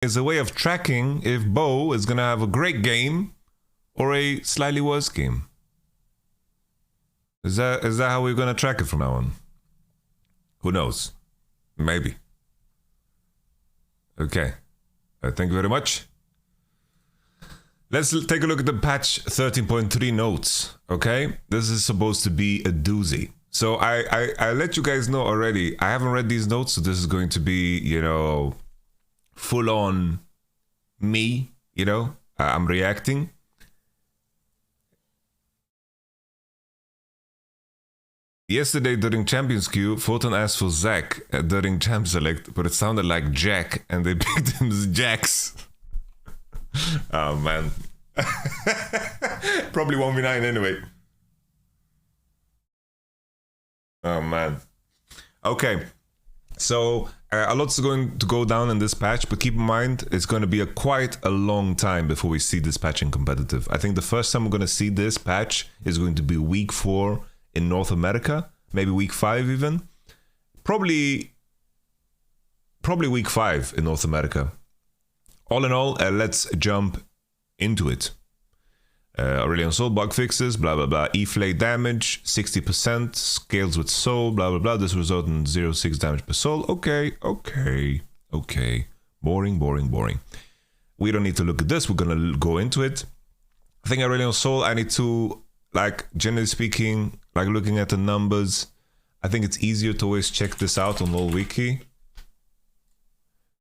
is a way of tracking if Bo is gonna have a great game or a slightly worse game. Is that how we're gonna track it from now on? Who knows? Maybe. Okay. Thank you very much. Let's take a look at the patch 13.3 notes. Okay, this is supposed to be a doozy. So I let you guys know already. I haven't read these notes, so this is going to be, you know, full on me. You know, I'm reacting. Yesterday during Champions Queue, Photon asked for Zac during Champ Select, but it sounded like Jack, and they picked him as Jax. Oh man. Probably 1v9 anyway. Oh man. Okay. So a lot's going to go down in this patch, but keep in mind it's going to be quite a long time before we see this patch in competitive. I think the first time we're going to see this patch is going to be week 4 in North America, maybe week 5 even. Probably week 5 in North America. All in all, let's jump into it. Aurelion Soul bug fixes, blah blah blah. E-flay damage, 60%, scales with soul, blah blah blah. This results in 0.6 damage per soul. Okay. Boring. We don't need to look at this, we're gonna go into it. I think Aurelion Soul, I need to, like, generally speaking, like looking at the numbers, I think it's easier to always check this out on LoL Wiki.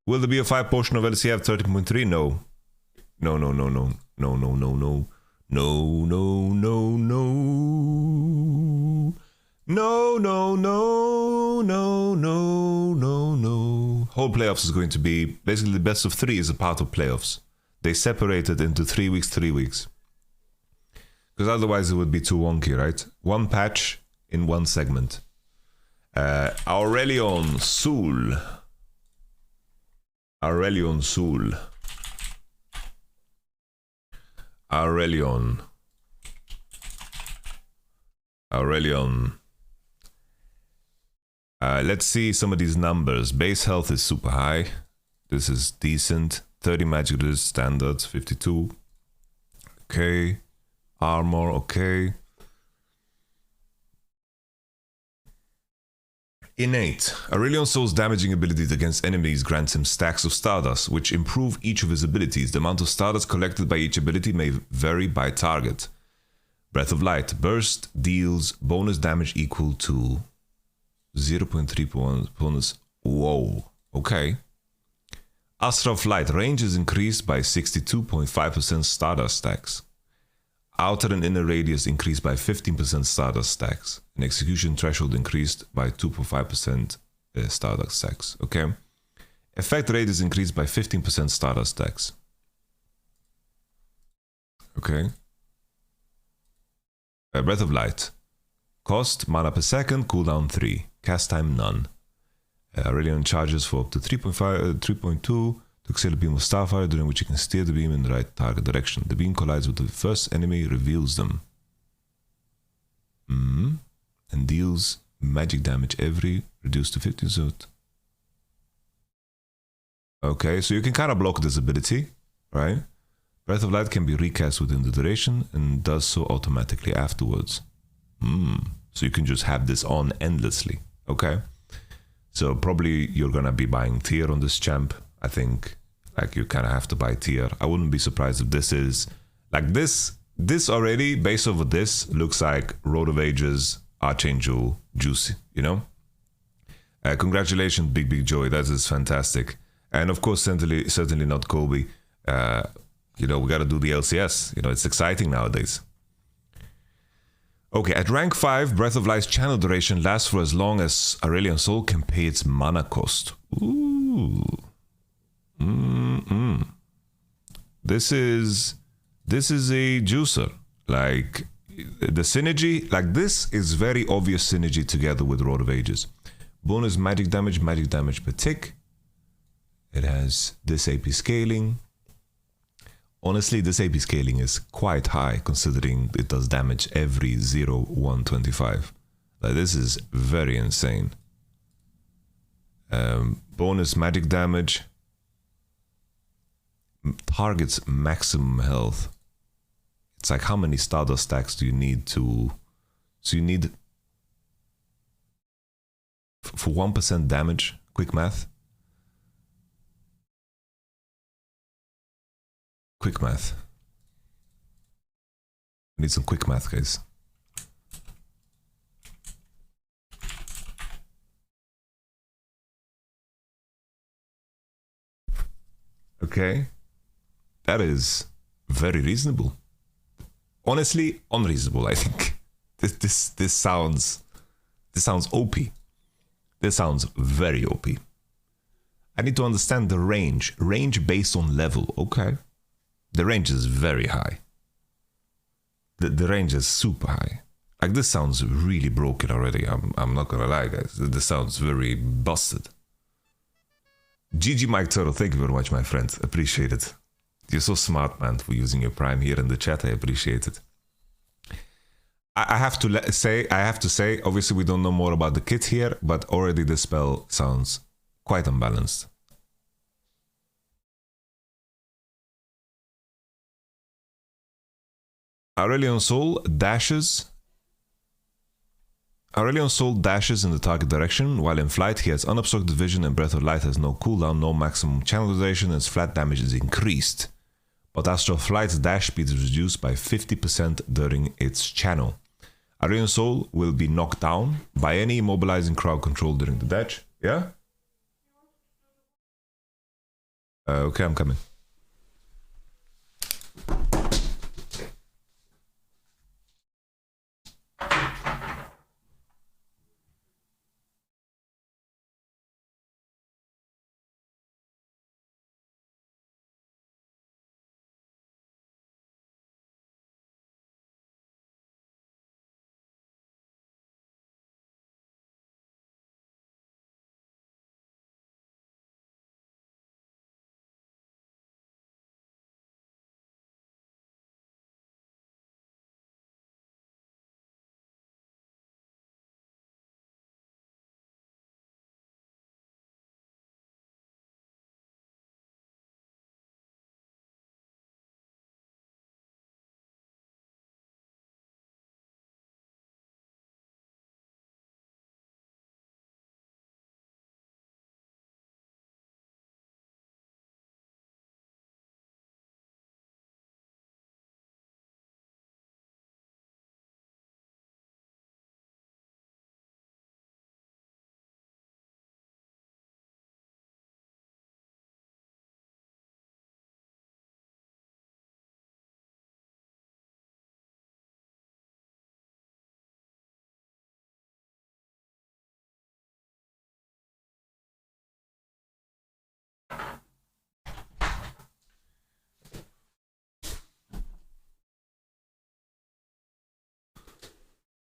Will there be a 5 portion of LCF 13.3? No. No. Whole playoffs is going to be, basically the best of 3 is a part of playoffs. They separate it into 3 weeks, 3 weeks. Because otherwise it would be too wonky, right? One patch in one segment. Aurelion Soul. Let's see some of these numbers. Base health is super high. This is decent. 30 magic resist standards, 52. Okay. Armor, okay. Innate. Aurelion Soul's damaging abilities against enemies grants him stacks of Stardust, which improve each of his abilities. The amount of Stardust collected by each ability may vary by target. Breath of Light. Burst deals bonus damage equal to 0.3 bonus. Whoa. Okay. Astra of Light. Range is increased by 62.5% Stardust stacks. Outer and inner radius increased by 15% Stardust stacks. And execution threshold increased by 2.5% Stardust stacks. Okay. Effect radius increased by 15% Stardust stacks. Okay. Breath of Light. Cost, mana per second, cooldown 3. Cast time, none. Aurelion charges for up to 3.2 to exhale a beam of Starfire, during which you can steer the beam in the right target direction. The beam collides with the first enemy, reveals them. And deals magic damage every reduced to 50%. Okay, so you can kind of block this ability, right? Breath of Light can be recast within the duration and does so automatically afterwards. So you can just have this on endlessly, okay? So probably you're gonna be buying tier on this champ. I think like you kind of have to buy tier. I wouldn't be surprised if this is like this already, based over this, looks like Road of Ages, Archangel, Juicy, you know? Congratulations, Big Joey, that is fantastic. And of course, certainly not Kobe. You know, we gotta do the LCS. You know, it's exciting nowadays. Okay, at rank 5, Breath of Light's channel duration lasts for as long as Aurelion Soul can pay its mana cost. Ooh. This is a juicer. Like, the synergy, like this is very obvious synergy together with Road of Ages. Bonus magic damage per tick. It has this AP scaling. Honestly, this AP scaling is quite high considering it does damage every 0, 1, 25. Like, this is very insane. Bonus magic damage. targets maximum health. It's like, how many Stardust stacks do you need to... So you need... For 1% damage, quick math. Quick math. I need some quick math, guys. Okay. That is very reasonable. Honestly, unreasonable, I think. This sounds OP. This sounds very OP. I need to understand the range. Range based on level. Okay. The range is very high. The range is super high. Like, this sounds really broken already. I'm not gonna lie, guys. This sounds very busted. GG Mike Turtle, thank you very much, my friend. Appreciate it. You're so smart, man, for using your Prime here in the chat. I appreciate it. I have to say, obviously we don't know more about the kit here, but already the spell sounds quite unbalanced. Aurelion Soul dashes in the target direction. While in flight, he has unobstructed vision, and Breath of Light has no cooldown, no maximum channel duration, and his flat damage is increased. But Astral Flight's dash speed is reduced by 50% during its channel. Aurelion Soul will be knocked down by any immobilizing crowd control during the dash. Yeah? Okay, I'm coming.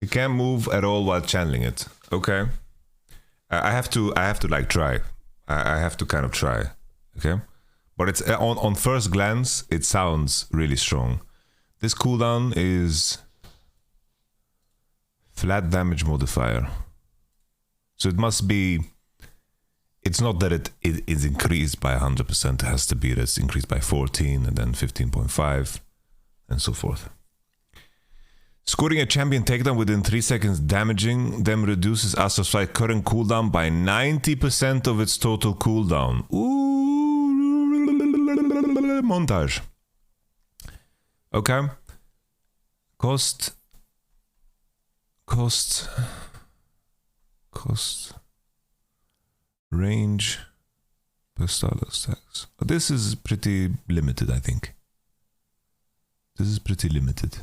You can't move at all while channeling it. Okay. I have to like try. I have to kind of try. Okay. But it's on first glance, it sounds really strong. This cooldown is flat damage modifier. So it must be, it's not that it is increased by 100%. It has to be that it's increased by 14 and then 15.5 and so forth. Scoring a champion takedown within 3 seconds, damaging them reduces Astral Flight current cooldown by 90% of its total cooldown. Ooh, montage. Okay. Cost. Range per Stardust stacks. But this is pretty limited, I think. This is pretty limited.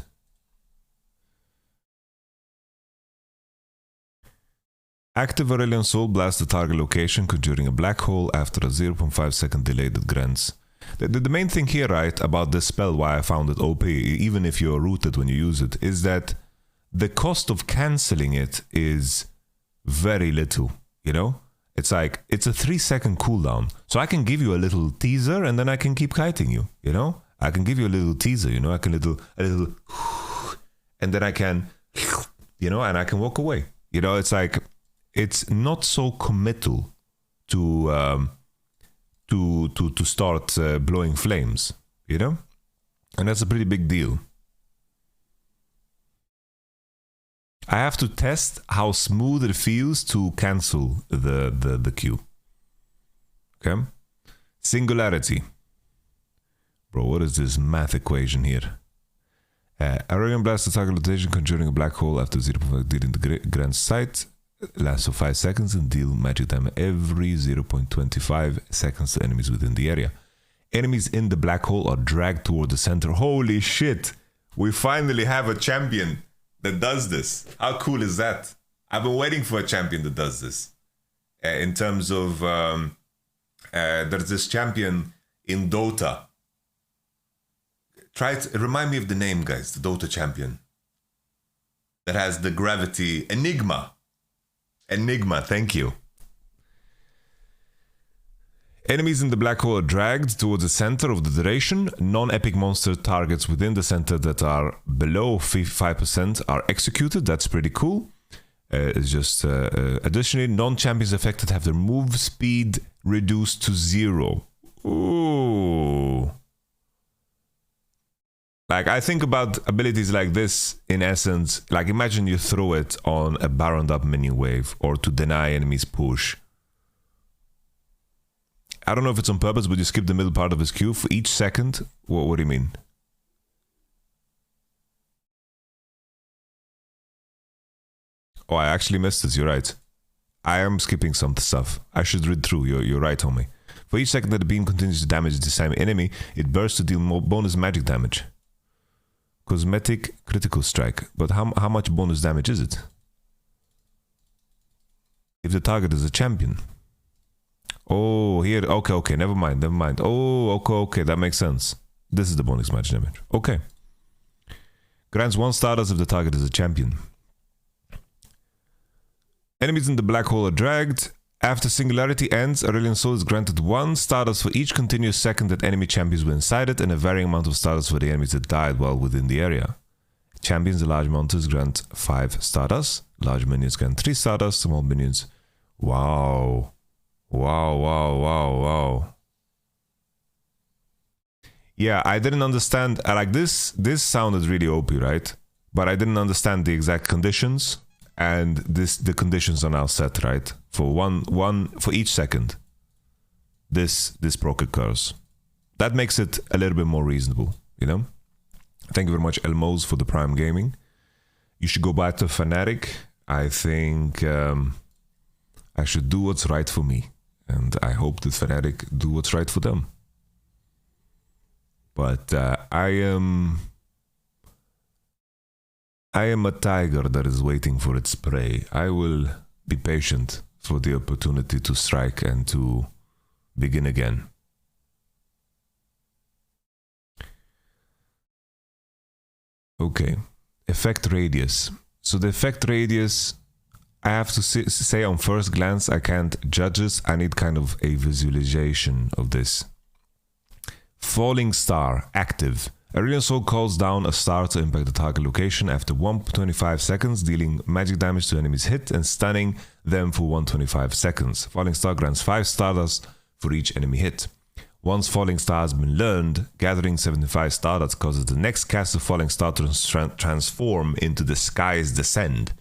Active Aurelion Soul blasts the target location, conjuring a black hole after a 0.5 second delay that grants. The main thing here, right, about this spell, why I found it OP, even if you're rooted when you use it, is that the cost of cancelling it is very little, you know? It's like, it's a 3-second cooldown. So I can give you a little teaser and then I can keep kiting you, you know? I can give you a little teaser, you know? I can a little, and then I can, you know, and I can walk away. You know, it's like, it's not so committal to to start blowing flames, you know? And that's a pretty big deal. I have to test how smooth it feels to cancel the Q. Okay? Singularity. Bro, what is this math equation here? A radiant blast to target rotation, conjuring a black hole after 0.5 dealing the grand sight. Lasts for 5 seconds and deal magic damage every 0.25 seconds to enemies within the area. Enemies in the black hole are dragged toward the center. Holy shit! We finally have a champion that does this. How cool is that? I've been waiting for a champion that does this. In terms of... there's this champion in Dota. Remind me of the name, guys. The Dota champion. That has the gravity... Enigma. Enigma, thank you. Enemies in the black hole are dragged towards the center of the duration. Non-epic monster targets within the center that are below 5% are executed. That's pretty cool. It's just additionally, non-champions affected have their move speed reduced to 0. Ooh. Like, I think about abilities like this, in essence, like imagine you throw it on a baroned up minion wave or to deny enemies push. I don't know if it's on purpose, but you skip the middle part of his Q for each second. What do you mean? Oh, I actually missed this, you're right. I am skipping some stuff. I should read through, you're right, homie. For each second that the beam continues to damage the same enemy, it bursts to deal more bonus magic damage. Cosmetic critical strike. But how much bonus damage is it? If the target is a champion. Oh, here. Okay, never mind. Oh, okay, that makes sense. This is the bonus magic damage. Okay. Grants 1 Stardust if the target is a champion. Enemies in the black hole are dragged. After Singularity ends, Aurelian Soul is granted 1 Stardust for each continuous second that enemy champions were inside it, and a varying amount of Stardust for the enemies that died while within the area. Champions and large monsters grant 5 Stardust. Large minions grant 3 Stardust. Small minions... Wow. Yeah, I didn't understand... Like, this sounded really OP, right? But I didn't understand the exact conditions. And the conditions are now set, right? For one for each second, this proc occurs. That makes it a little bit more reasonable, you know. Thank you very much, Elmos, for the Prime Gaming. You should go back to Fnatic. I think I should do what's right for me, and I hope that Fnatic do what's right for them. But I am a tiger that is waiting for its prey. I will be patient for the opportunity to strike and to begin again. Okay, effect radius. So the effect radius, I have to say on first glance, I can't judge this. I need kind of a visualization of this. Falling star, active. Aurelian Soul calls down a star to impact the target location after 125 seconds, dealing magic damage to enemies hit and stunning them for 125 seconds. Falling Star grants 5 Stardust for each enemy hit. Once Falling Star has been learned, gathering 75 Stardust causes the next cast of Falling Star to transform into the Sky's Descend,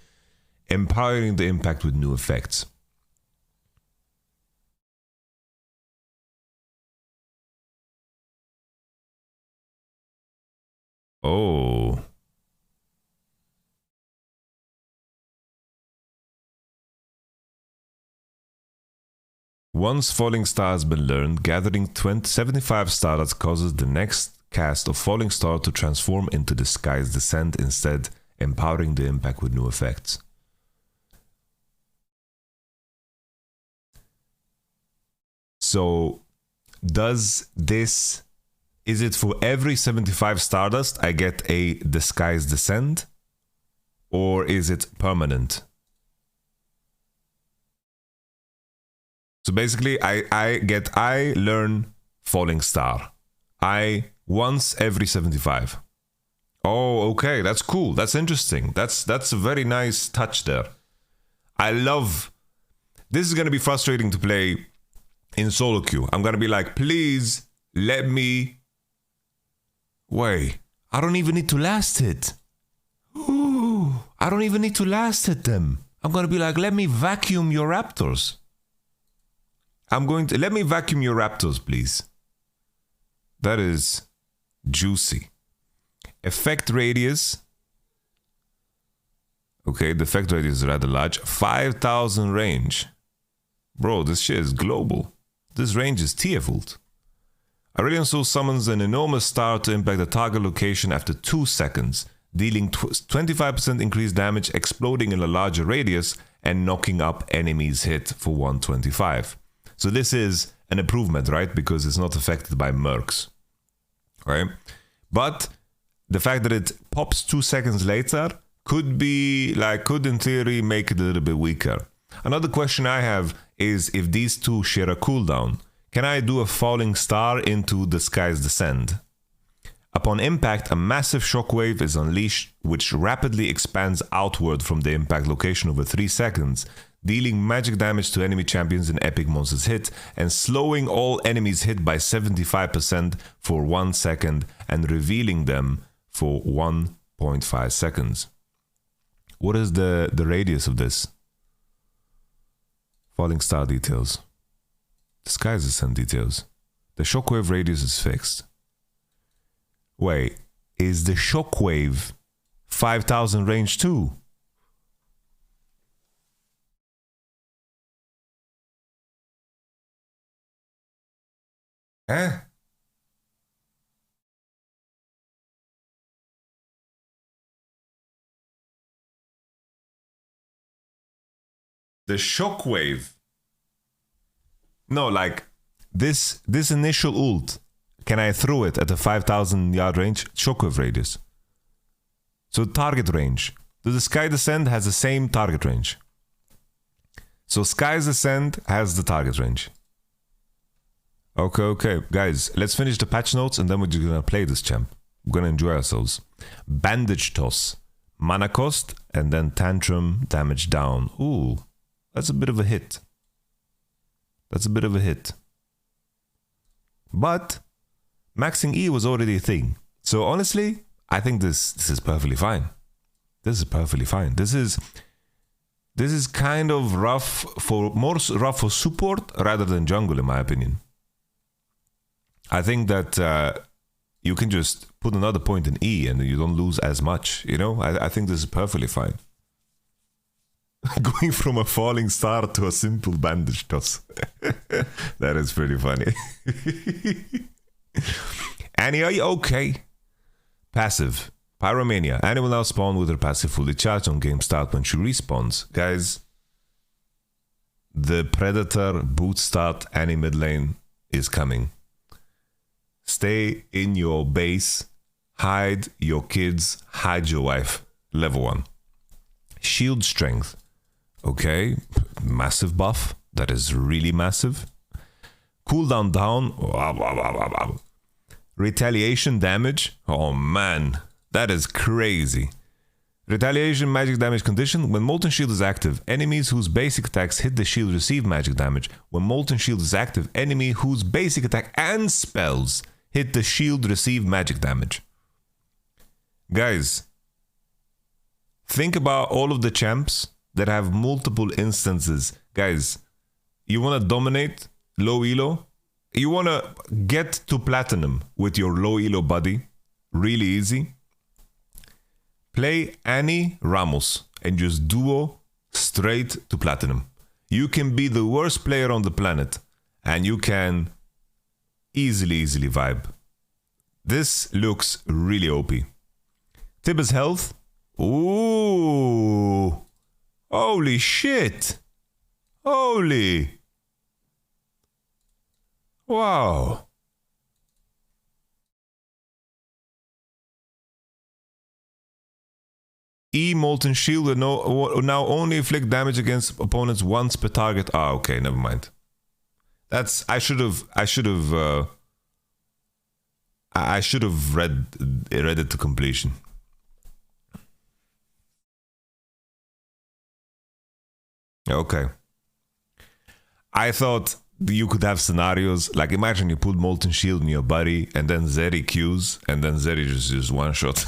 empowering the impact with new effects. Oh. Once Falling Star has been learned, gathering 75 Stardust causes the next cast of Falling Star to transform into the Sky's Descent instead, empowering the impact with new effects. So, does this... Is it for every 75 Stardust I get a Sky's Descent? Or is it permanent? So basically, I learn Falling Star. Once every 75. Oh, okay, that's cool. That's interesting. That's a very nice touch there. I love... This is going to be frustrating to play in solo queue. I'm gonna be like, please let me. Wait, I don't even need to last hit. Ooh, I don't even need to last hit them. I'm gonna be like, let me vacuum your raptors. Let me vacuum your raptors, please. That is juicy. Effect radius. Okay, the effect radius is rather large. 5,000 range. Bro, this shit is global. This range is TF-ult. Aurelion Soul summons an enormous star to impact the target location after 2 seconds, dealing 25% increased damage, exploding in a larger radius, and knocking up enemies hit for 125. So this is an improvement, right? Because it's not affected by mercs, right? But the fact that it pops 2 seconds later could in theory make it a little bit weaker. Another question I have is if these two share a cooldown, can I do a falling star into the Sky's Descent? Upon impact, a massive shockwave is unleashed, which rapidly expands outward from the impact location over 3 seconds, dealing magic damage to enemy champions and epic monsters hit, and slowing all enemies hit by 75% for 1 second, and revealing them for 1.5 seconds. What is the radius of this? Falling star details. The Sky's Descent details. The shockwave radius is fixed. Wait, is the shockwave 5,000 range too? Eh? The shockwave. No, like this initial ult. Can I throw it at a 5,000 yard range? Shockwave radius. So target range. The Sky Descent has the same target range. So Sky's Descent has the target range. Okay. Guys, let's finish the patch notes and then we're just gonna play this champ. We're gonna enjoy ourselves. Bandage Toss. Mana cost and then Tantrum damage down. Ooh, that's a bit of a hit. But maxing E was already a thing. So honestly, I think this is perfectly fine. This is kind of more rough for support rather than jungle, in my opinion. I think that you can just put another point in E and you don't lose as much, you know? I think this is perfectly fine. Going from a falling star to a simple bandage toss. That is pretty funny. Annie, okay. Passive. Pyromania. Annie will now spawn with her passive fully charged on game start when she respawns. Guys, the Predator boot start Annie mid lane is coming. Stay in your base. Hide your kids. Hide your wife. Level 1. Shield strength. Okay, massive buff. That is really massive. Cooldown down. Retaliation damage. Oh man, that is crazy. Retaliation magic damage condition. When Molten Shield is active, enemies whose basic attacks hit the shield receive magic damage. When Molten Shield is active, enemy whose basic attack and spells hit the shield receive magic damage. Guys, think about all of the champs that have multiple instances. Guys, you want to dominate low elo? You want to get to platinum with your low elo buddy? Really easy. Play Annie Ramos and just duo straight to platinum. You can be the worst player on the planet and you can easily vibe. This looks really OP. Tibba's health. Ooh. Holy shit. Holy. Wow. E Molten Shield will now only inflict damage against opponents once per target. Ah, okay, never mind. That's I should have read it to completion. Okay. I thought you could have scenarios like, imagine you put Molten Shield in your body and then Zeri Qs and then Zeri just one shot.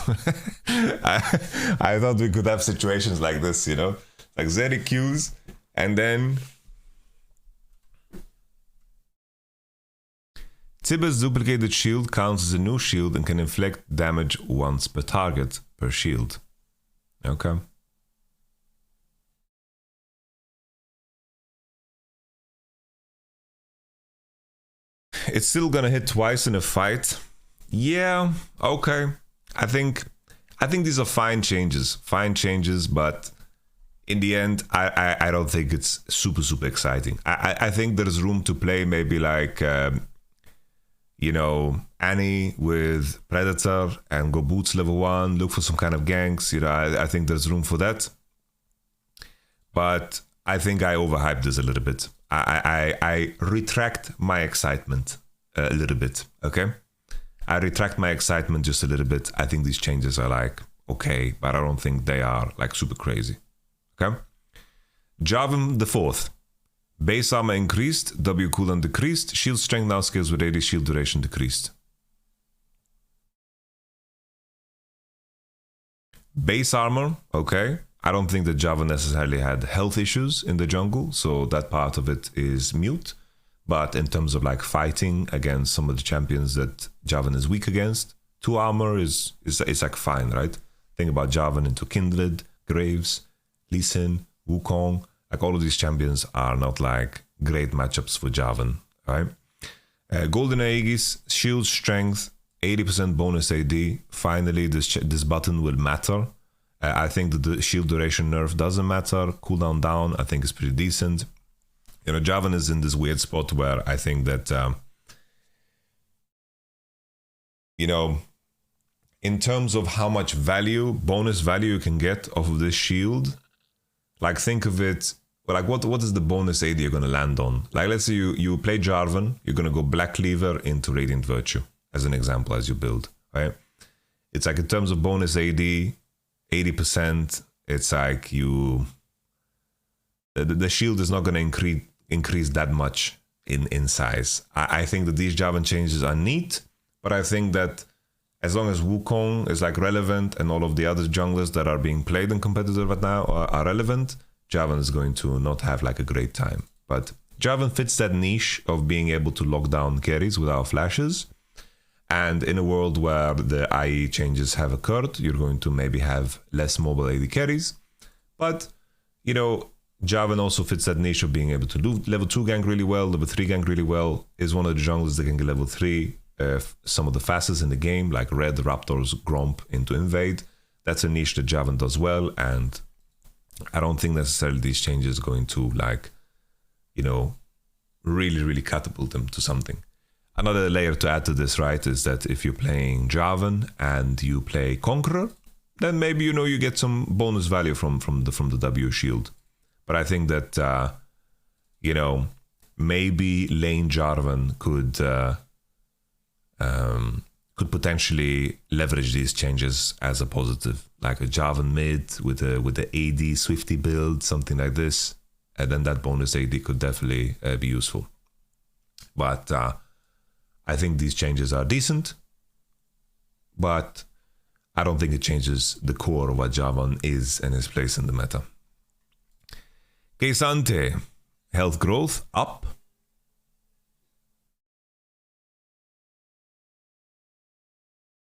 I thought we could have situations like this, you know, like Zeri Qs and then Tibet's duplicated shield counts as a new shield and can inflict damage once per target per shield. Okay. It's still gonna hit twice in a fight. Yeah, okay. I think these are fine changes. Fine changes, but in the end, I don't think it's super exciting. I think there's room to play maybe like you know, Annie with Predator and go boots level 1, look for some kind of ganks. You know, I think there's room for that. But I think I overhyped this a little bit. I retract my excitement a little bit, okay? I retract my excitement just a little bit. I think these changes are like, okay, but I don't think they are like super crazy, okay? Jarvan the 4th. Base armor increased, W cooldown decreased, shield strength now scales with AD, shield duration decreased. Base armor, okay. I don't think that Jarvan necessarily had health issues in the jungle, so that part of it is mute. But in terms of like fighting against some of the champions that Jarvan is weak against, 2 armor is like fine, right? Think about Jarvan into Kindred, Graves, Lee Sin, Wukong. Like all of these champions are not like great matchups for Jarvan, right? Golden Aegis, shield strength, 80% bonus AD. Finally, this button will matter. I think that the shield duration nerf doesn't matter. Cooldown down, I think is pretty decent. You know, Jarvan is in this weird spot where I think that, you know, in terms of how much value, bonus value you can get off of this shield, like think of it, like what is the bonus AD you're going to land on? Like let's say you play Jarvan, you're going to go Black Cleaver into Radiant Virtue, as an example, as you build, right? It's like in terms of bonus AD, 80%, it's like the shield is not going to increase that much in size. I think that these Jarvan changes are neat, but I think that as long as Wukong is like relevant and all of the other junglers that are being played in competitive right now are relevant, Jarvan is going to not have like a great time. But Jarvan fits that niche of being able to lock down carries without flashes. And in a world where the IE changes have occurred, you're going to maybe have less mobile AD carries. But, you know, Jarvan also fits that niche of being able to do level 2 gank really well, level 3 gank really well, is one of the junglers that can get level 3, some of the fastest in the game, like Red, Raptors, Gromp into Invade. That's a niche that Jarvan does well, and I don't think necessarily these changes are going to, like, you know, really catapult them to something. Another layer to add to this, right, is that if you're playing Jarvan and you play Conqueror, then maybe, you know, you get some bonus value from the W shield. But I think that, you know, maybe lane Jarvan could potentially leverage these changes as a positive, like a Jarvan mid with the AD Swifty build, something like this, and then that bonus AD could definitely be useful. But I think these changes are decent, but I don't think it changes the core of what Jarvan is and his place in the meta. K'Sante, health growth up.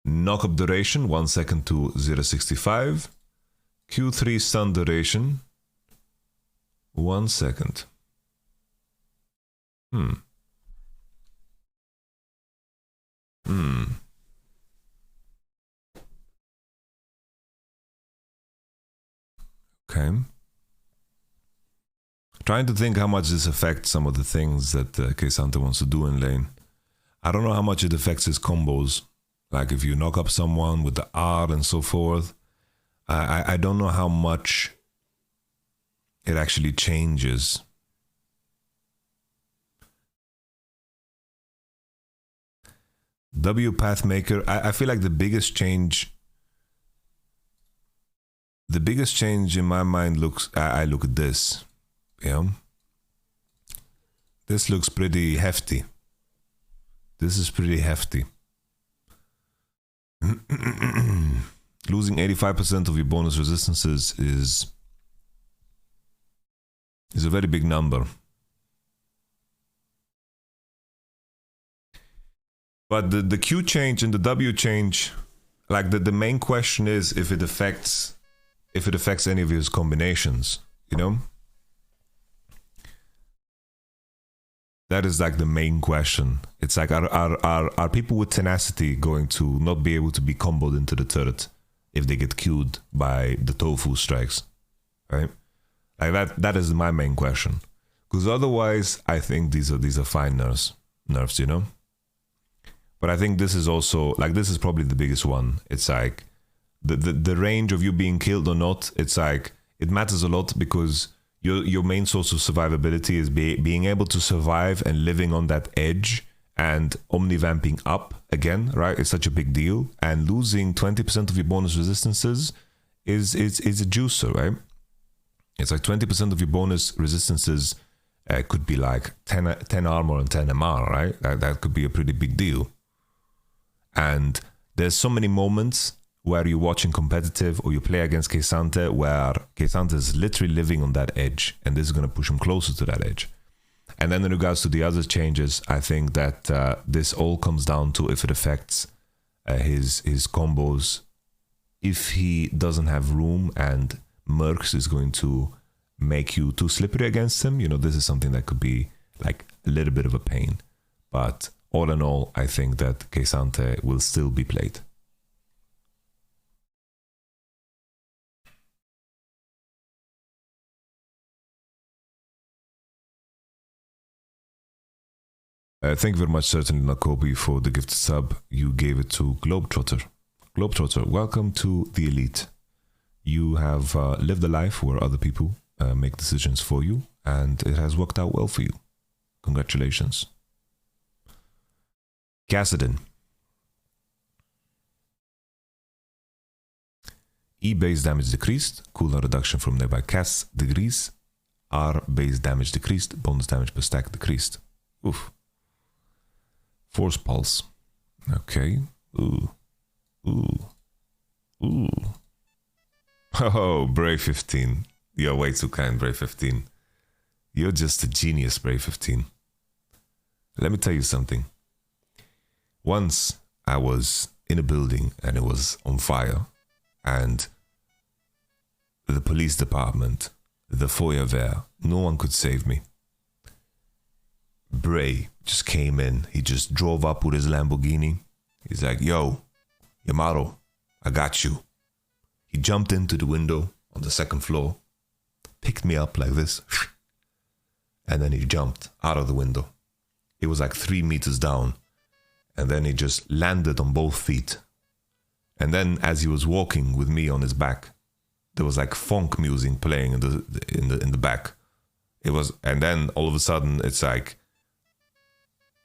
Knock-up duration 1 second to 0.65. Q3 stun duration 1 second. Okay. Trying to think how much this affects some of the things that K'Sante wants to do in lane. I don't know how much it affects his combos. Like if you knock up someone with the R and so forth. I don't know how much it actually changes. W Pathmaker, I feel like the biggest change in my mind looks, I look at this, you know? This looks pretty hefty. This is pretty hefty. Losing 85% of your bonus resistances is a very big number. But the Q change and the W change, like the main question is if it affects any of his combinations, you know? That is like the main question. It's like are people with tenacity going to not be able to be comboed into the turret if they get queued by the tofu strikes, right? Like that is my main question. Because otherwise, I think these are fine nerfs, you know. But I think this is also like this is probably the biggest one. It's like the range of you being killed or not. It's like it matters a lot because your main source of survivability is being able to survive and living on that edge and omni-vamping up again, right? It's such a big deal. And losing 20% of your bonus resistances is a juicer, right? It's like 20% of your bonus resistances could be like 10 armor and 10 MR, right? That could be a pretty big deal. And there's so many moments where you're watching competitive or you play against K'Sante where K'Sante is literally living on that edge and this is going to push him closer to that edge. And then in regards to the other changes, I think that this all comes down to if it affects his combos. If he doesn't have room and Mercs is going to make you too slippery against him, you know, this is something that could be like a little bit of a pain. But all in all, I think that K'Sante will still be played. Thank you very much, certainly Nakobi, for the gifted sub. You gave it to Globetrotter. Globetrotter, welcome to the elite. You have lived a life where other people make decisions for you, and it has worked out well for you. Congratulations. Cassidon. E base damage decreased, cooldown reduction from nearby casts decreased, R base damage decreased, bonus damage per stack decreased. Oof. Force pulse. Okay. Ooh. Ooh. Ooh. Oh, Brave 15. You're way too kind, Brave 15. You're just a genius, Brave 15. Let me tell you something. Once I was in a building and it was on fire, and the police department, the Feuerwehr, no one could save me. Bray just came in. He just drove up with his Lamborghini. He's like, yo, Yamato, I got you. He jumped into the window on the second floor, picked me up like this, and then he jumped out of the window. It was like 3 meters down, and then he just landed on both feet. And then as he was walking with me on his back, there was like funk music playing in the back. It was, and then all of a sudden it's like,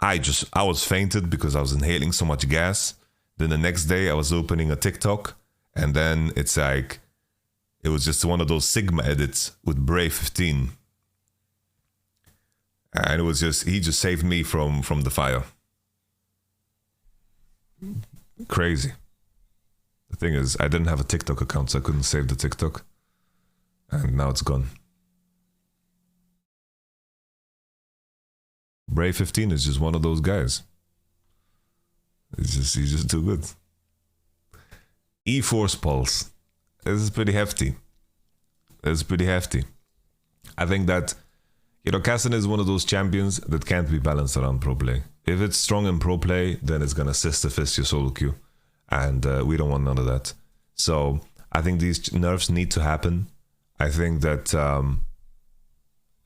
I was fainted because I was inhaling so much gas. Then the next day I was opening a TikTok, and then it's like, it was just one of those Sigma edits with Brave 15. And it was just, he just saved me from the fire. Crazy. The thing is, I didn't have a TikTok account, so I couldn't save the TikTok. And now it's gone. Brave 15 is just one of those guys. He's just too good. E-Force Pulse. This is pretty hefty. It's pretty hefty. I think that, you know, Cassidon is one of those champions that can't be balanced around pro play. If it's strong in pro play, then it's gonna sister fist your solo queue. And we don't want none of that. So I think these nerfs need to happen. I think that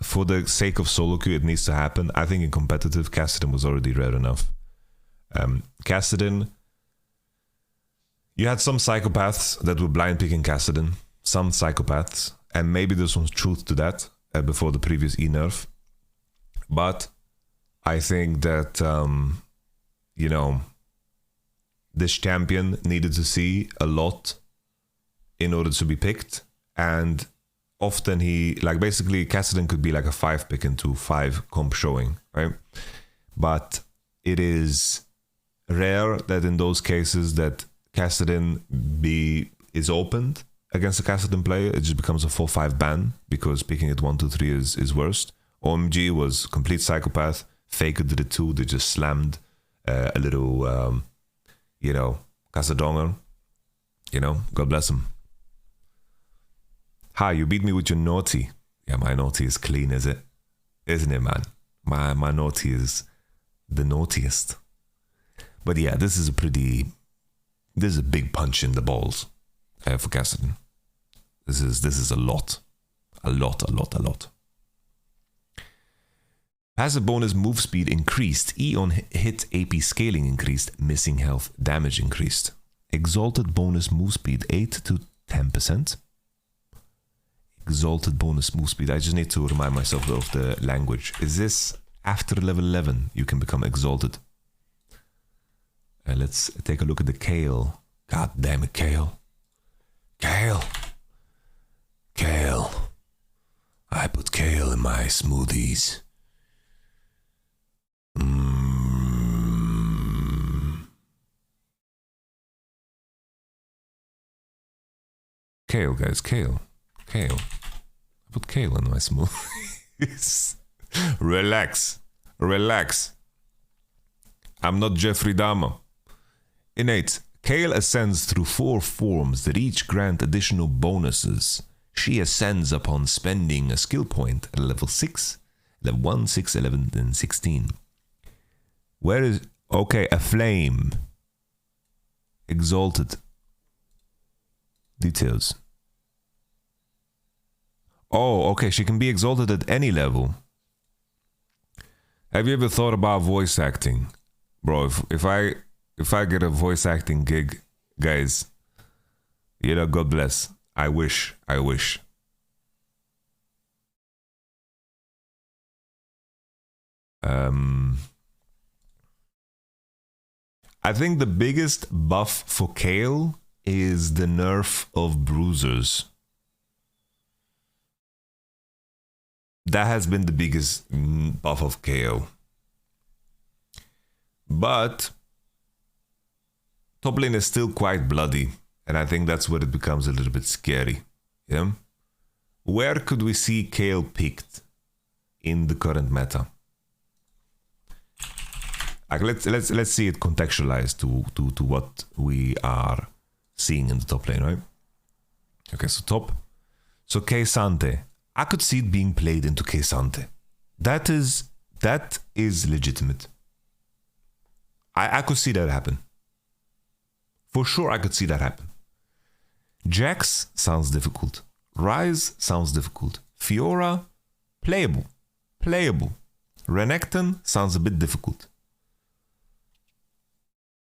for the sake of solo queue, it needs to happen. I think in competitive, Cassidon was already rare enough. Cassidon, you had some psychopaths that were blind picking Cassidon. Some psychopaths. And maybe there's some truth to that before the previous E-nerf. But I think that, you know, this champion needed to see a lot in order to be picked. And often he, like basically Kassadin could be like a 5 pick into 5 comp showing, right? But it is rare that in those cases that Kassadin is opened against a Kassadin player. It just becomes a 4-5 ban because picking it 1, 2, 3 is worst. OMG was complete psychopath. Faker did it too. They just slammed a little, Kassadonger. God bless him. Hi, you beat me with your naughty. Yeah, my naughty is clean, is it? Isn't it, man? My naughty is the naughtiest. But yeah, this is a big punch in the balls for Kassadin. This is a lot. A lot. Passive bonus move speed increased. E on hit AP scaling increased. Missing health damage increased. Exalted bonus move speed 8 to 10%. Exalted bonus move speed. I just need to remind myself of the language. Is this after level 11 you can become exalted? Let's take a look at the kale. God damn it, kale. Kale. I put kale in my smoothies. Kale, guys, kale. I put kale in my smoothies. Relax. I'm not Jeffrey Dahmer. Innate. Kale ascends through 4 forms that each grant additional bonuses. She ascends upon spending a skill point at level 6, level 1, 6, 11, and 16. Where is... Okay, a flame. Exalted. Details. Oh, okay, she can be exalted at any level. Have you ever thought about voice acting? Bro, if I get a voice acting gig, guys, God bless. I wish. I think the biggest buff for Kale is the nerf of bruisers. That has been the biggest buff of KO. But top lane is still quite bloody, and I think that's where it becomes a little bit scary. Yeah? Where could we see Kale picked in the current meta? Like, let's see it contextualized to what we are seeing in the top lane, right? Okay, so top. So K'Sante. I could see it being played into K'Sante. That is legitimate. I could see that happen. For sure, I could see that happen. Jax sounds difficult. Ryze sounds difficult. Fiora, playable. Renekton sounds a bit difficult.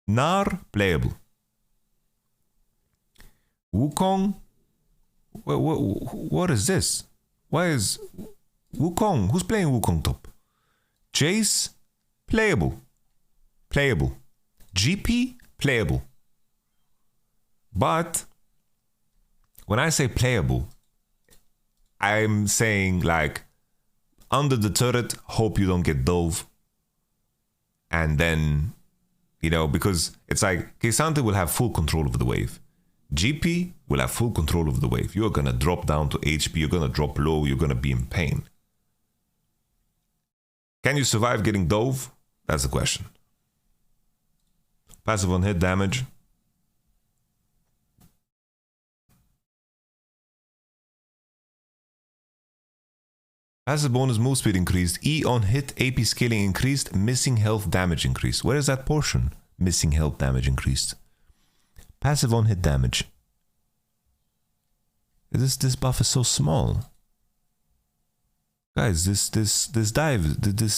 Gnar, playable. Wukong, what is this? Why is Wukong? Who's playing Wukong top? Jace, playable. GP, playable. But when I say playable, I'm saying like under the turret, hope you don't get dove. And then, because it's like K'Sante will have full control over the wave. GP will have full control of the wave. You're gonna drop down to HP, you're gonna drop low, you're gonna be in pain. Can you survive getting dove? That's the question. Passive on hit damage. Passive bonus move speed increased. E on hit AP scaling increased. Missing health damage increased. Where is that portion? Missing health damage increased. Passive on hit damage. This buff is so small. Guys, this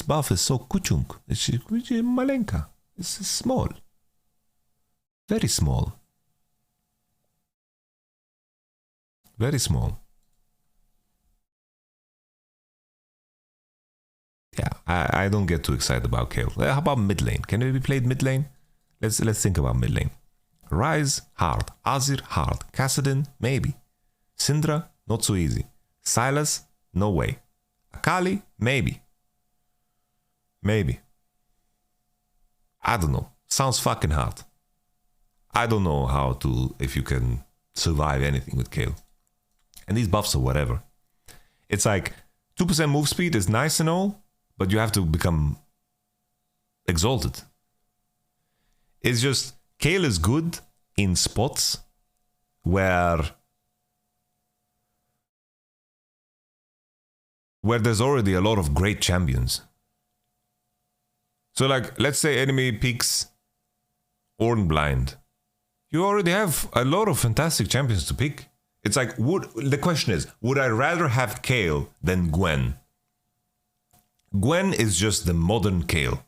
buff is so kuchunk. It's malenka. It's small. Very small. Very small. Yeah, I don't get too excited about Kale. How about mid lane? Can it be played mid lane? Let's think about mid lane. Ryze, hard. Azir, hard. Kassadin, maybe. Syndra, not so easy. Sylas, no way. Akali, maybe. Maybe. I don't know. Sounds fucking hard. I don't know how to, if you can survive anything with Kayle. And these buffs are whatever. It's like 2% move speed is nice and all, but you have to become exalted. It's just, Kayle is good in spots where there's already a lot of great champions. So like, let's say enemy picks Ornblind. You already have a lot of fantastic champions to pick. It's like, the question is, would I rather have Kayle than Gwen? Gwen is just the modern Kayle.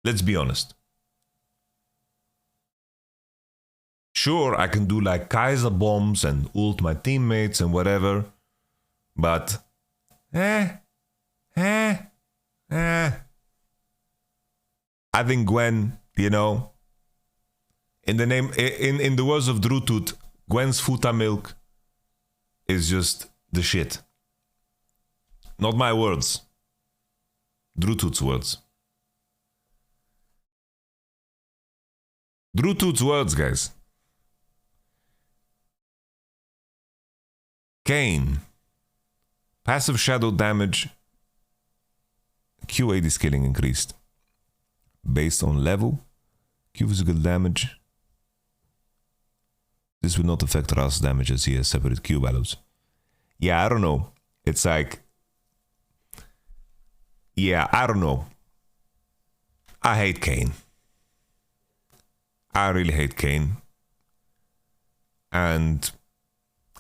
Let's be honest. Sure, I can do like Kaiser bombs and ult my teammates and whatever, but I think Gwen, you know, in the name, in the words of Drutut, Gwen's Futa milk is just the shit. Not my words. Drutut's words. Drutut's words, guys. Kayn. Passive shadow damage. Q80 scaling increased. Based on level. Q physical damage. This will not affect Ras damage as he has separate Q values. Yeah, I don't know. It's like... Yeah, I don't know. I hate Kayn. I really hate Kayn. And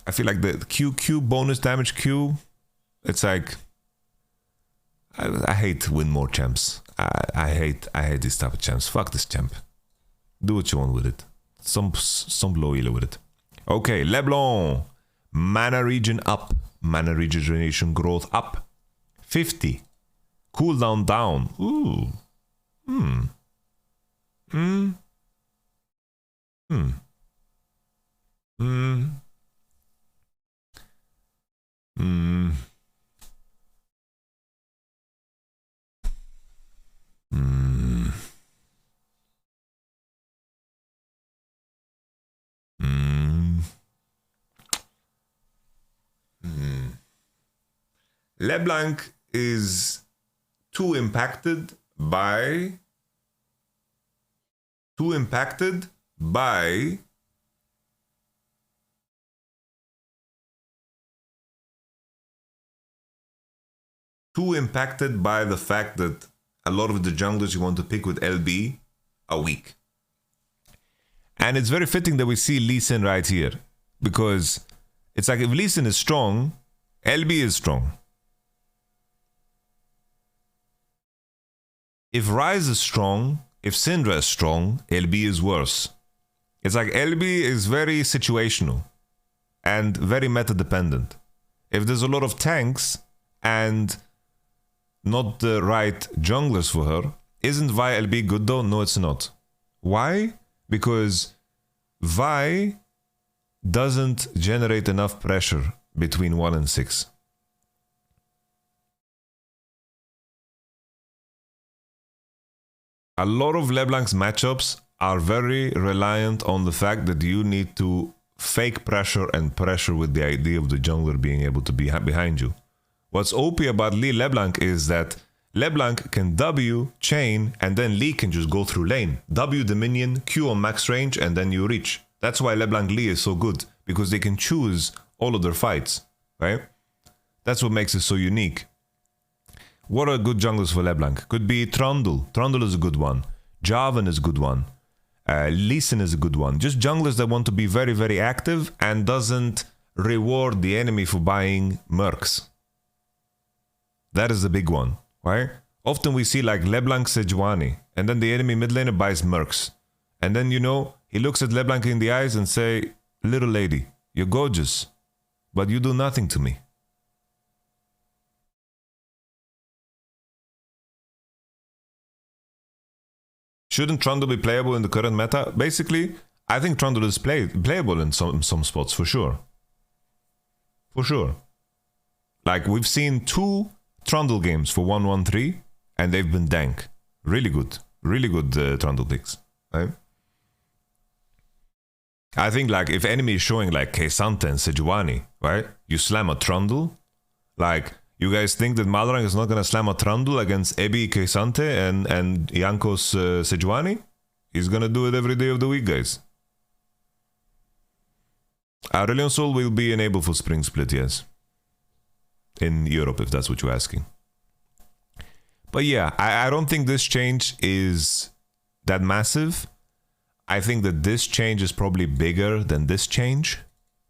I feel like the Q bonus damage Q, it's like I hate win more champs. I hate this type of champs. Fuck this champ. Do what you want with it. Some blow healer with it. Okay, LeBlanc. Mana regen up. Mana regeneration growth up. 50. Cooldown down. Ooh. LeBlanc is too impacted by the fact that a lot of the junglers you want to pick with LB are weak. And it's very fitting that we see Lee Sin right here, because it's like if Lee Sin is strong, LB is strong. If Ryze is strong, if Syndra is strong, LB is worse. It's like LB is very situational and very meta dependent. If there's a lot of tanks and not the right junglers for her, isn't Vi LB good though? No, it's not. Why? Because Vi doesn't generate enough pressure between 1 and 6. A lot of LeBlanc's matchups are very reliant on the fact that you need to fake pressure and pressure with the idea of the jungler being able to be behind you. What's OP about Lee LeBlanc is that LeBlanc can W, chain, and then Lee can just go through lane. W the minion, Q on max range, and then you reach. That's why LeBlanc Lee is so good, because they can choose all of their fights, right? That's what makes it so unique. What are good junglers for LeBlanc? Could be Trundle. Trundle is a good one. Jarvan is a good one. Lee Sin is a good one. Just junglers that want to be very, very active and doesn't reward the enemy for buying mercs. That is the big one, right? Often we see like LeBlanc Sejuani, and then the enemy mid laner buys mercs. And then, you know, he looks at LeBlanc in the eyes and say, "Little lady, you're gorgeous, but you do nothing to me." Shouldn't Trundle be playable in the current meta? Basically, I think Trundle is playable in some spots for sure. For sure. Like, we've seen 2 Trundle games for 1-1-3, and they've been dank. Really good. Really good Trundle picks. Right? I think, like, if enemy is showing, like, Keisante and Sejuani, right? You slam a Trundle. Like, you guys think that Malrang is not going to slam a Trundle against Ebi Keisante and Jankos Sejuani? He's going to do it every day of the week, guys. Aurelion Sol will be enabled for Spring Split, yes. In Europe, if that's what you're asking. But yeah, I don't think this change is that massive. I think that this change is probably bigger than this change,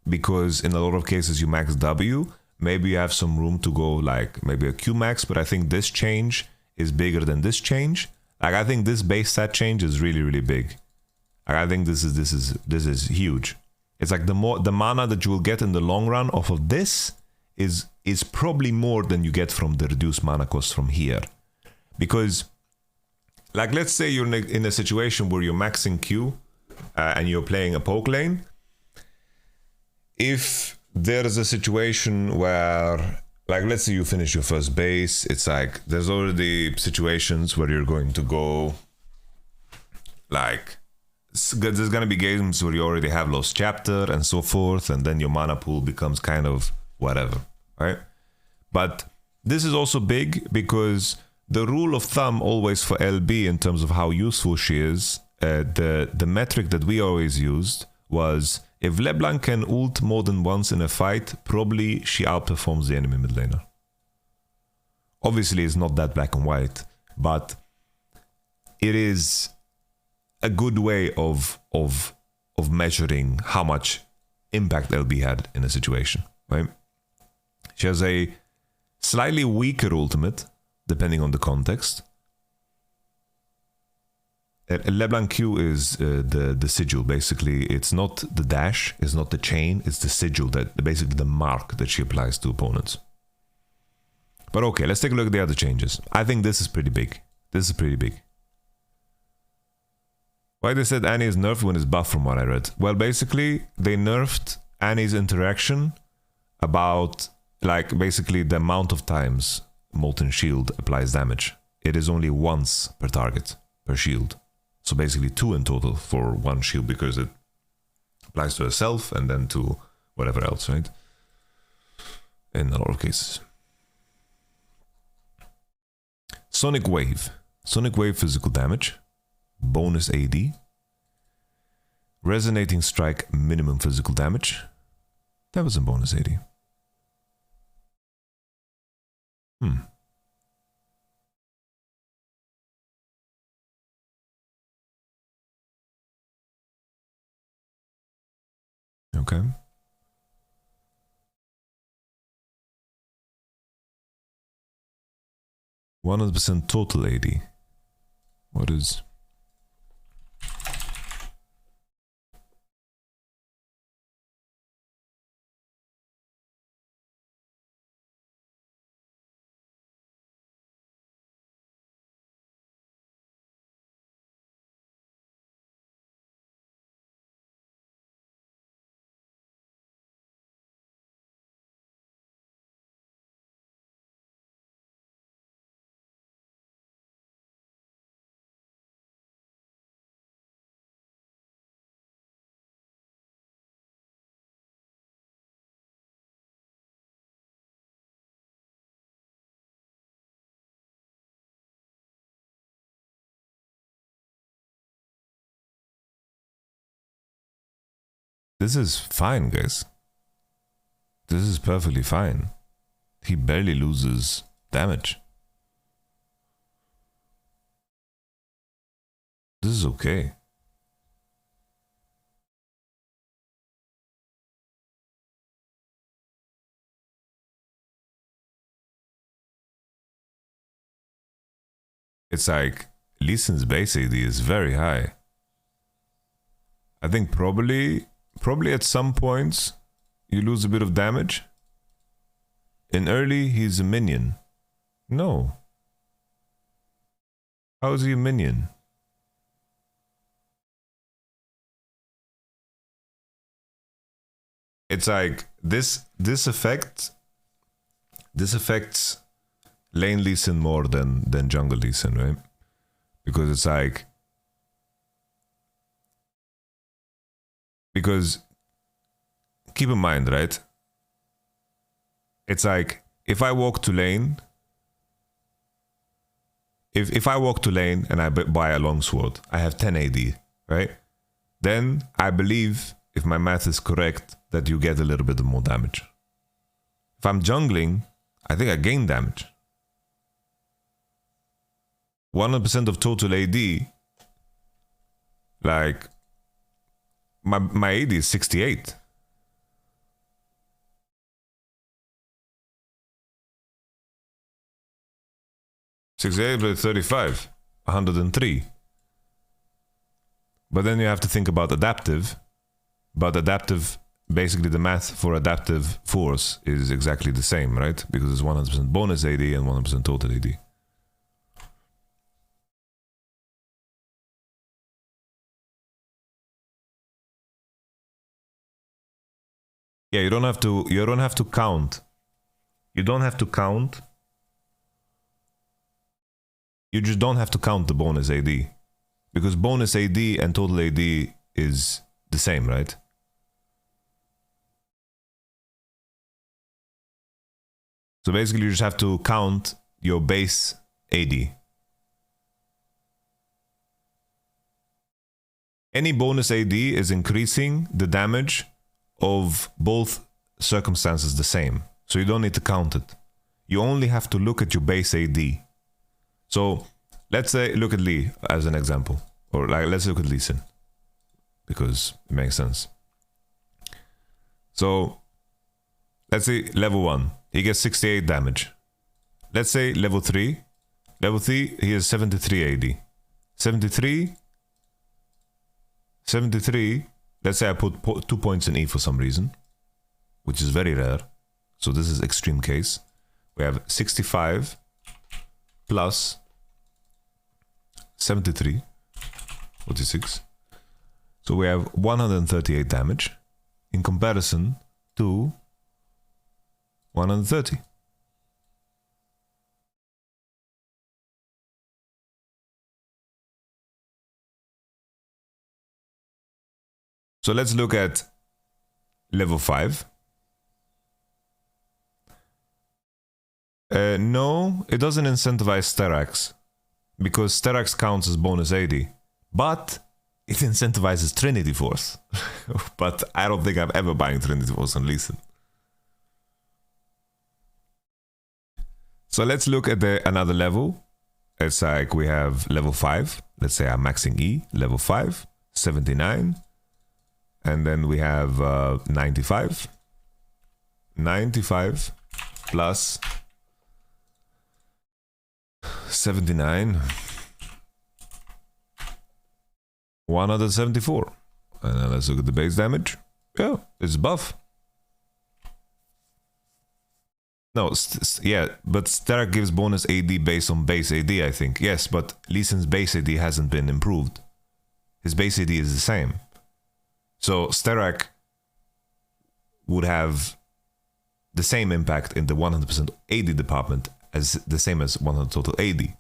because in a lot of cases you max W. Maybe you have some room to go like maybe a Q max, but I think this change is bigger than this change. Like, I think this base stat change is really, really big. Like, I think this is huge. It's like the mana that you will get in the long run off of this is probably more than you get from the reduced mana cost from here. Because, like, let's say you're in a situation where you're maxing Q and you're playing a poke lane. If there is a situation where, like, let's say you finish your first base, it's like there's already situations where you're going to go, like, there's going to be games where you already have Lost Chapter and so forth, and then your mana pool becomes kind of whatever, right? But this is also big because the rule of thumb always for LB in terms of how useful she is, the metric that we always used was, if LeBlanc can ult more than once in a fight, probably she outperforms the enemy mid laner. Obviously, it's not that black and white, but it is a good way of measuring how much impact LB had in a situation, right? She has a slightly weaker ultimate, depending on the context. LeBlanc Q is the sigil, basically. It's not the dash, it's not the chain, it's the sigil, that basically the mark that she applies to opponents. But okay, let's take a look at the other changes. I think this is pretty big. This is pretty big. Why they said Annie is nerfed when it's buffed, from what I read? Well, basically, they nerfed Annie's interaction about, like, basically the amount of times Molten Shield applies damage. It is only once per target, per shield. So basically 2 in total for one shield, because it applies to herself and then to whatever else, right? In a lot of cases. Sonic Wave. Sonic Wave physical damage. Bonus AD. Resonating Strike minimum physical damage. That was a bonus AD. Okay. 100% total AD. What is... This is fine, guys. This is perfectly fine. He barely loses damage. This is okay. It's like Lee Sin's base AD is very high. I think probably at some points you lose a bit of damage. In early, he's a minion. No. How is he a minion? it's like this affects lane Lee Sin more than jungle Lee Sin, right? Because it's like, because keep in mind, right? It's like if I walk to lane, if I walk to lane and I buy a longsword, I have 10 AD, right? Then I believe, if my math is correct, that you get a little bit more damage. If I'm jungling, I think I gain damage. 100% of total AD, like my AD is 68. With 35, 103. But then you have to think about adaptive. But adaptive, basically the math for adaptive force is exactly the same, right? Because it's 100% bonus AD and 100% total AD. Yeah, you don't have to count. You don't have to count. You just don't have to count the bonus AD. Because bonus AD and total AD is the same, right? So basically you just have to count your base AD. Any bonus AD is increasing the damage of both circumstances the same. So you don't need to count it. You only have to look at your base AD. So let's say, look at Lee as an example. Or like, let's look at Lee Sin. Because it makes sense. So let's say level 1. He gets 68 damage. Let's say level 3. Level 3, he has 73 AD. 73. Let's say I put 2 points in E for some reason. Which is very rare. So this is extreme case. We have 65 plus 73, 46. So we have 138 damage in comparison to 130. So let's look at level 5. No, it doesn't incentivize Sterax. Because Sterax counts as bonus AD. But it incentivizes Trinity Force. But I don't think I'm ever buying Trinity Force on Lee Sin. So let's look at another level. It's like we have level 5. Let's say I'm maxing E. Level 5. 79. And then we have 95. 95 plus 79. 174. And then let's look at the base damage. Yeah, it's buff. No, yeah, but Sterak gives bonus AD based on base AD, I think. Yes, but Lee Sin's base AD hasn't been improved. His base AD is the same. So Sterak would have the same impact in the 100% AD department as the same as 100 total AD.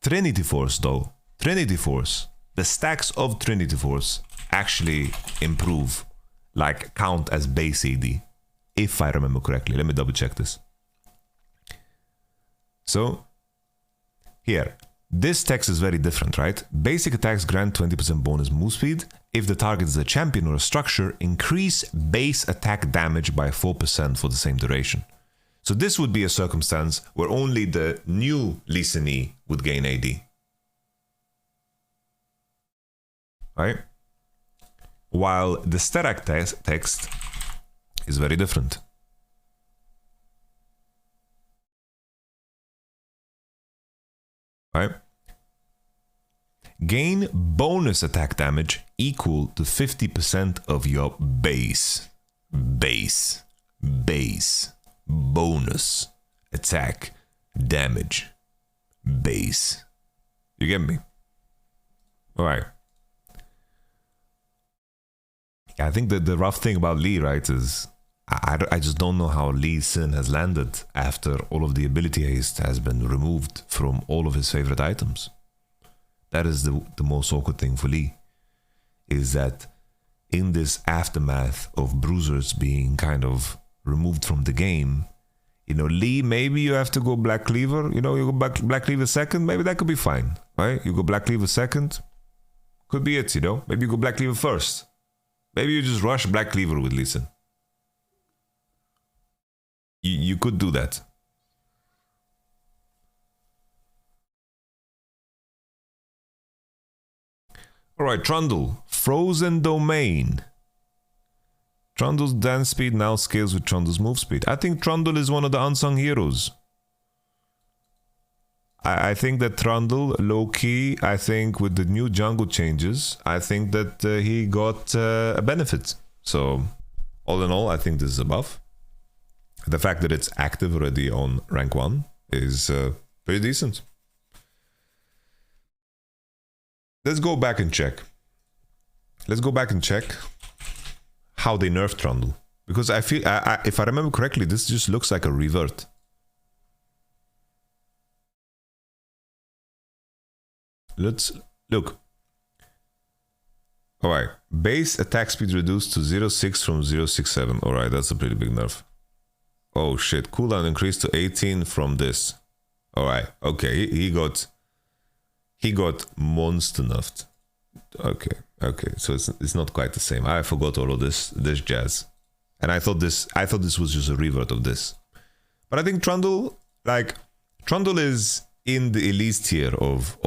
Trinity Force though, Trinity Force, the stacks of Trinity Force actually improve, like count as base AD, if I remember correctly. Let me double check this. So here, this text is very different, right? Basic attacks grant 20% bonus move speed. If the target is a champion or a structure, increase base attack damage by 4% for the same duration. So this would be a circumstance where only the new Lee Sin E would gain AD. Right? While the Sterak text is very different. Right? Gain bonus attack damage equal to 50% of your base bonus attack damage base. You get me? All right. I think that the rough thing about Lee, right, is I just don't know how Lee Sin has landed after all of the ability haste has been removed from all of his favorite items. That is the most awkward thing for Lee, is that in this aftermath of bruisers being kind of removed from the game, you know, Lee, maybe you have to go Black Cleaver, you know, you go Black Cleaver second, maybe that could be fine, right? You go Black Cleaver second, could be it, you know? Maybe you go Black Cleaver first. Maybe you just rush Black Cleaver with Lee Sin. You could do that. Alright, Trundle. Frozen Domain. Trundle's dance speed now scales with Trundle's move speed. I think Trundle is one of the unsung heroes. I think that Trundle, low-key, I think with the new jungle changes, I think that he got a benefit. So, all in all, I think this is a buff. The fact that it's active already on rank 1 is pretty decent. Let's go back and check. Let's go back and check how they nerfed Trundle. Because I feel, if I remember correctly, this just looks like a revert. Let's look. Alright, base attack speed reduced to 0.6 from 0.67. Alright, that's a pretty big nerf. Oh shit, cooldown increased to 18 from this. Alright, okay, he got monster nerfed. Okay, so it's not quite the same. I forgot all of this jazz. And I thought this was just a revert of this. But I think Trundle is in the elite tier of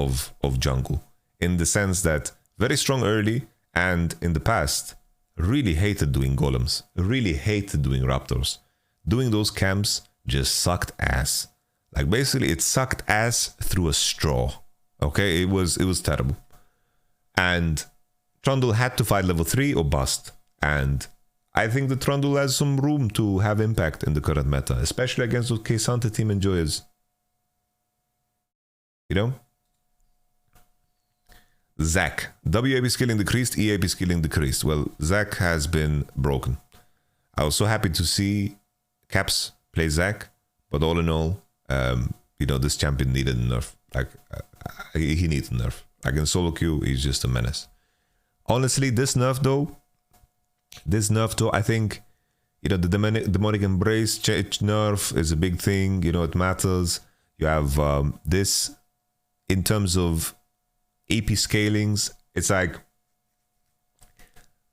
jungle, in the sense that very strong early, and in the past really hated doing golems, really hated doing raptors. Doing those camps just sucked ass. Like basically it sucked ass through a straw. Okay, it was terrible. And Trundle had to fight level 3 or bust. And I think the Trundle has some room to have impact in the current meta, especially against those K'Sante team enjoyers. You know? Zac. WAP scaling decreased, EAP scaling decreased. Well, Zac has been broken. I was so happy to see Caps play Zac, but all in all, you know, this champion needed a nerf. Like, he needs a nerf. Like in solo queue, he's just a menace. Honestly, this nerf though, I think, you know, the demonic embrace nerf is a big thing. You know, it matters. You have this in terms of AP scalings. It's like,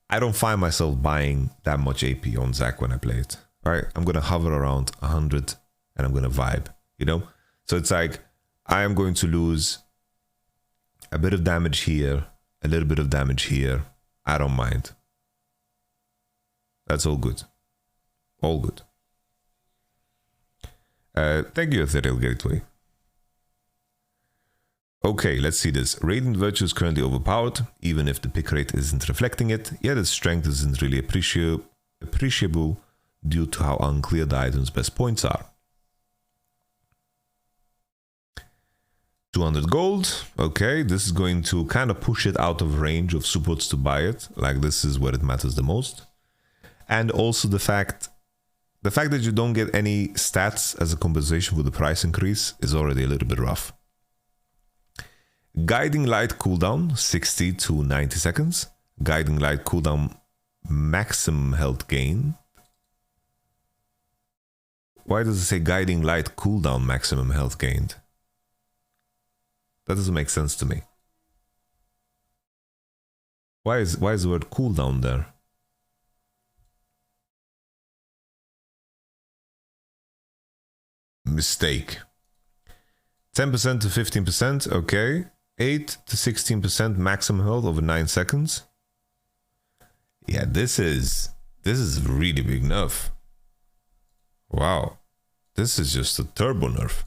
I don't find myself buying that much AP on Zac when I play it. All right, I'm gonna hover around 100 and I'm gonna vibe, you know? So it's like, I am going to lose a bit of damage here, a little bit of damage here. I don't mind. That's all good. All good. Thank you, Ethereal Gateway. Okay, let's see this. Radiant Virtue is currently overpowered, even if the pick rate isn't reflecting it, yet its strength isn't really appreciable due to how unclear the item's best points are. 200 gold. Okay, this is going to kind of push it out of range of supports to buy it. Like, this is where it matters the most. And also the fact that you don't get any stats as a compensation for the price increase is already a little bit rough. Guiding Light cooldown 60 to 90 seconds. Guiding Light cooldown maximum health gain. Why does it say Guiding Light cooldown maximum health gained? That doesn't make sense to me. Why is the word cooldown there? Mistake. 10% to 15%, okay. 8 to 16% maximum health over 9 seconds. Yeah, this is really big nerf. Wow. This is just a turbo nerf.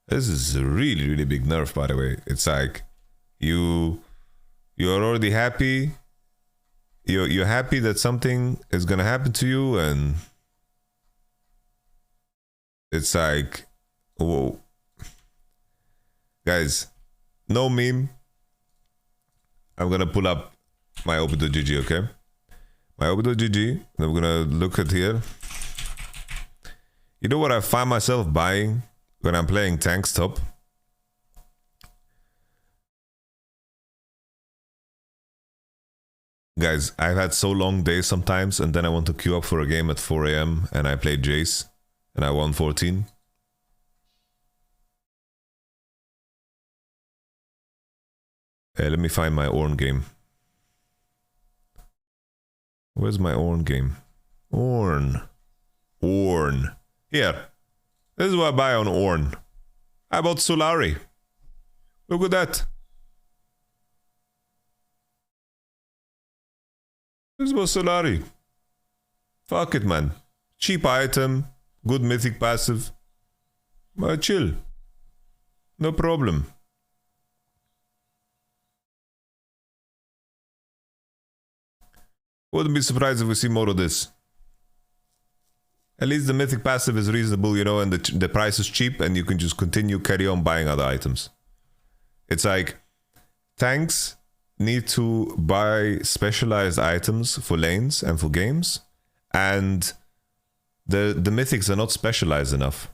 This is a really, really big nerf, by the way. It's like you're already happy. You're happy that something is gonna happen to you, and it's like, whoa. Guys, no meme. I'm gonna pull up my Obito.gg, okay? My Obito GG. I'm gonna look at here. You know what I find myself buying when I'm playing tanks top? Guys, I've had so long days sometimes, and then I want to queue up for a game at 4 AM and I played Jace and I won 14. Hey, let me find my Ornn game. Where's my Ornn game? Ornn. Here. This is what I buy on Ornn. I bought Solari. Look at that. This was Solari. Fuck it, man. Cheap item. Good mythic passive. Chill. No problem. Wouldn't be surprised if we see more of this. At least the mythic passive is reasonable, you know, and the price is cheap, and you can just carry on buying other items. It's like tanks need to buy specialized items for lanes and for games, and the mythics are not specialized enough.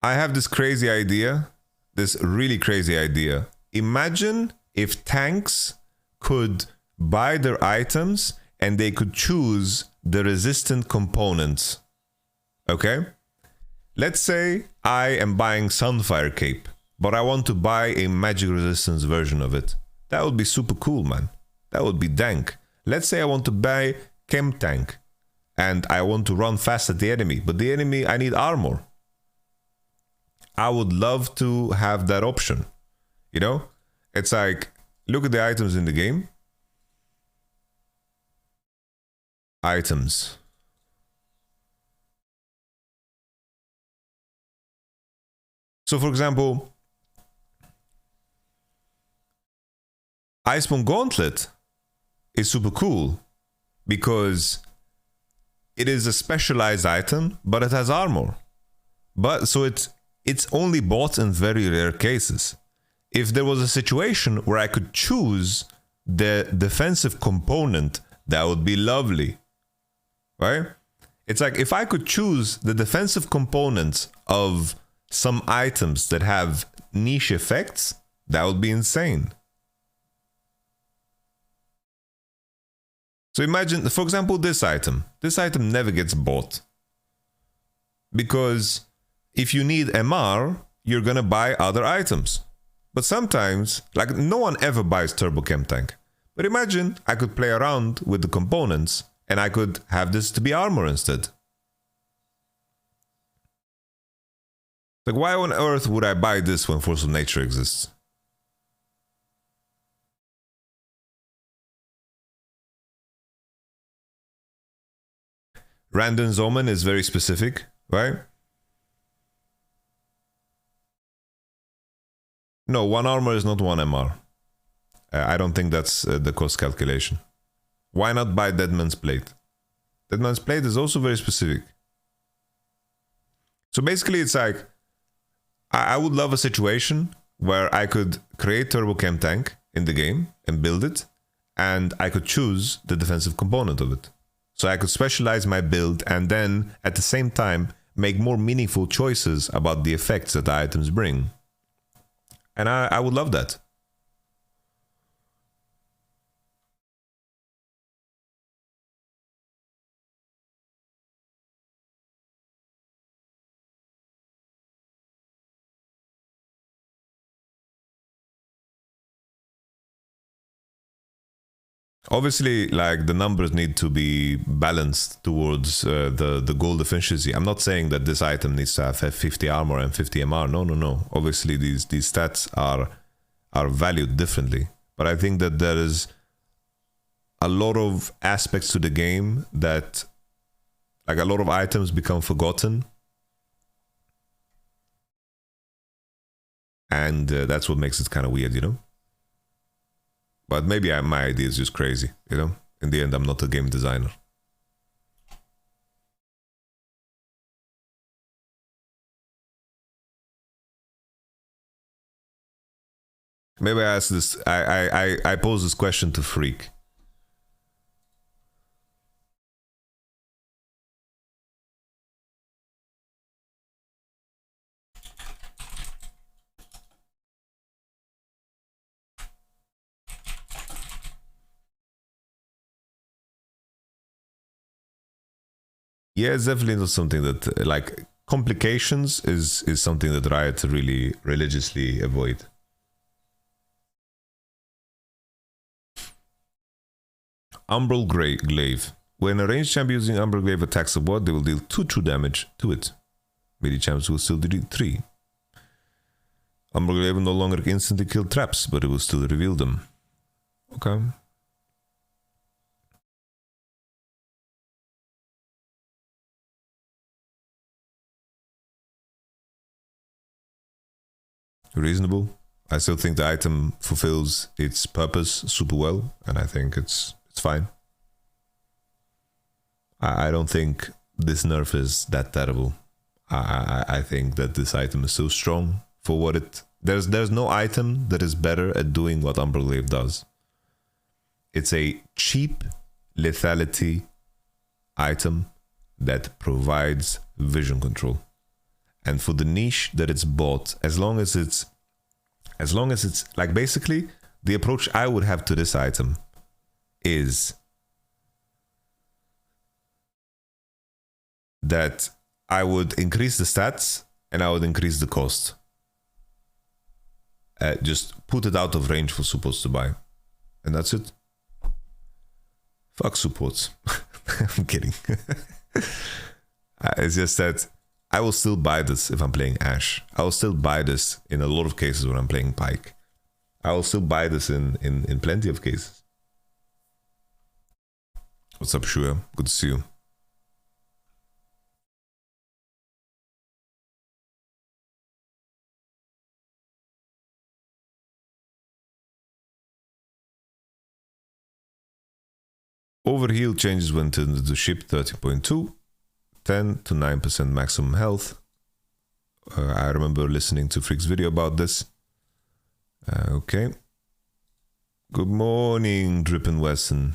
I have this crazy idea, this really crazy idea. Imagine if tanks could buy their items and they could choose the resistant components. Okay? Let's say I am buying Sunfire Cape, but I want to buy a magic resistance version of it. That would be super cool, man. That would be dank. Let's say I want to buy Chem Tank and I want to run fast at the enemy, but the enemy, I need armor. I would love to have that option. You know? It's like, look at the items in the game. Items. So for example, Iceborne Gauntlet is super cool because it is a specialized item, but it has armor. But so it's only bought in very rare cases. If there was a situation where I could choose the defensive component, that would be lovely. Right? It's like if I could choose the defensive components of some items that have niche effects, that would be insane. So imagine, for example, this item. This item never gets bought. Because if you need MR, you're gonna buy other items. But sometimes, like no one ever buys Turbo Chem Tank. But imagine I could play around with the components and I could have this to be armor instead. Like, why on earth would I buy this when Force of Nature exists? Randon's Omen is very specific, right? No, one armor is not one MR. I don't think that's the cost calculation. Why not buy Deadman's Plate? Deadman's Plate is also very specific. So basically it's like, I would love a situation where I could create Turbo Chem Tank in the game and build it, and I could choose the defensive component of it. So I could specialize my build and then at the same time make more meaningful choices about the effects that the items bring. And I would love that. Obviously, like the numbers need to be balanced towards the gold efficiency. I'm not saying that this item needs to have 50 armor and 50 MR. No, no, no. Obviously, these stats are valued differently. But I think that there is a lot of aspects to the game that, like a lot of items become forgotten. And that's what makes it kind of weird, you know? But maybe my idea is just crazy, you know? In the end, I'm not a game designer. Maybe I ask this, I pose this question to Freak. Yeah, it's definitely not something that like complications is something that Riot really religiously avoid. Umbral Glaive. When a ranged champion using Umbral Glaive attacks a bot, they will deal 2 true damage to it. Melee champions will still deal 3. Umbral Glaive will no longer instantly kill traps, but it will still reveal them. Okay. Reasonable. I still think the item fulfills its purpose super well, and I think it's fine. I don't think this nerf is that terrible. I think that this item is so strong for what it... There's no item that is better at doing what Umbral Glaive does. It's a cheap lethality item that provides vision control. And for the niche that it's bought, as long as it's like, basically the approach I would have to this item is that I would increase the stats and I would increase the cost. Just put it out of range for supports to buy, and that's it. Fuck supports. I'm kidding. It's just that I will still buy this if I'm playing Ashe. I will still buy this in a lot of cases when I'm playing Pyke. I will still buy this in plenty of cases. What's up, Shuya? Good to see you. Overheal changes when turned into ship 30.2. 10 to 9% maximum health. I remember listening to Freak's video about this. Okay. Good morning, Drippin' Wesson.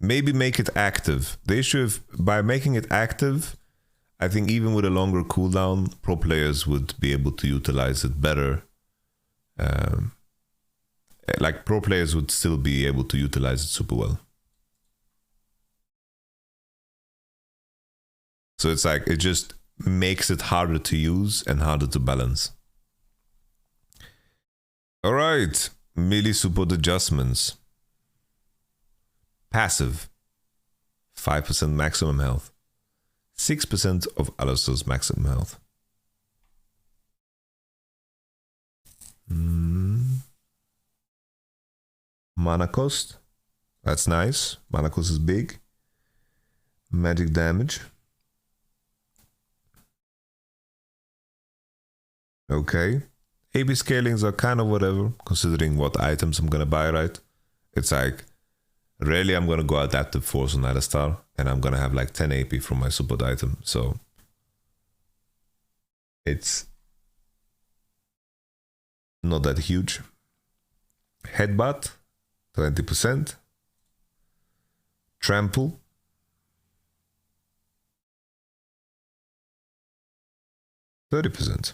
Maybe make it active. The issue of by making it active, I think even with a longer cooldown, pro players would be able to utilize it better. Like pro players would still be able to utilize it super well. So it's like, it just makes it harder to use and harder to balance. All right, melee support adjustments. Passive, 5% maximum health. 6% of Alistar's maximum health. Mana cost, that's nice. Mana cost is big. Magic damage. Okay. AB scalings are kind of whatever, considering what items I'm gonna buy, right? It's like, rarely I'm gonna go Adaptive Force on Alistar, and I'm gonna have like 10 AP from my support item, so it's not that huge. Headbutt, 20%. Trample. 30%.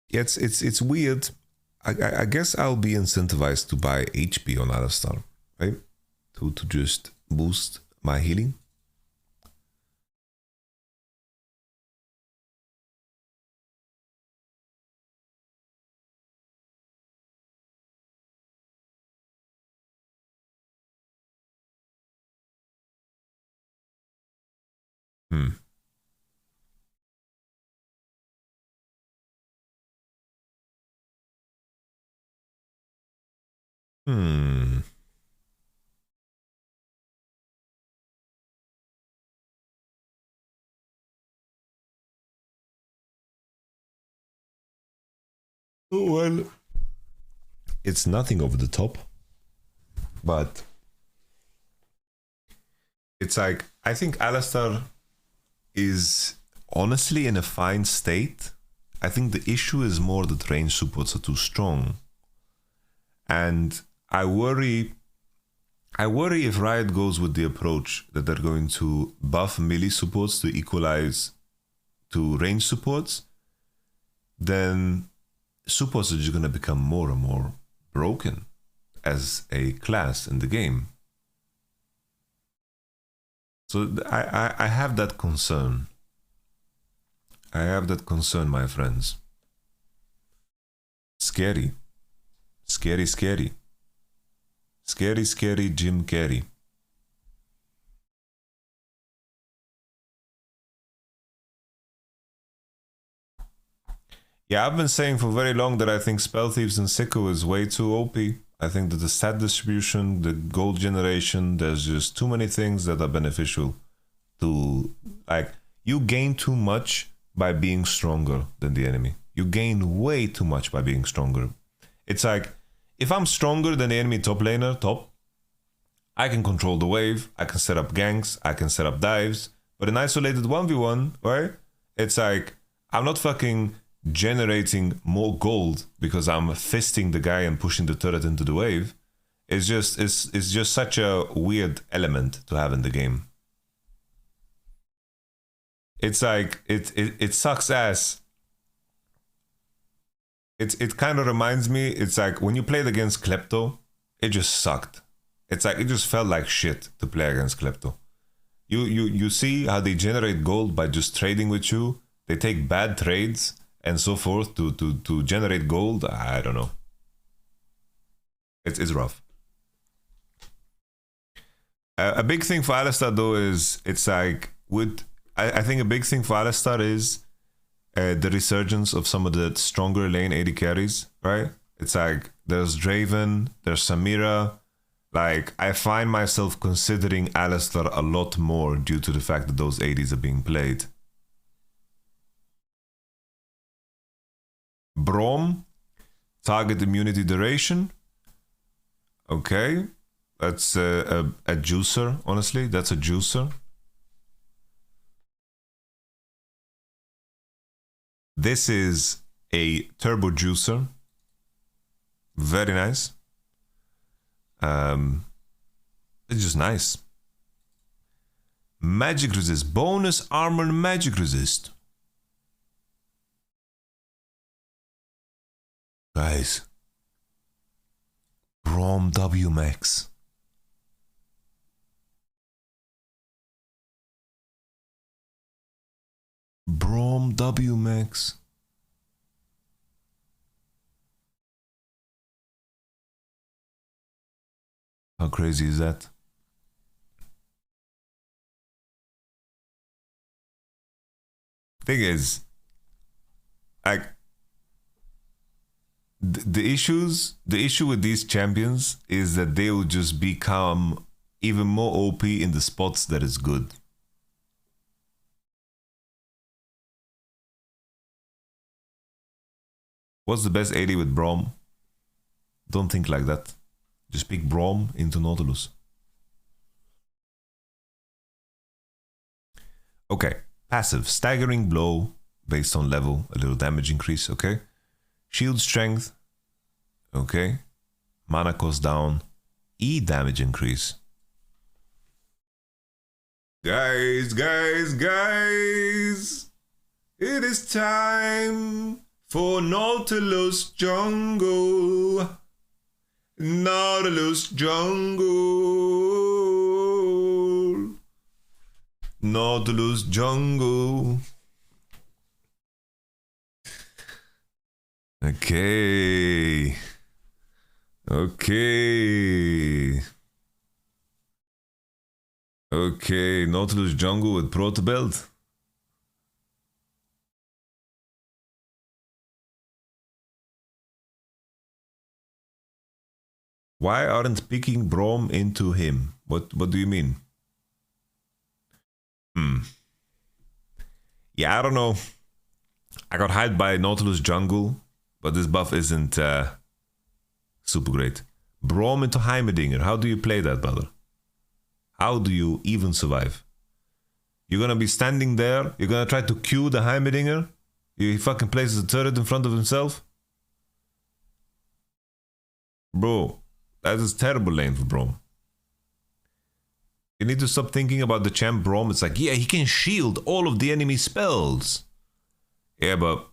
Yeah, it's weird. I guess I'll be incentivized to buy HP on Alistar, right? To just boost my healing. Well, it's nothing over the top, but it's like, I think Alistar is honestly in a fine state. I think the issue is more that range supports are too strong. And I worry if Riot goes with the approach that they're going to buff melee supports to equalize to range supports, then supports are just gonna become more and more broken as a class in the game. So I have that concern. I have that concern, my friends. Scary. Scary, scary. Scary, scary Jim Carrey. Yeah, I've been saying for very long that I think Spell Thieves and Sicko is way too OP. I think that the stat distribution, the gold generation, there's just too many things that are beneficial to, like, you gain too much by being stronger than the enemy. You gain way too much by being stronger. It's like, if I'm stronger than the enemy top laner, I can control the wave, I can set up ganks, I can set up dives, but in isolated 1v1, right? It's like, I'm not fucking generating more gold because I'm fisting the guy and pushing the turret into the wave. It's just such a weird element to have in the game. It's like it sucks ass. It kind of reminds me, it's like when you played against Klepto, it just sucked. It's like it just felt like shit to play against Klepto. You see how they generate gold by just trading with you. They take bad trades and so forth to generate gold. I don't know. It's rough. A big thing for Alistar though is it's like I think a big thing for Alistar is the resurgence of some of the stronger lane AD carries, right? It's like there's Draven, there's Samira. Like I find myself considering Alistar a lot more due to the fact that those ADs are being played. Braum, target immunity duration. Okay, that's a juicer, honestly. That's a juicer. This is a turbo juicer. Very nice. It's just nice. Magic resist. Bonus armor magic resist. Guys. Braum W Max. Braum W Max. How crazy is that? Thing is, like, the issue with these champions is that they will just become even more OP in the spots that is good. What's the best AD with Braum? Don't think like that. Just pick Braum into Nautilus. Okay, passive, staggering blow based on level, a little damage increase, okay? Shield strength, okay? Mana cost down, E damage increase. Guys, it is time for Nautilus Jungle. Nautilus Jungle. Nautilus Jungle. Okay. Okay, Nautilus Jungle with Proto Belt. Why aren't picking Braum into him? What do you mean? Yeah, I don't know. I got hyped by Nautilus Jungle, but this buff isn't super great. Braum into Heimerdinger. How do you play that, brother? How do you even survive? You're gonna be standing there, you're gonna try to Q the Heimerdinger? He fucking places a turret in front of himself? Bro, that is terrible lane for Braum. You need to stop thinking about the champ Braum. It's like, yeah, he can shield all of the enemy spells. Yeah, but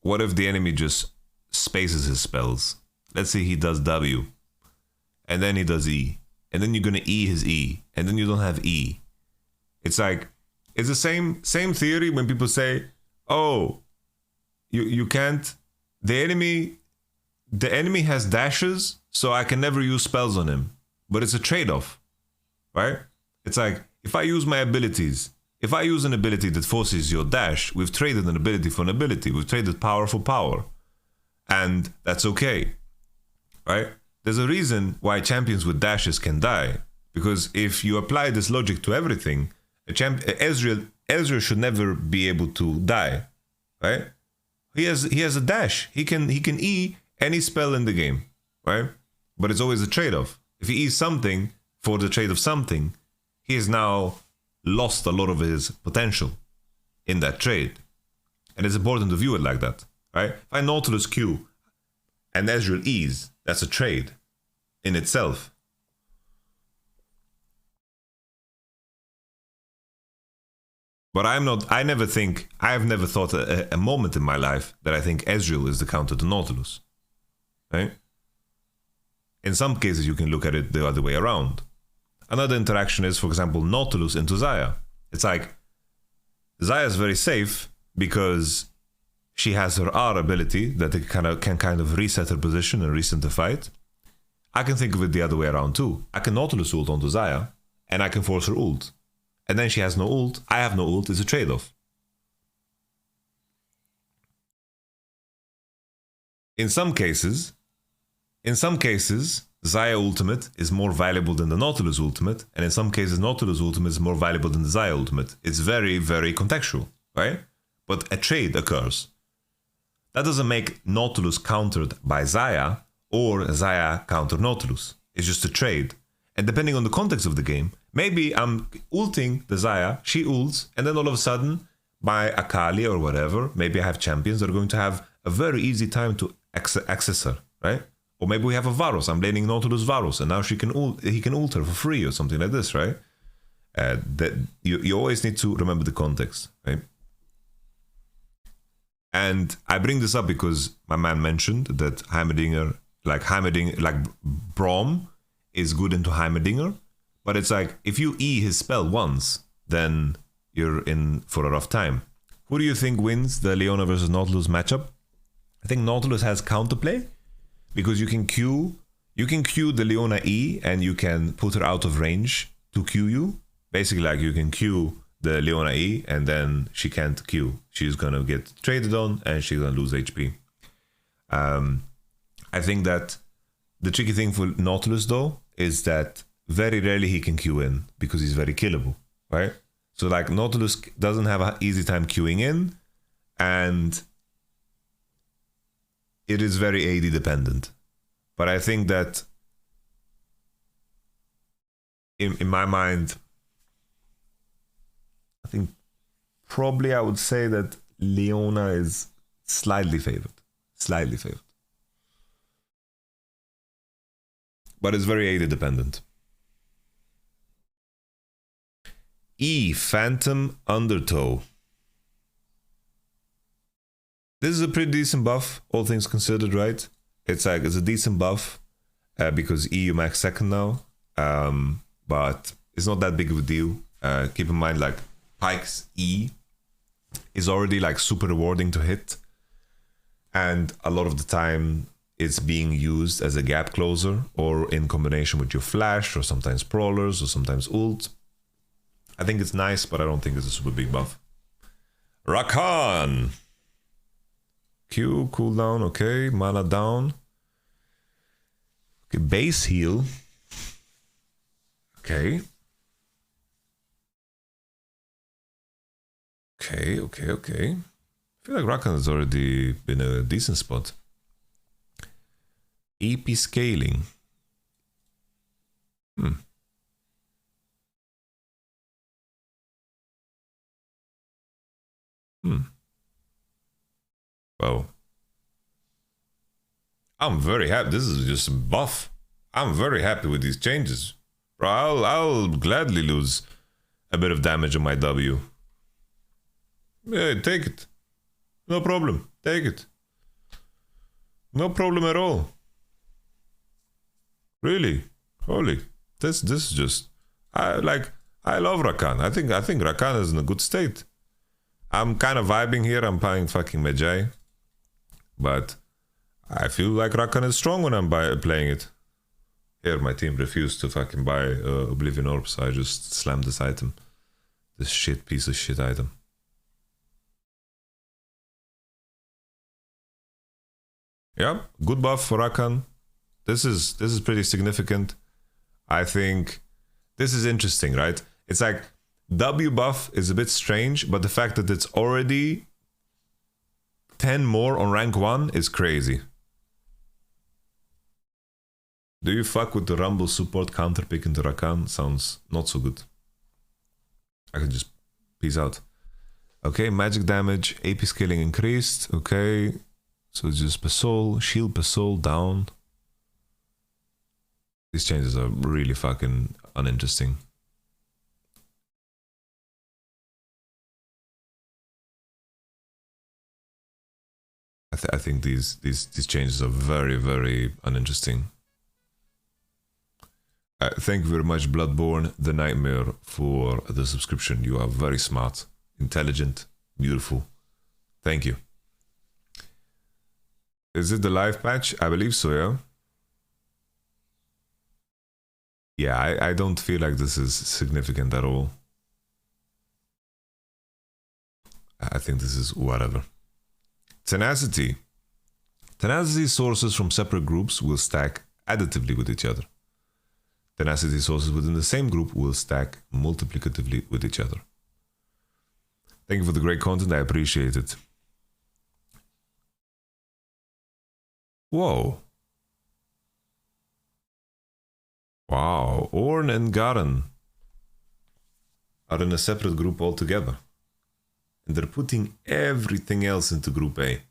what if the enemy just spaces his spells. Let's say he does W, and then he does E, and then you're gonna E his E, and then you don't have E. It's like, it's the same theory when people say, oh, you can't, the enemy has dashes, so I can never use spells on him. But it's a trade-off, right? It's like, if I use my abilities, if I use an ability that forces your dash, we've traded an ability for an ability. We've traded power for power. And that's okay, right? There's a reason why champions with dashes can die. Because if you apply this logic to everything, Ezreal should never be able to die, right? He has a dash. He can E any spell in the game, right? But it's always a trade-off. If he E's something for the trade of something, he has now lost a lot of his potential in that trade. And it's important to view it like that, right? If I Nautilus Q and Ezreal E's, that's a trade in itself. But I have never thought a moment in my life that I think Ezreal is the counter to Nautilus, right? In some cases, you can look at it the other way around. Another interaction is, for example, Nautilus into Xayah. It's like, Xayah is very safe because she has her R ability that it can kind of reset her position and reset the fight. I can think of it the other way around too. I can Nautilus ult onto Xayah, and I can force her ult. And then she has no ult, I have no ult, it's a trade-off. In some cases, Xayah ultimate is more valuable than the Nautilus ultimate, and in some cases Nautilus ultimate is more valuable than the Xayah ultimate. It's very, very contextual, right? But a trade occurs. That doesn't make Nautilus countered by Xayah or Xayah counter Nautilus. It's just a trade. And depending on the context of the game, maybe I'm ulting the Xayah, she ults, and then all of a sudden, by Akali or whatever, maybe I have champions that are going to have a very easy time to access her, right? Or maybe we have a Varus. I'm laning Nautilus Varus, and now he can ult her for free or something like this, right? That you always need to remember the context, right? And I bring this up because my man mentioned that Heimerdinger, like Braum is good into Heimerdinger, but it's like, if you E his spell once, then you're in for a rough time. Who do you think wins the Leona versus Nautilus matchup? I think Nautilus has counterplay, because you can Q the Leona E and you can put her out of range to Q you. Basically, like, you can Q the Leona E and then she can't Q. She's gonna get traded on and she's gonna lose HP. I think that the tricky thing for Nautilus though is that very rarely he can Q in because he's very killable, right? So like, Nautilus doesn't have an easy time queuing in, and it is very AD dependent. But I think that in my mind, I think probably I would say that Leona is slightly favored. Slightly favored. But it's very AD dependent. E, Phantom Undertow. This is a pretty decent buff, all things considered, right? It's like, it's a decent buff because E, you max second now, but it's not that big of a deal. Keep in mind, like, Pyke's E is already like super rewarding to hit, and a lot of the time it's being used as a gap closer or in combination with your flash or sometimes prowlers or sometimes ult. I think it's nice, but I don't think it's a super big buff. Rakan. Q, cooldown, okay. Mana down. Okay, base heal. Okay. Okay. I feel like Rakan has already been a decent spot. EP scaling. Well, I'm very happy. This is just a buff. I'm very happy with these changes. Bro, I'll gladly lose a bit of damage on my W. Yeah, take it. No problem. Take it. No problem at all. Really. Holy. This is just I love Rakan. I think Rakan is in a good state. I'm kind of vibing here. I'm buying fucking Medjay. But I feel like Rakan is strong when I'm playing it. Here, my team refused to fucking buy Oblivion Orb, so I just slammed this item. This shit piece of shit item. Yeah, good buff for Rakan. This is pretty significant. I think this is interesting, right? It's like W buff is a bit strange, but the fact that it's already 10 more on rank 1 is crazy. Do you fuck with the Rumble support counter pick into Rakan? Sounds not so good. I can just peace out. Okay, magic damage, AP scaling increased. Okay, so it's just per soul, shield per soul down. These changes are really fucking uninteresting. I think these changes are very, very uninteresting. Thank you very much, Bloodborne the Nightmare, for the subscription. You are very smart, intelligent, beautiful. Thank you. Is it the live patch? I believe so, yeah. Yeah, I don't feel like this is significant at all. I think this is whatever. Tenacity. Tenacity sources from separate groups will stack additively with each other. Tenacity sources within the same group will stack multiplicatively with each other. Thank you for the great content, I appreciate it. Whoa. Wow, Ornn and Garen are in a separate group altogether. And they're putting everything else into Group A.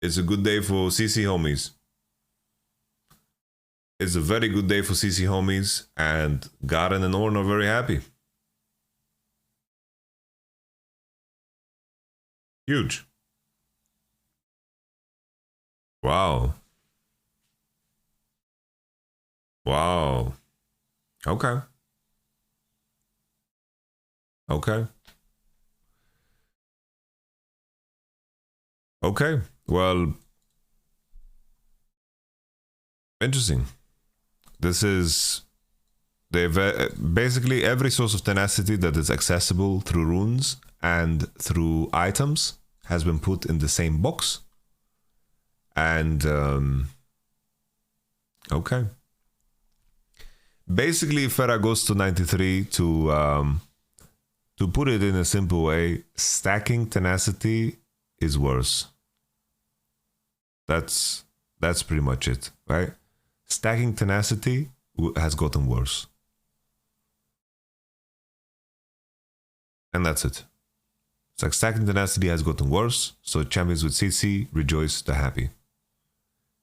It's a good day for CC homies. It's a very good day for CC homies, and Garen and Ornn are very happy. Huge. Wow. Wow. Okay. Okay. Okay. Well, interesting. This is... They've basically every source of tenacity that is accessible through runes and through items has been put in the same box. And okay. Basically, Farah goes to 93 to put it in a simple way, stacking tenacity is worse. That's pretty much it, right? Stacking tenacity has gotten worse. And that's it. It's like stacking tenacity has gotten worse, so champions with CC rejoice, they're happy.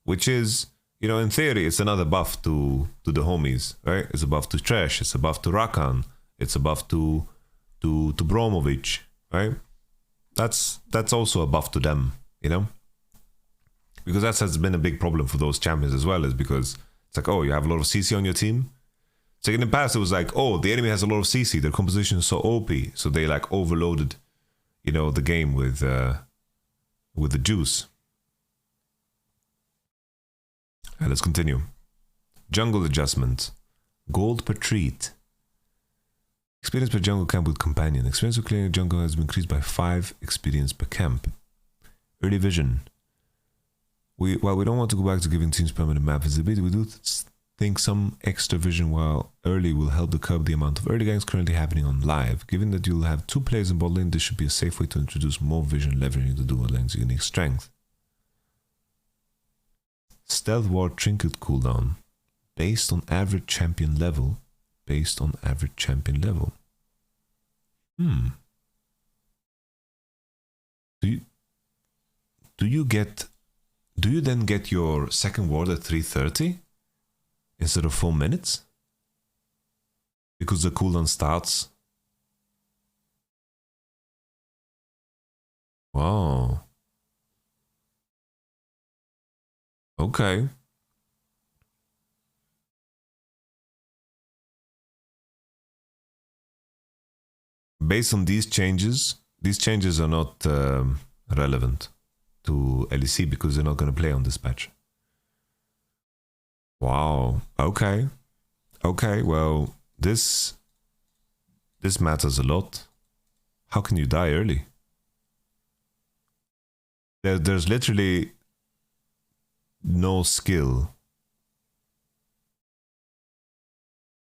Which is, you know, in theory, it's another buff to the homies, right? It's a buff to Trash, it's a buff to Rakan, it's a buff to Bromovich, right? That's also a buff to them, you know? Because that has been a big problem for those champions as well, is because it's like, oh, you have a lot of CC on your team. So in the past, it was like, oh, the enemy has a lot of CC, their composition is so OP, so they like overloaded, you know, the game with the juice. Right, let's continue. Jungle adjustment. Gold per treat. Experience per jungle camp with companion. Experience of clearing a jungle has been increased by 5 experience per camp. Early vision. While we don't want to go back to giving teams permanent map visibility, we do think some extra vision while early will help to curb the amount of early ganks currently happening on live. Given that you'll have 2 players in bot lane, this should be a safe way to introduce more vision, leveraging the dual lane's unique strength. Stealth Ward Trinket cooldown. Based on average champion level. Based on average champion level. Do you then get your second ward at 3:30 instead of 4 minutes? Because the cooldown starts. Wow. Okay. Based on these changes are not relevant to LEC because they're not going to play on this patch. Wow. Okay. Okay, well, this matters a lot. How can you die early? There's literally no skill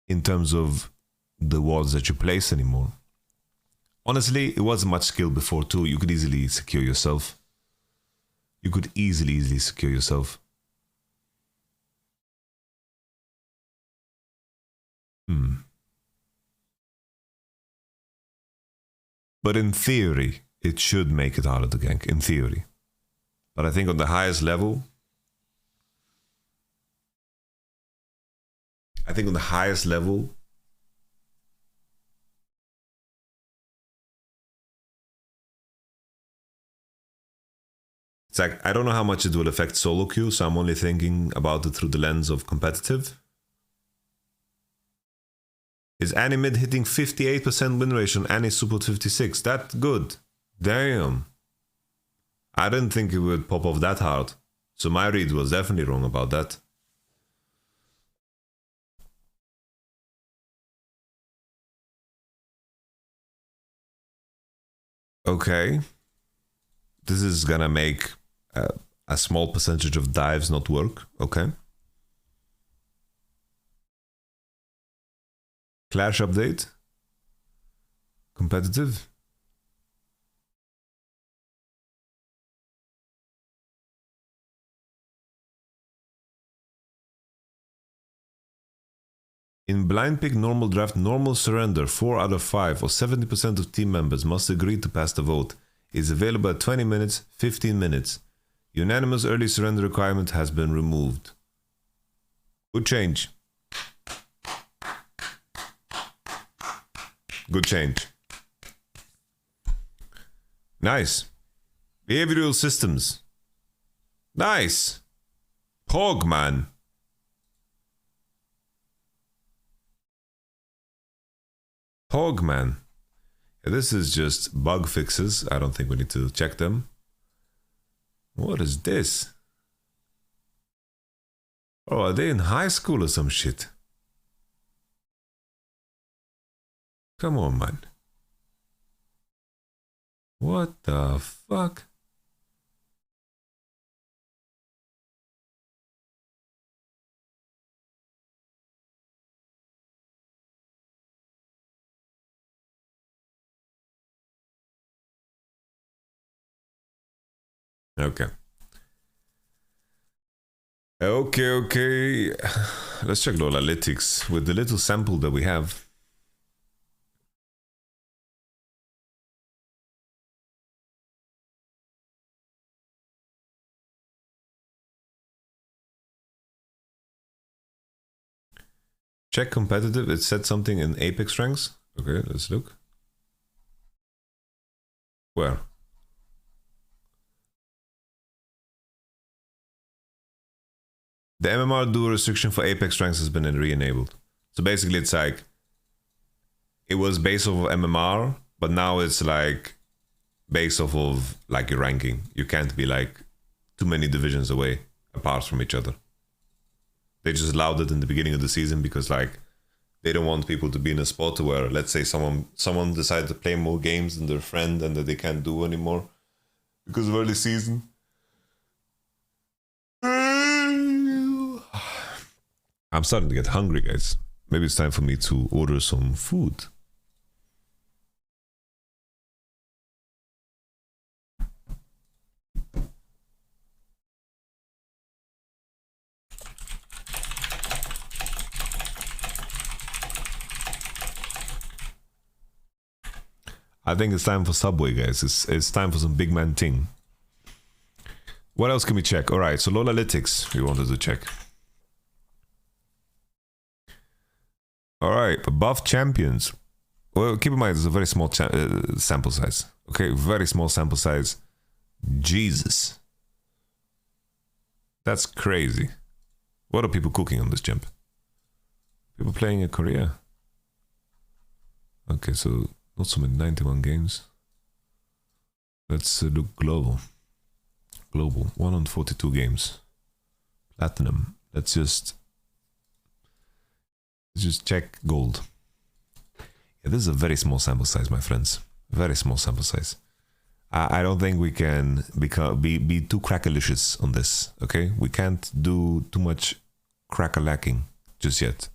in terms of the wards that you place anymore. Honestly, it wasn't much skill before too. You could easily secure yourself. You could easily secure yourself. But in theory, it should make it harder to gank, in theory. But I think on the highest level, it's like, I don't know how much it will affect solo queue, so I'm only thinking about it through the lens of competitive. Is Annie mid hitting 58% win ratio on Annie support 56? That good. Damn. I didn't think it would pop off that hard. So my read was definitely wrong about that. Okay. This is gonna make a small percentage of dives not work. Okay. Clash update. Competitive. In blind pick normal draft, normal surrender 4 out of 5 or 70% of team members must agree to pass the vote. Is available at 20 minutes, 15 minutes. Unanimous early surrender requirement has been removed. Good change. Good change. Nice. Behavioral systems. Nice. Pog, man. Pog, man. This is just bug fixes. I don't think we need to check them. What is this? Oh, are they in high school or some shit? Come on, man. What the fuck? Okay. Okay. Let's check the analytics with the little sample that we have. Check competitive. It said something in Apex ranks. Okay, let's look. Where? The MMR duo restriction for Apex ranks has been re-enabled. So basically it's like, it was based off of MMR, but now it's like based off of like your ranking. You can't be like too many divisions away apart from each other. They just allowed it in the beginning of the season because like they don't want people to be in a spot where, let's say someone decided to play more games than their friend and that they can't do anymore because of early season. I'm starting to get hungry, guys. Maybe it's time for me to order some food. I think it's time for Subway, guys. It's time for some big man ting. What else can we check? All right, so Lolalytics we wanted to check. All right, buff champions. Well, keep in mind, it's a very small sample size. Okay, very small sample size. Jesus. That's crazy. What are people cooking on this jump? People playing in Korea. Okay, so not so many, 91 games. Let's look global. Global, 142 games. Platinum. Let's just check gold. Yeah, this is a very small sample size, my friends. Very small sample size. I don't think we can be too crackalicious on this, okay? We can't do too much crackalacking just yet.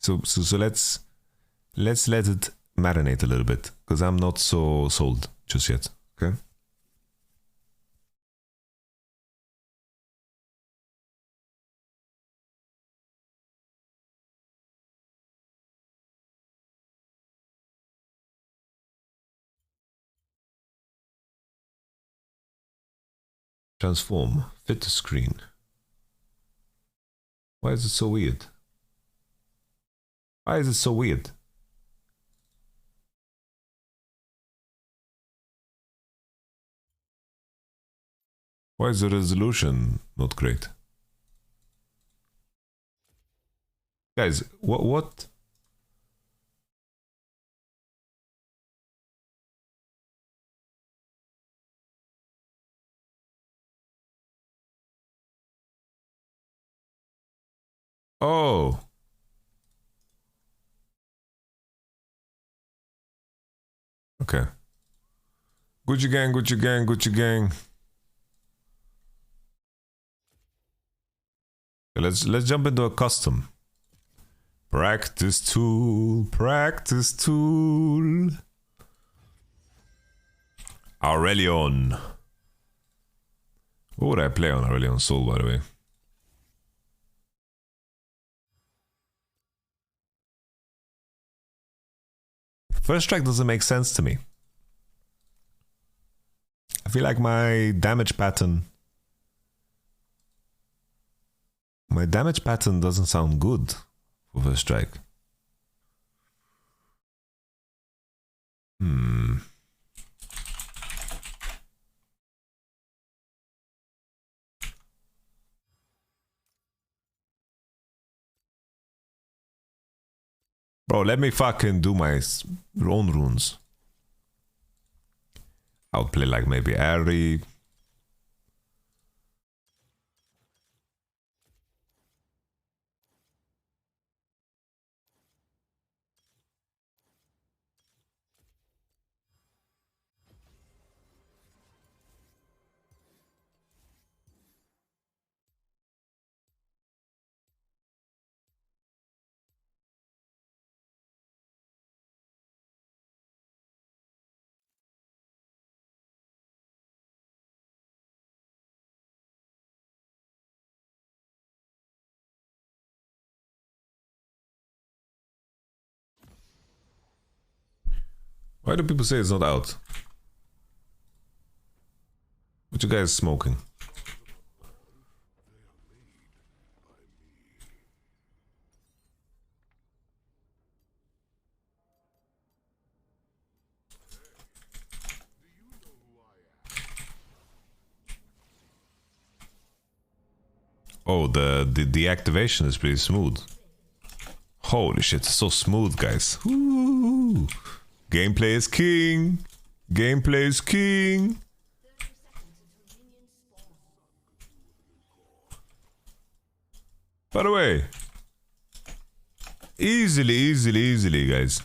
So let's let it marinate a little bit, because I'm not so sold just yet, okay? Transform, fit to screen. Why is it so weird? Why is it so weird? Why is the resolution not great? Guys, what? Oh. Okay. Gucci gang, Gucci gang, Gucci gang. Let's jump into a custom. Practice tool, practice tool. Aurelion. What would I play on Aurelion Soul, by the way? First strike doesn't make sense to me. I feel like my damage pattern doesn't sound good for first strike. Bro, let me fucking do my own runes. I'll play like maybe Ari. Why do people say it's not out? What you guys smoking? Oh, the activation is pretty smooth. Holy shit, it's so smooth, guys. Woo! Gameplay is king. Gameplay is king. By the way, easily, guys.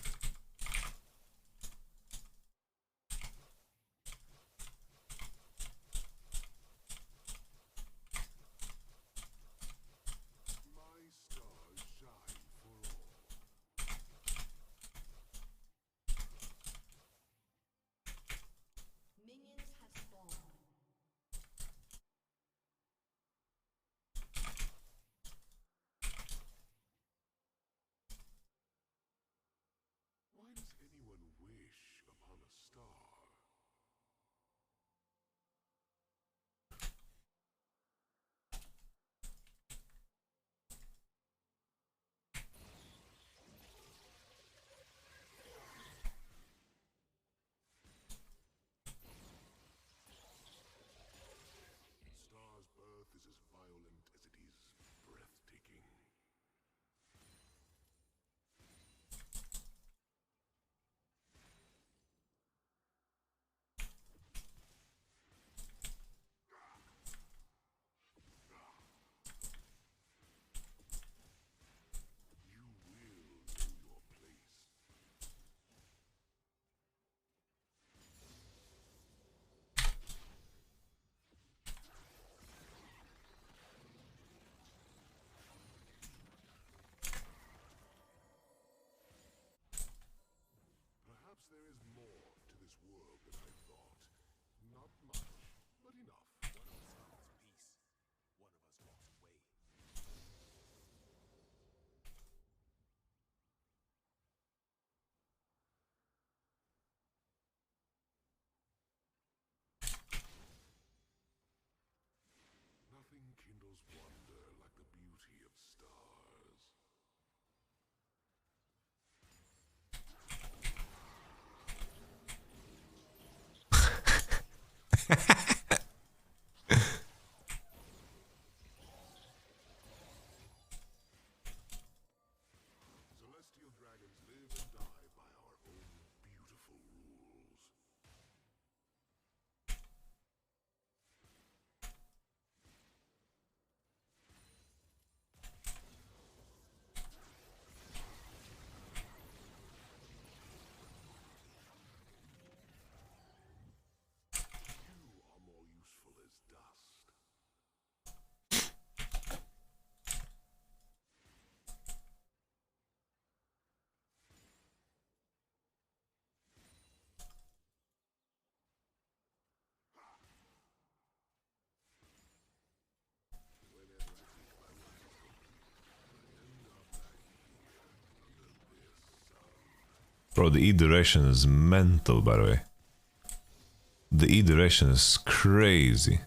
Bro, the E duration is mental, by the way. The E duration is crazy.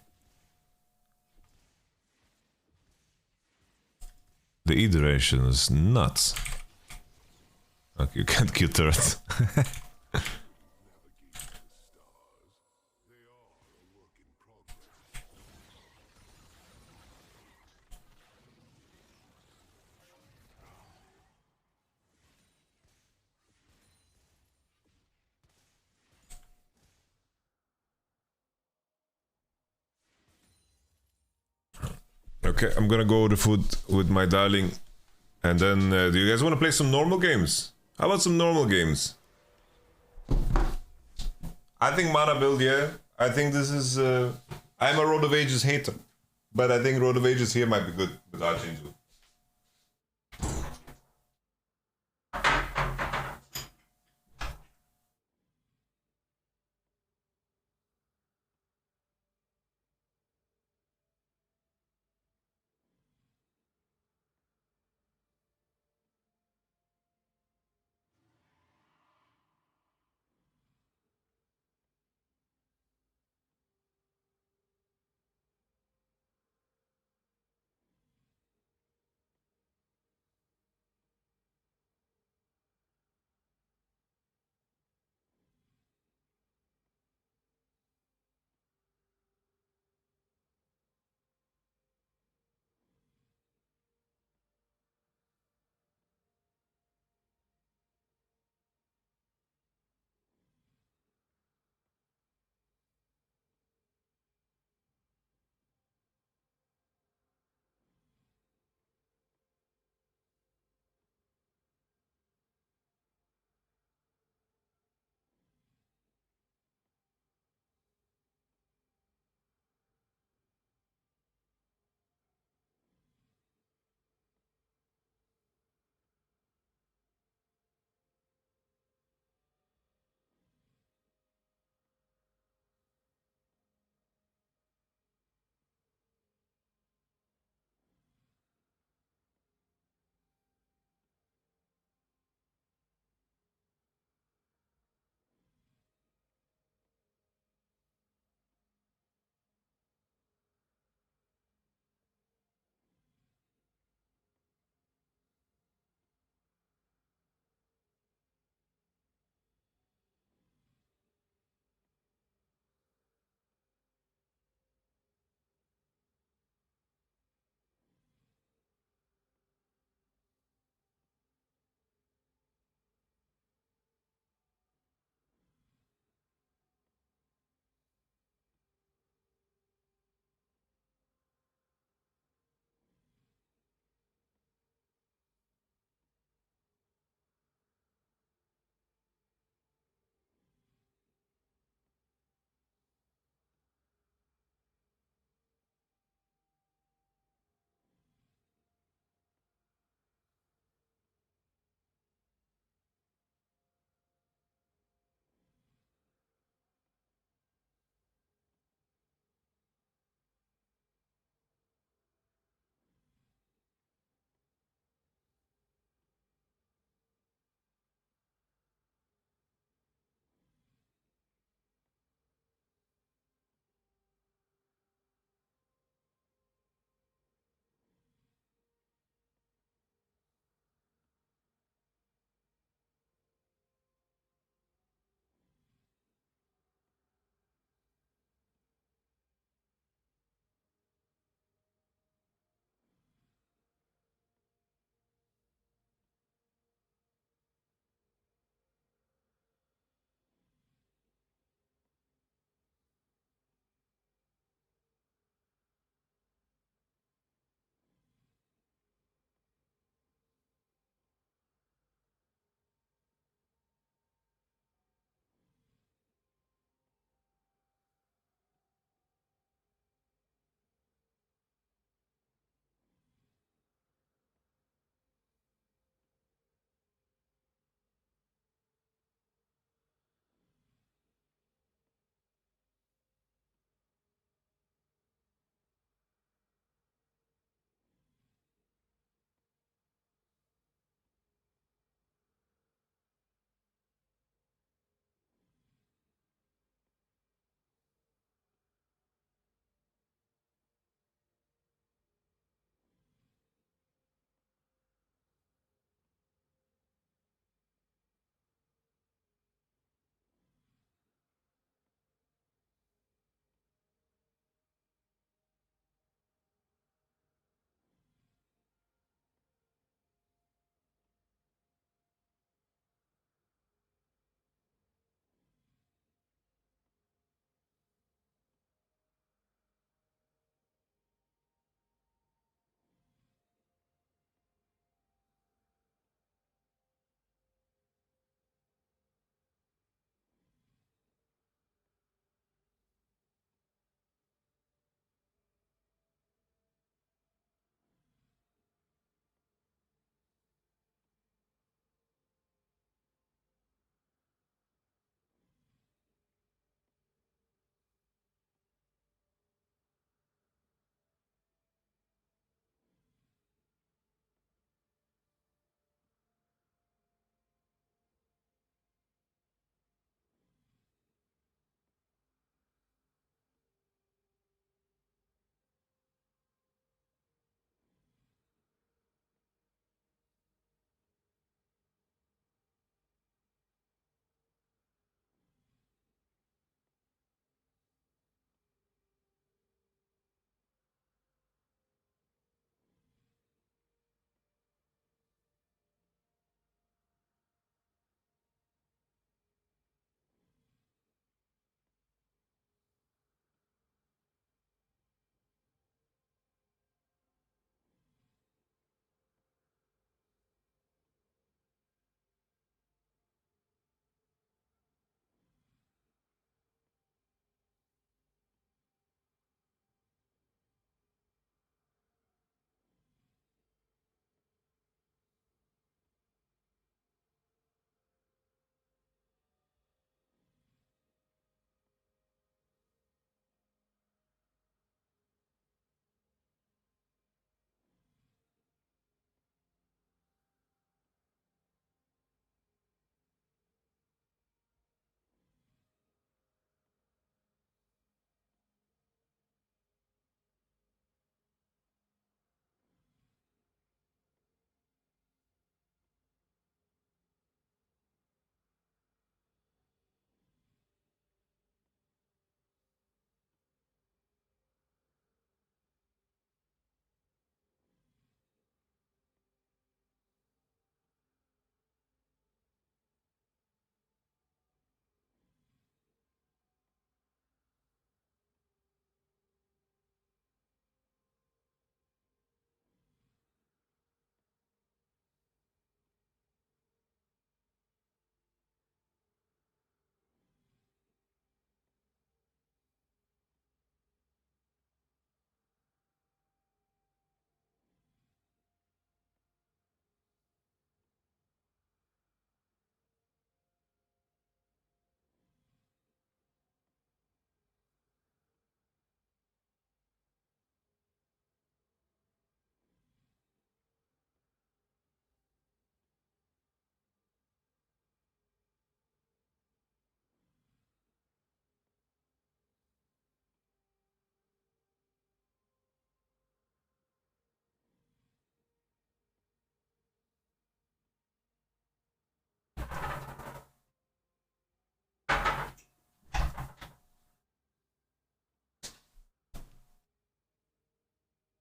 The E duration is nuts. Okay, you can't kill turrets. Okay, I'm gonna go to food with my darling. And then, do you guys want to play some normal games? How about some normal games? I think mana build, yeah. I think this is... I'm a Road of Ages hater. But I think Road of Ages here might be good with Archangel.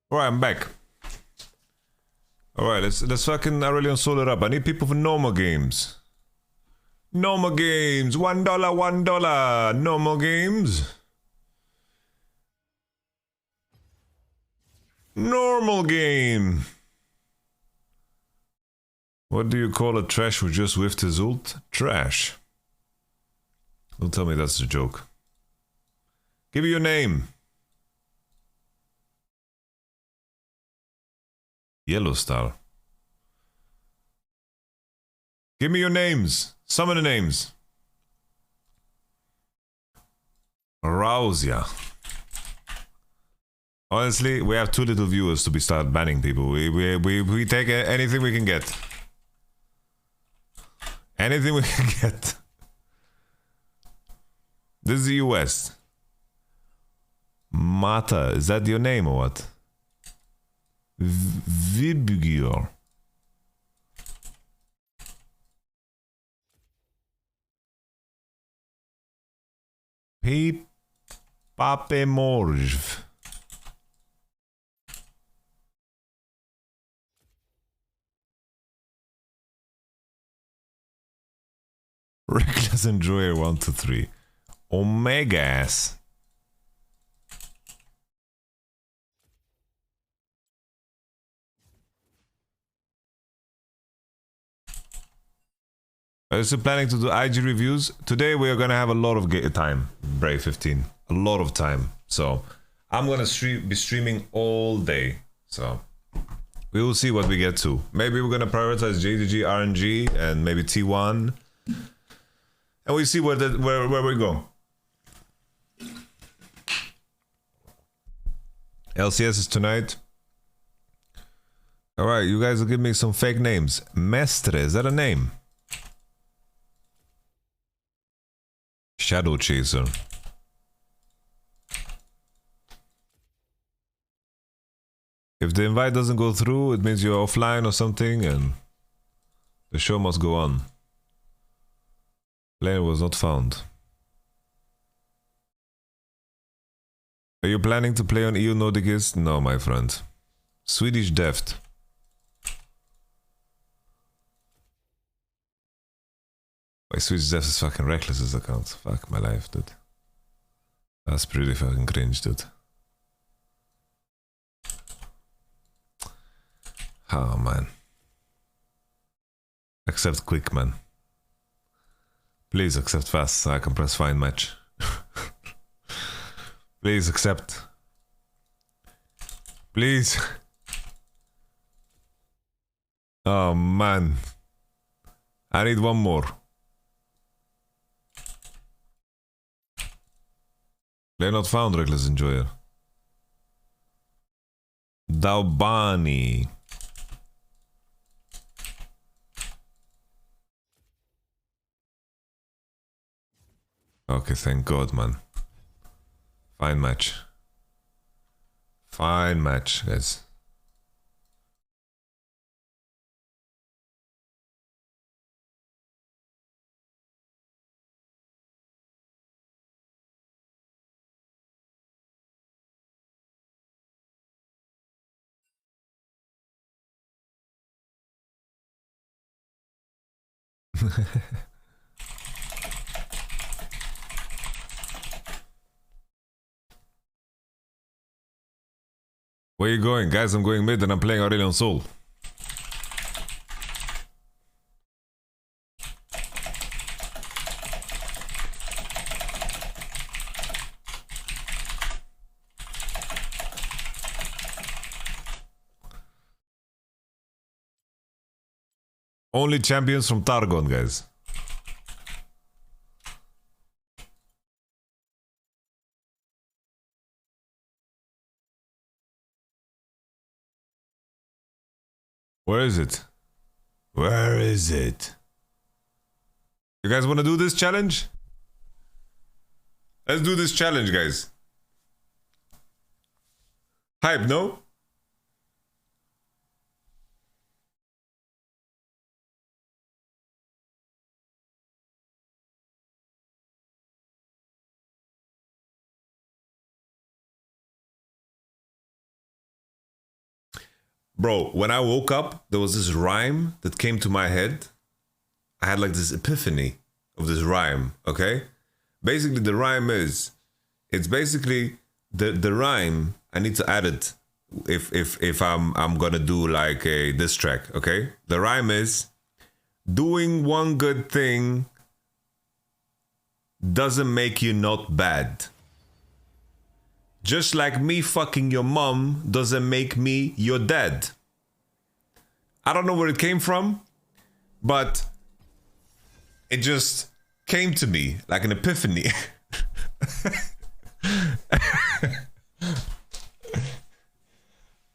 Alright, I'm back. Alright, let's fucking Aurelion Soul it up. I need people for normal games. Normal games. $1, $1. Normal games. Normal game. What do you call a trash who just whiffed his ult? Trash. Don't tell me that's a joke. Give me your name. Yellow Star. Give me your names. Some of the names. Rauzia. Honestly, we have too little viewers to be start banning people. We take anything we can get. Anything we can get. This is the US. Mata, is that your name or what? Vibugir. Papemorv. Reckless Enjoyer 1 to 3. Omegas. Are you still planning to do IG reviews? Today we are gonna have a lot of time. Brave 15. A lot of time. So I'm gonna be streaming all day. So we will see what we get to. Maybe we're gonna prioritize JDG, RNG, and maybe T1. And we see where we go. LCS is tonight. Alright, you guys will give me some fake names. Mestre, is that a name? Shadow Chaser. If the invite doesn't go through, it means you're offline or something and the show must go on. Player was not found. Are you planning to play on EU Nordicist? No, my friend. Swedish Deft. My Swedish Deft is fucking Reckless's account. Fuck my life, dude. That's pretty fucking cringe, dude. Oh, man. Accept quick, man. Please accept fast so I can press find match. Please accept. Please. Oh man. I need one more. They're not found, Reckless Enjoyer. Daubani. Okay, thank God, man. Fine match. Fine match, guys. Where you going? Guys, I'm going mid and I'm playing Aurelion Soul. Only champions from Targon, guys. Where is it? Where is it? You guys want to do this challenge? Let's do this challenge, guys. Hype, no? Bro, when I woke up, there was this rhyme that came to my head. I had like this epiphany of this rhyme, okay? Basically, the rhyme is, it's basically the rhyme. I need to add it if I'm gonna do like a diss track, okay? The rhyme is, doing one good thing doesn't make you not bad. Just like me fucking your mom doesn't make me your dad. I don't know where it came from, but it just came to me like an epiphany.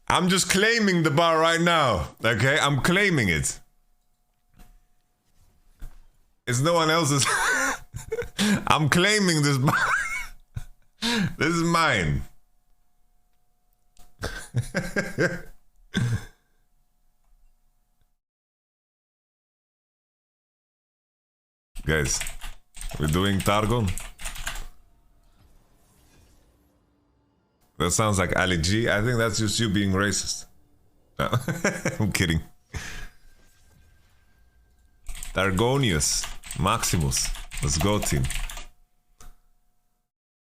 I'm just claiming the bar right now, okay? I'm claiming it. It's no one else's. I'm claiming this bar. This is mine. Guys, we're doing Targon. That sounds like Ali G. I think that's just you being racist. No, I'm kidding. Targonius, Maximus. Let's go, team.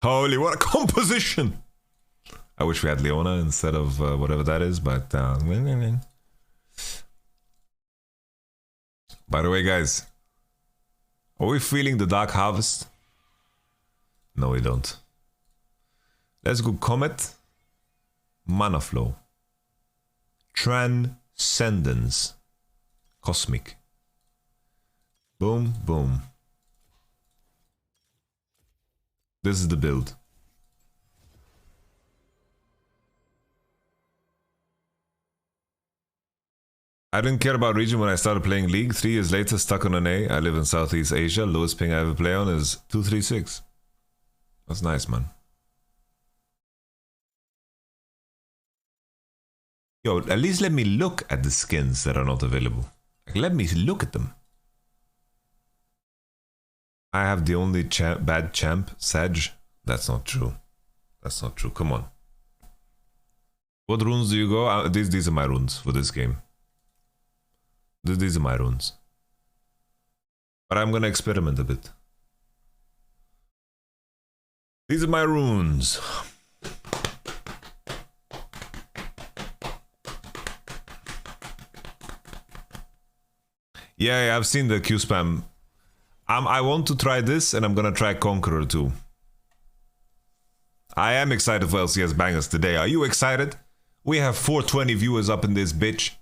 Holy, what a composition! I wish we had Leona instead of whatever that is, but... By the way, guys, are we feeling the Dark Harvest? No, we don't. Let's go Comet. Mana Flow. Transcendence. Cosmic. Boom, boom. This is the build. I didn't care about region when I started playing League. 3 years later, stuck on an A. I live in Southeast Asia. Lowest ping I ever play on is 236. That's nice, man. Yo, at least let me look at the skins that are not available. Like, let me look at them. I have the only bad champ, Sag. That's not true. That's not true. Come on. What runes do you go? These are my runes for this game. These are my runes. But I'm gonna experiment a bit. These are my runes. Yeah, I've seen the Q spam. I want to try this, and I'm gonna try Conqueror too. I am excited for LCS Bangers today. Are you excited? We have 420 viewers up in this bitch.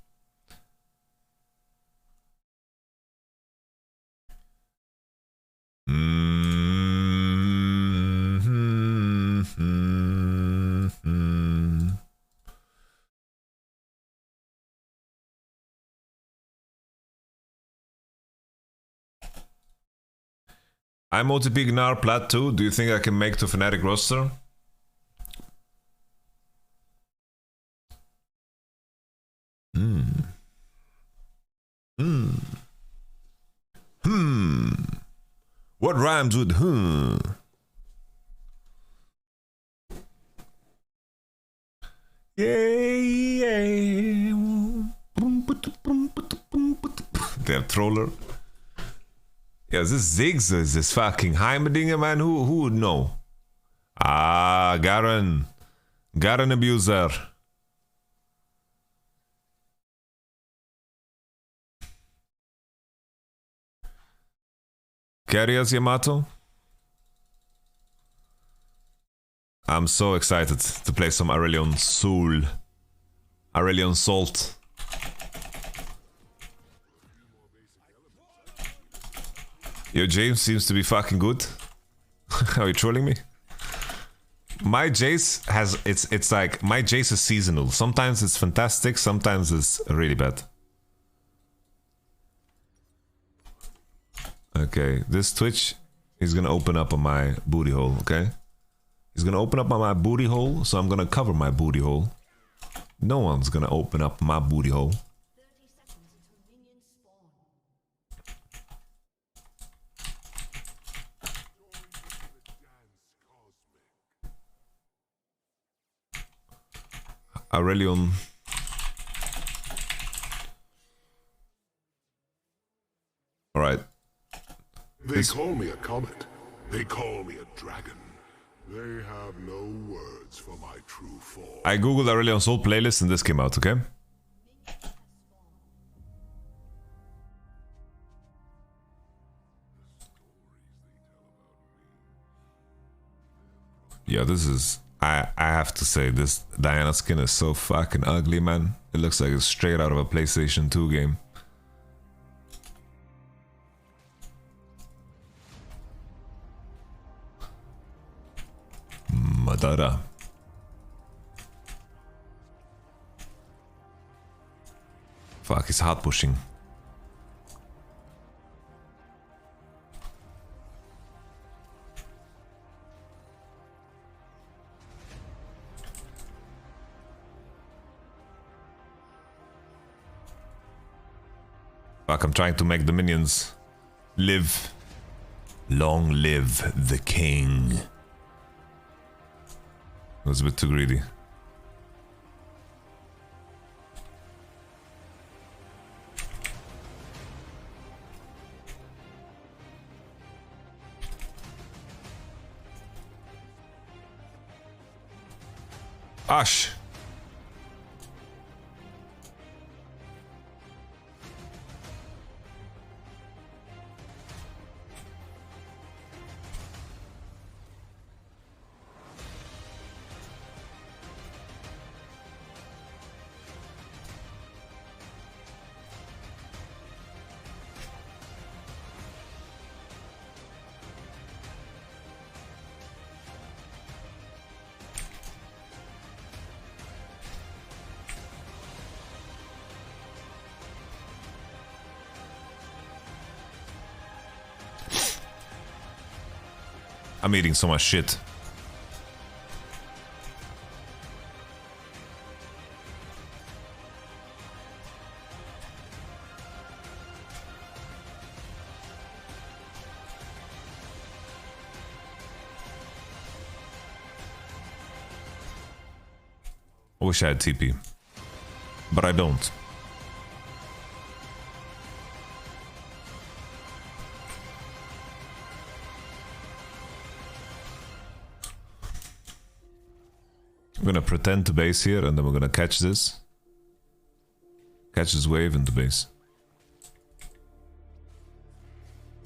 I'm OTP Gnar Plat 2. Do you think I can make to Fnatic roster? What rhymes with Yeah. Damn troller. Yeah, is this Ziggs or is this fucking Heimerdinger, man? Who would know? Ah, Garen. Garen abuser. Carry us, Yamato? I'm so excited to play some Aurelion Soul. Aurelion Salt. Yo, James seems to be fucking good. Are you trolling me? My Jace has... It's like... My Jace is seasonal. Sometimes it's fantastic, sometimes it's really bad. Okay, this Twitch is gonna open up on my booty hole, okay? He's gonna open up on my booty hole, so I'm gonna cover my booty hole. No one's gonna open up my booty hole. Aurelion Alright. They call me a comet. They call me a dragon. They have no words for my true form. I googled Aurelion Sol playlist and this came out, okay? Yeah, this is... I have to say, this Diana skin is so fucking ugly, man. It looks like it's straight out of a PlayStation 2 game. Madara. Fuck, he's hard pushing. Fuck, I'm trying to make the minions live. Long live the king. That was a bit too greedy. Ash! I'm eating so much shit. I wish I had TP, but I don't. I'm gonna pretend to base here and then we're gonna catch this. Catch this wave into base.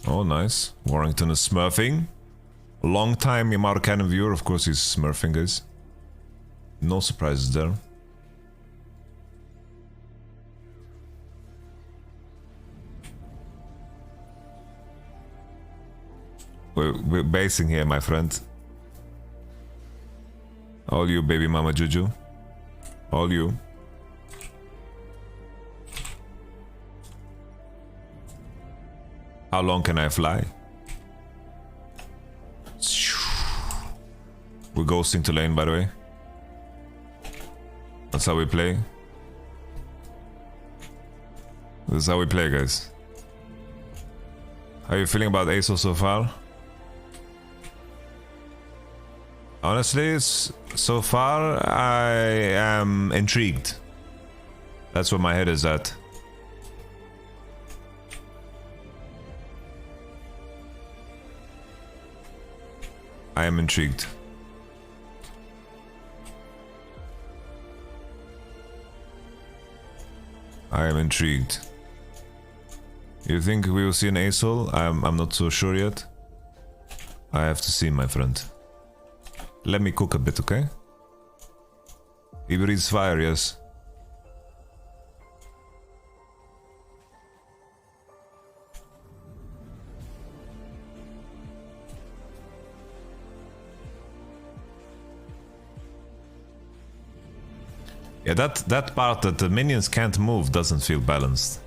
Oh, nice. Warrington is smurfing. Long time YamatoCannon viewer, of course he's smurfing, guys. No surprises there. We're basing here, my friend. All you, baby mama Juju. All you. How long can I fly? We're ghosting to lane, by the way. That's how we play. This is how we play, guys. How are you feeling about ASO so far? Honestly, so far I am intrigued. That's where my head is at. I am intrigued. I am intrigued. You think we will see an ASOL? I'm not so sure yet. I have to see, my friend. Let me cook a bit, okay? He breathes fire, yes. Yeah, that part that the minions can't move doesn't feel balanced.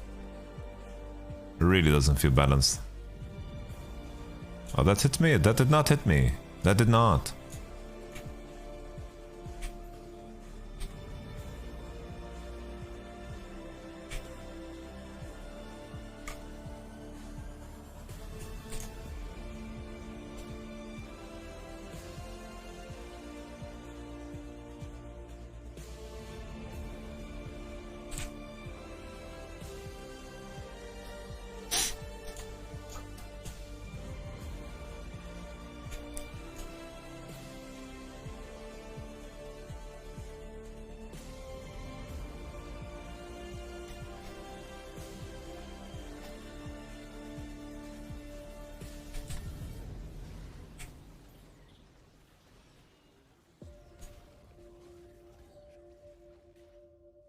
It really doesn't feel balanced. Oh, that hit me. That did not hit me. That did not.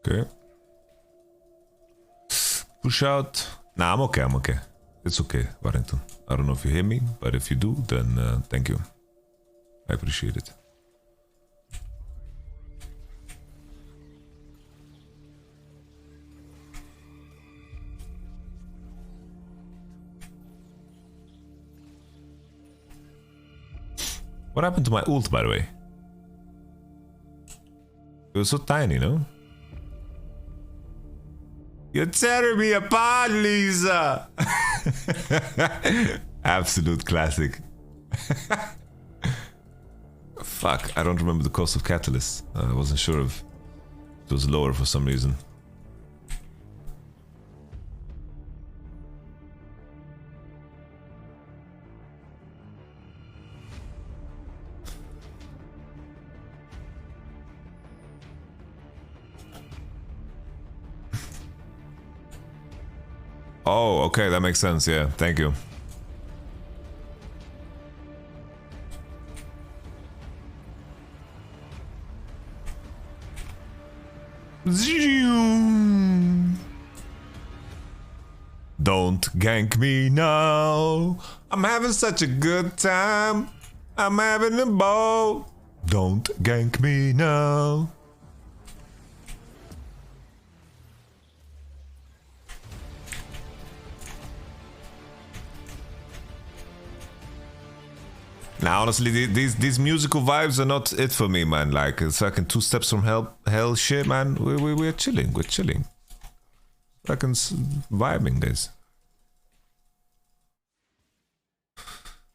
Okay. Push out. Nah, I'm okay, I'm okay. It's okay, Warrington. I don't know if you hear me, but if you do, then thank you. I appreciate it. What happened to my ult, by the way? It was so tiny, no? You're tearing me apart, Lisa! Absolute classic. Fuck, I don't remember the cost of catalyst. I wasn't sure if it was lower for some reason. Oh, okay, that makes sense, yeah, thank you. Don't gank me now. I'm having such a good time. I'm having a ball. Don't gank me now. Now, honestly, these musical vibes are not it for me, man. Like, it's fucking 2 steps from hell shit, man. We're chilling. We're chilling. Fucking vibing, guys.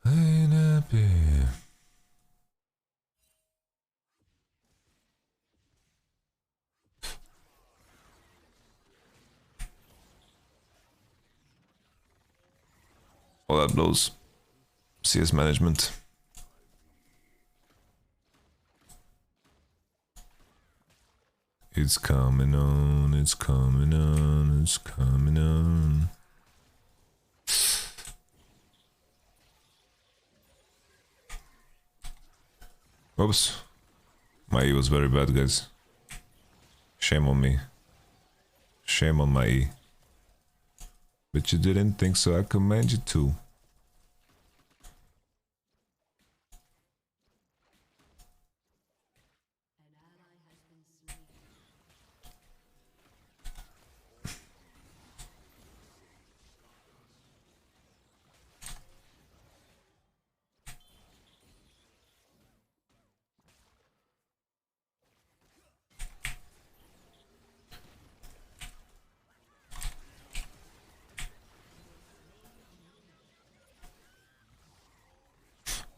Ain't happy. All that blows. CS management. It's coming on, it's coming on, it's coming on. Oops. My E was very bad, guys. Shame on me. Shame on my E. But you didn't think so, I command you to.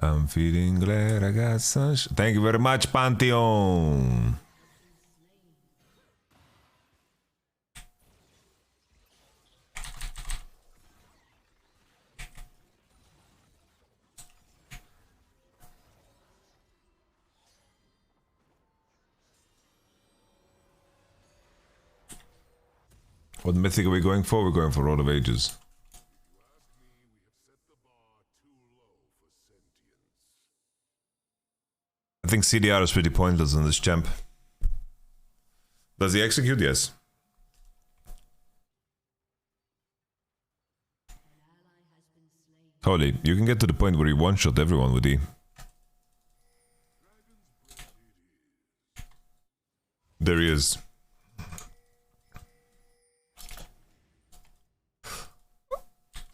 I'm feeling glad I got sunshine. Thank you very much, Pantheon. What mythic are we going for? We're going for Road of Ages. I think CDR is pretty pointless in this champ. Does he execute? Yes. Totally. You can get to the point where you one-shot everyone with E. There he is.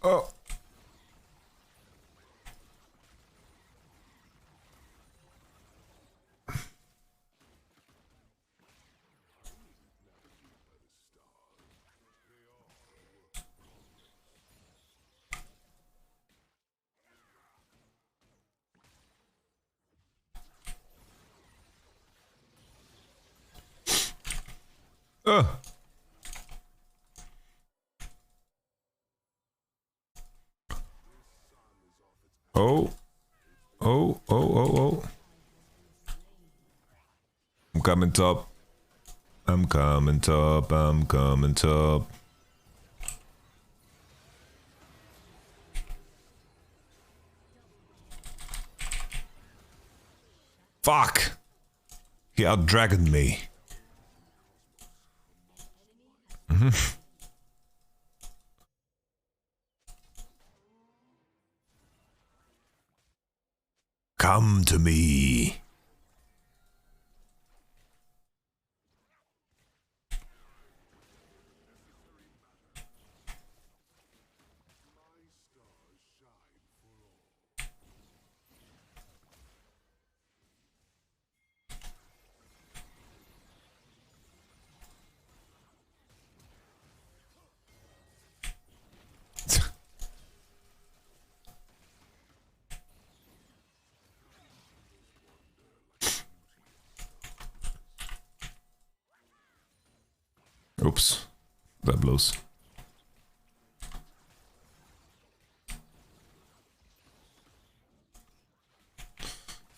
Oh. Oh. Oh, oh, oh, oh. I'm coming top. I'm coming top. I'm coming top. Fuck. He out-dragoned me. Come to me. Oops, that blows.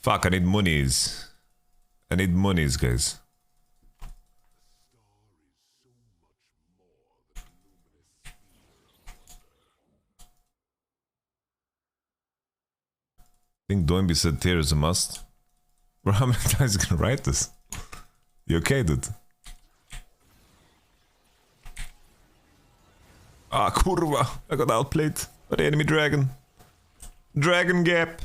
Fuck, I need monies. I need monies, guys. I think Doinby said tier is a must. Bro, how many times are you gonna write this? You okay, dude? Ah, kurwa! I got outplayed by the enemy dragon. Dragon gap!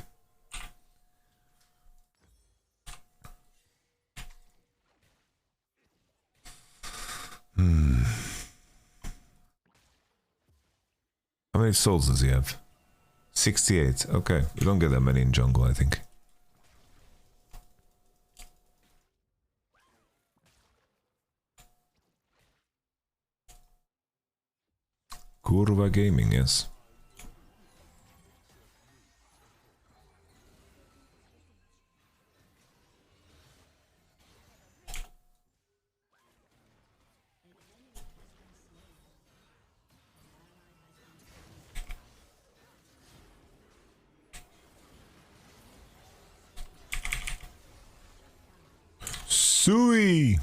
How many souls does he have? 68. Okay, we don't get that many in jungle, I think. Kurva Gaming, yes. Sui!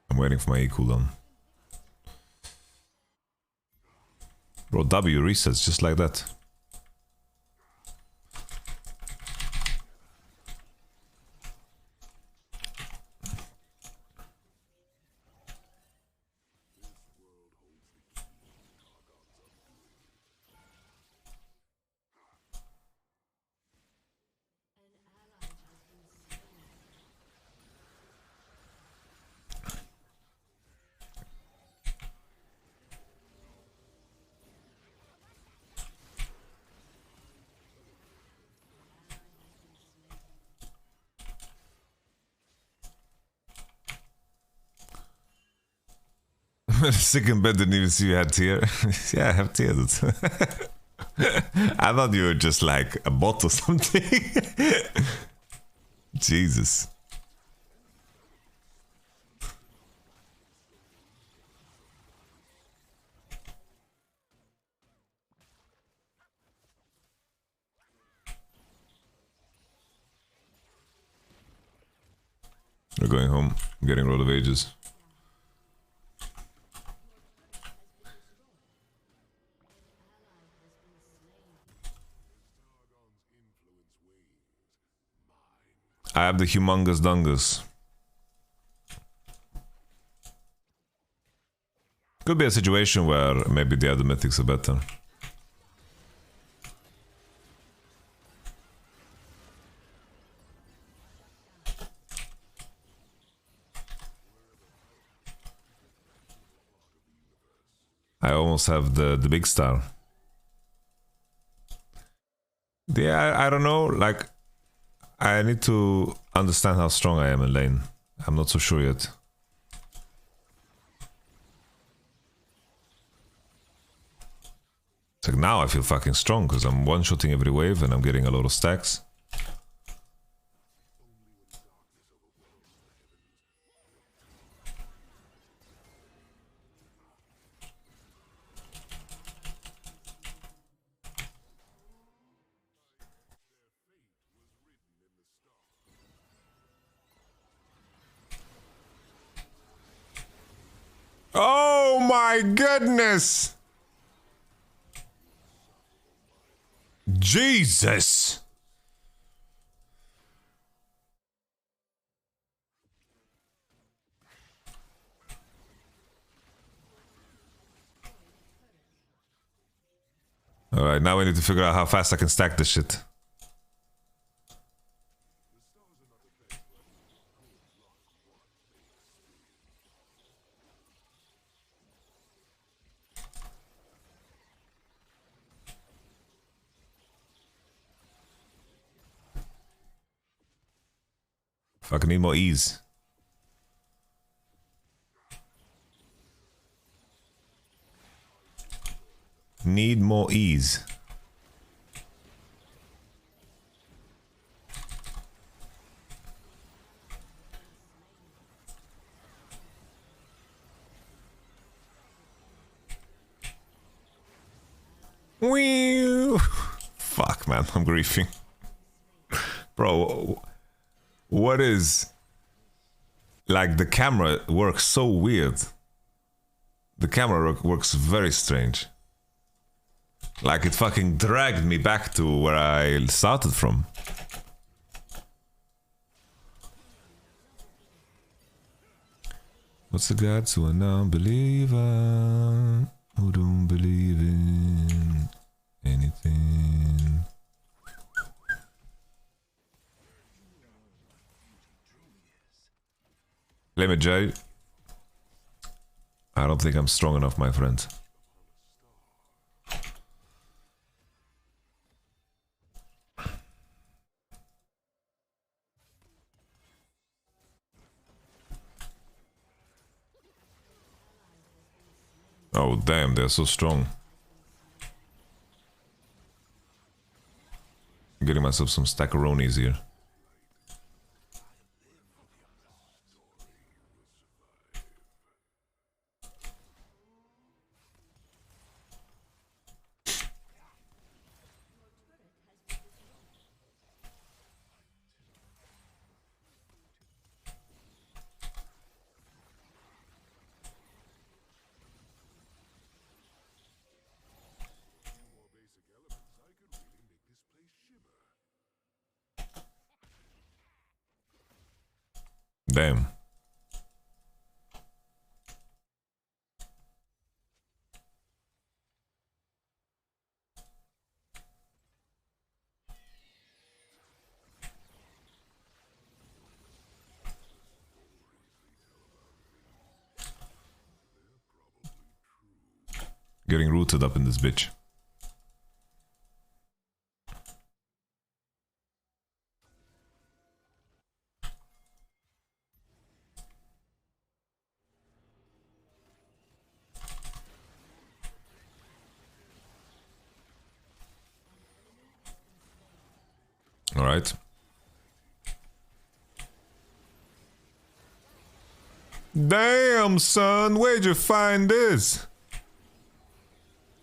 I'm waiting for my E cooldown. Bro, W resets just like that. Sick in bed, didn't even see you had tier. Yeah, I have tier. I thought you were just like a bot or something. Jesus. We're going home. I'm getting Roll of Ages. I have the humongous dungus. Could be a situation where maybe the other mythics are better. I almost have the big star. Yeah, I don't know, like I need to understand how strong I am in lane. I'm not so sure yet. It's like now I feel fucking strong because I'm one-shotting every wave and I'm getting a lot of stacks. Oh my goodness! Jesus! Alright, now we need to figure out how fast I can stack this shit. Fucking need more ease. Need more ease. Wee. Fuck, man, I'm griefing. Bro, what is... Like, the camera works so weird. The camera works very strange. Like, it fucking dragged me back to where I started from. What's the gods who are non-believer? Who don't believe in anything? Let me Jay. I don't think I'm strong enough, my friend. Oh damn, they're so strong. I'm getting myself some stackaronis here. Damn. Getting rooted up in this bitch. All right. Damn, son, where'd you find this?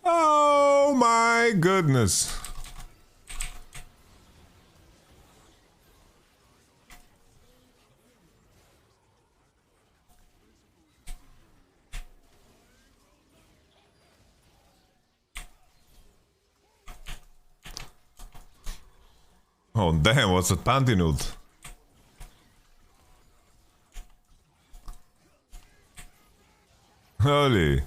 Oh my goodness. Oh damn, what's a panty nude? Holy.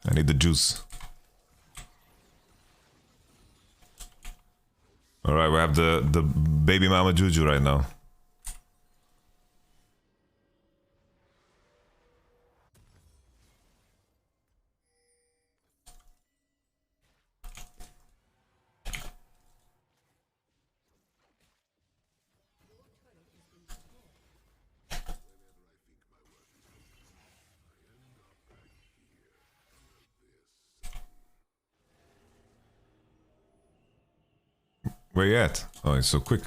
I need the juice. Alright, we have the baby mama juju right now. Where you at? Oh, it's so quick.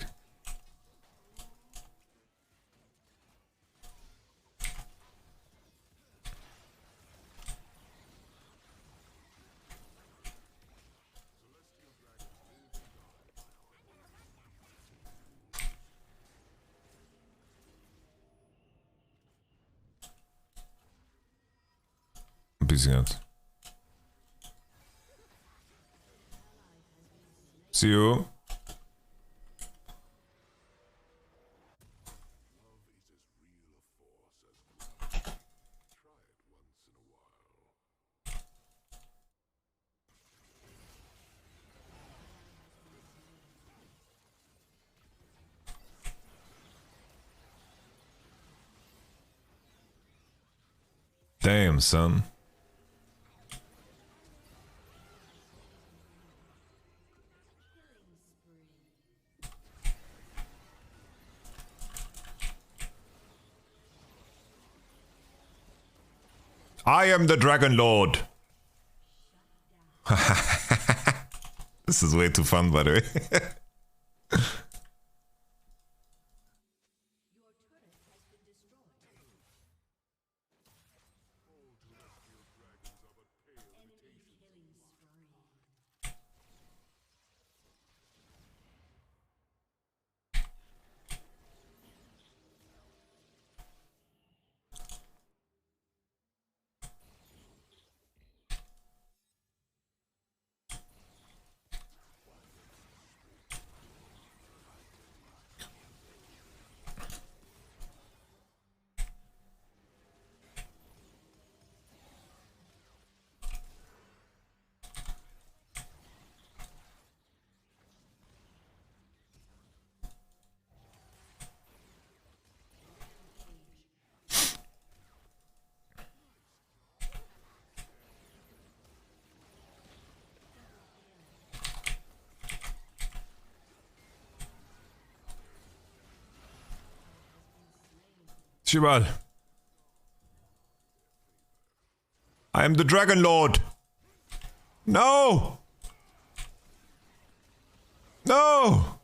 I'm busy out. See you. Damn, son. I am the Dragon Lord. This is way too fun, by the way. Shibal. I am the Dragon Lord. No! No!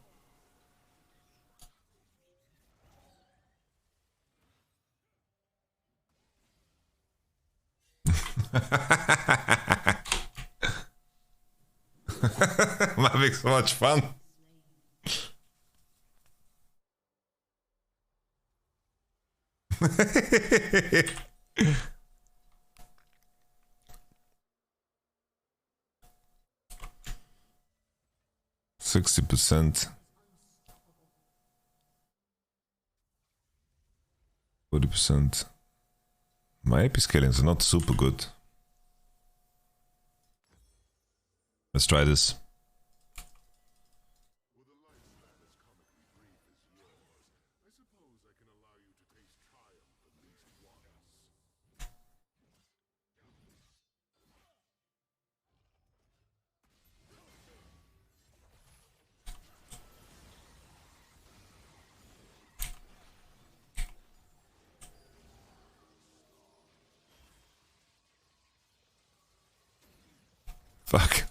I'm having so much fun. 60%. 40%. My AP scalings are not super good. Let's try this. Fuck.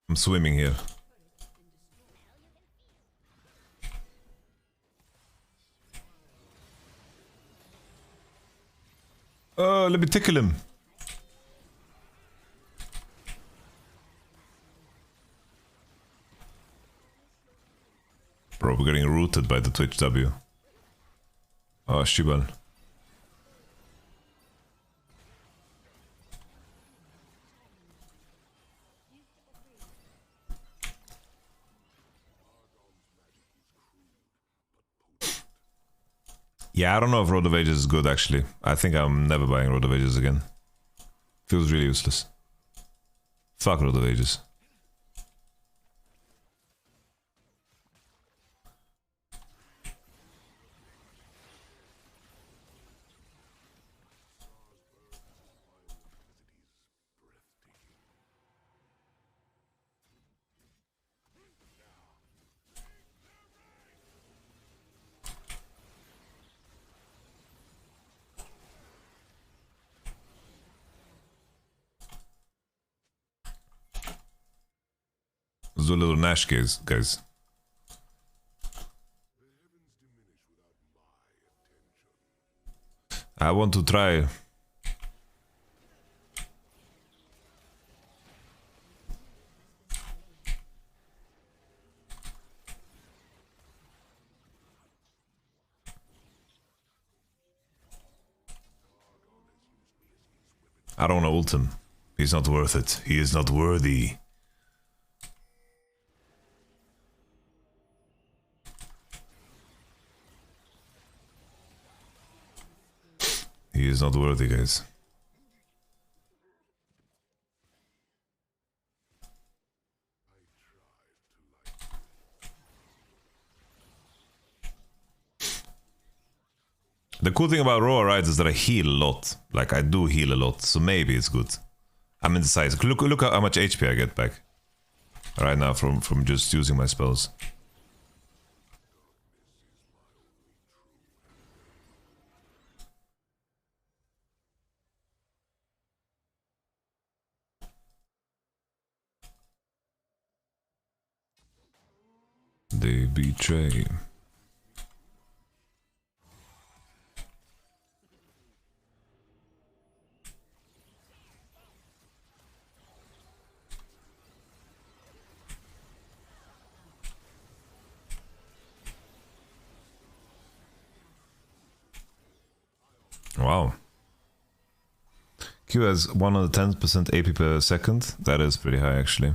I'm swimming here. Oh, let me tickle him. Bro, we're getting rooted by the Twitch W. Oh, Shibal. Yeah, I don't know if Road of Ages is good, actually. I think I'm never buying Road of Ages again. Feels really useless. Fuck Road of Ages. Let's do a little Nash gaze, guys. I want to try. I don't want to ult him. He's not worth it. He is not worthy. He is not worthy, guys. The cool thing about Roar Rides is that I heal a lot. Like, I do heal a lot, so maybe it's good. I'm indecisive. Look how much HP I get back right now from just using my spells. They betray. Wow. Q has 110% AP per second. That is pretty high, actually.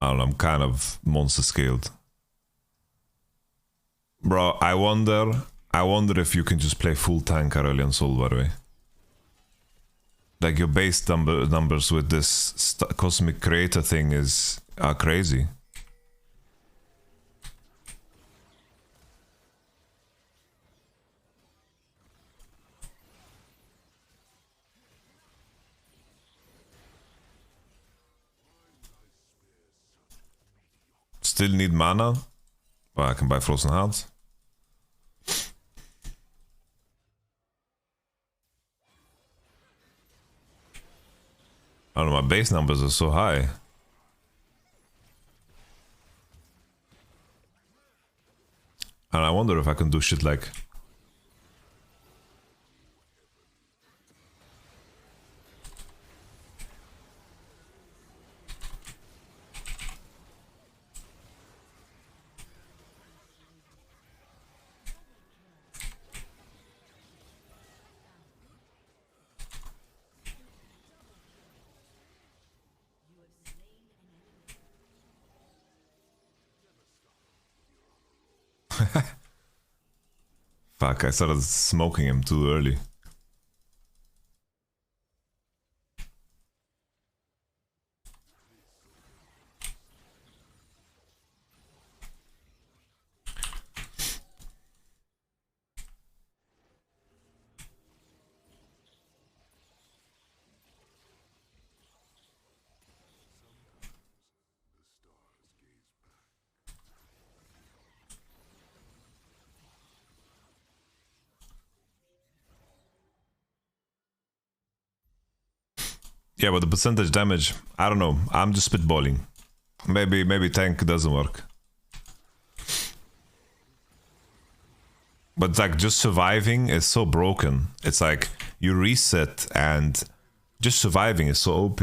I don't know, I'm kind of monster scaled. Bro, I wonder if you can just play full tank Aurelion Sol, by the way. Like, your base numbers with this Cosmic Creator thing are crazy. Still need mana? Well, I can buy Frozen Hearts. I don't know, my base numbers are so high. And I wonder if I can do shit like... Fuck, I started smoking him too early. Yeah, but the percentage damage, I don't know. I'm just spitballing. Maybe tank doesn't work. But like, just surviving is so broken. It's like you reset and just surviving is so OP.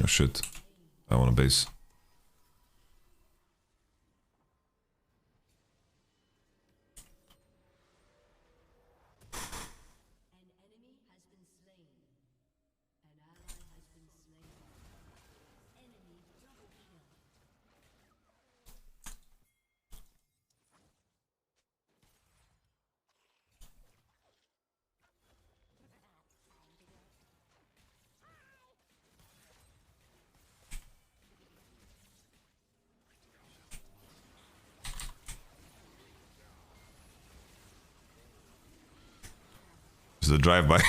Oh shit. I want a base. Just a drive-by.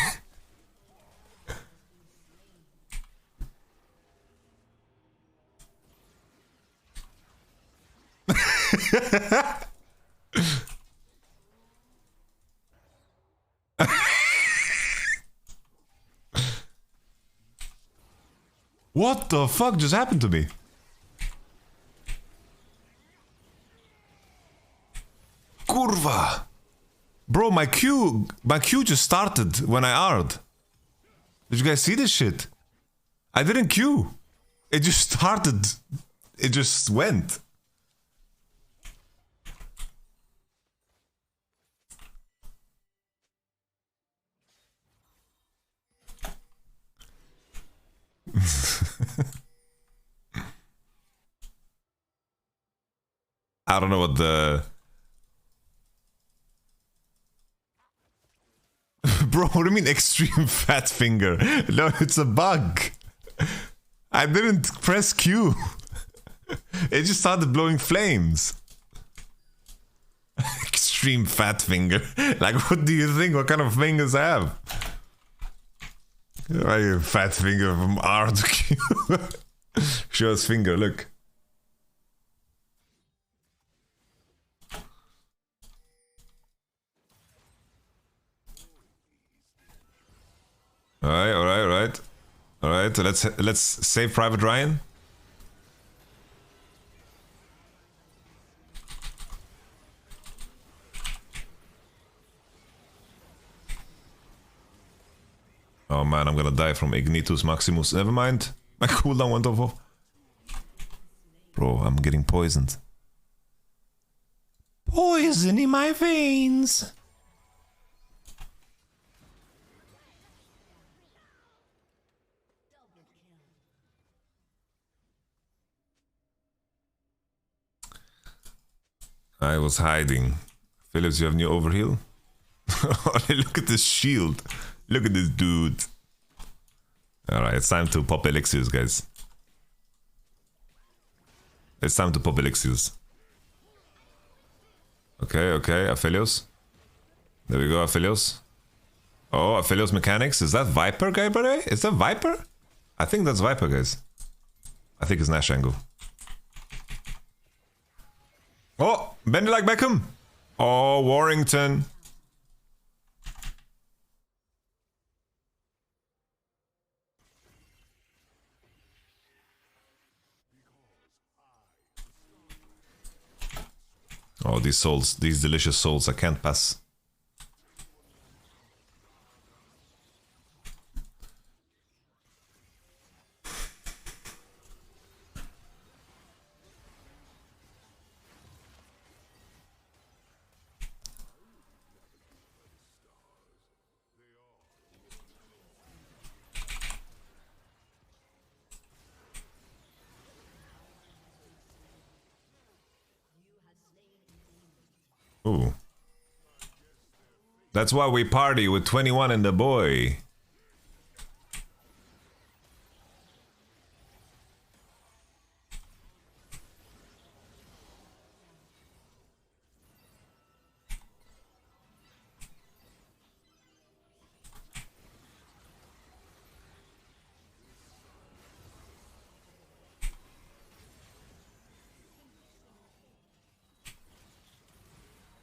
What the fuck just happened to me? Kurva! Bro, my Q just started when I R'd. Did you guys see this shit? I didn't Q. It just started. It just went. I don't know what the... Bro, what do you mean extreme fat finger? No, it's a bug. I didn't press Q. It just started blowing flames. Extreme fat finger. Like, what do you think? What kind of fingers I have? Like a fat finger from R to Q. Show us finger, look. Alright. Let's save Private Ryan. Oh man, I'm gonna die from Ignitus Maximus. Never mind. My cooldown went off. Bro, I'm getting poisoned. Poison in my veins. I was hiding. Phillips, you have new overheal? Look at this shield. Look at this dude. Alright, it's time to pop elixirs, guys. It's time to pop elixirs. Okay, Aphelios. There we go, Aphelios. Oh, Aphelios mechanics. Is that Viper guy, by the way? Is that Viper? I think that's Viper, guys. I think it's Nash Angle. Oh, bend it like Beckham. Oh, Warrington. Oh, these souls, these delicious souls, I can't pass. Ooh. That's why we party with 21 and the boy.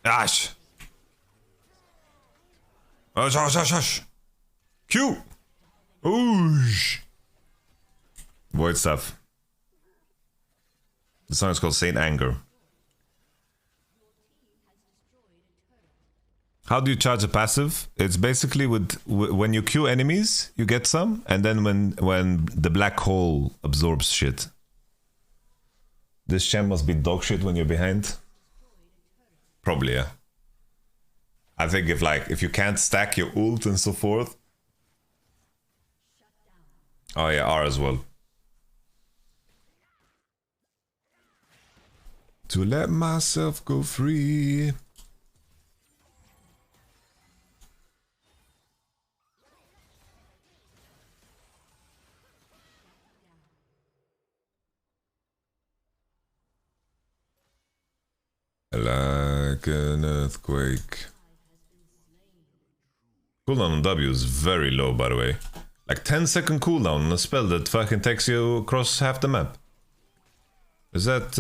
Ash. Hush. Q. Oosh. Void stuff. The song is called Saint Anger. How do you charge a passive? It's basically when you Q enemies, you get some, and then when the black hole absorbs shit. This champ must be dog shit when you're behind. Probably, yeah. I think if you can't stack your ult and so forth. Oh yeah, R as well. To let myself go free. Like an earthquake. Cooldown on W is very low, by the way. Like 10-second cooldown on a spell that fucking takes you across half the map. Is that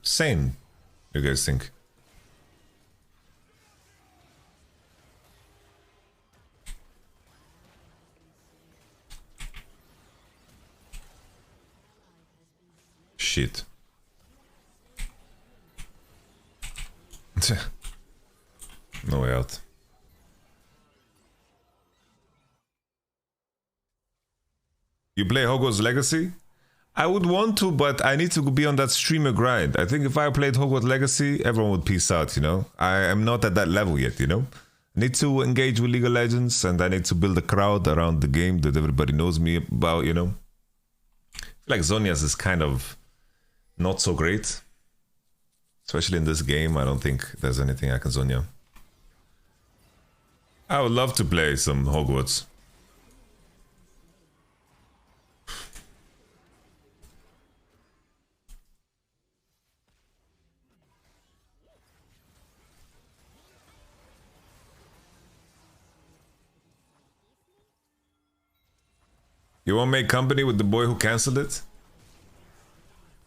sane, you guys think? Shit. No way out. You play Hogwarts Legacy? I would want to, but I need to be on that streamer grind. I think if I played Hogwarts Legacy, everyone would peace out, you know? I am not at that level yet, you know? I need to engage with League of Legends, and I need to build a crowd around the game that everybody knows me about, you know? I feel like Zonia's is kind of not so great. Especially in this game, I don't think there's anything I can Zonya. I would love to play some Hogwarts. You won't make company with the boy who cancelled it?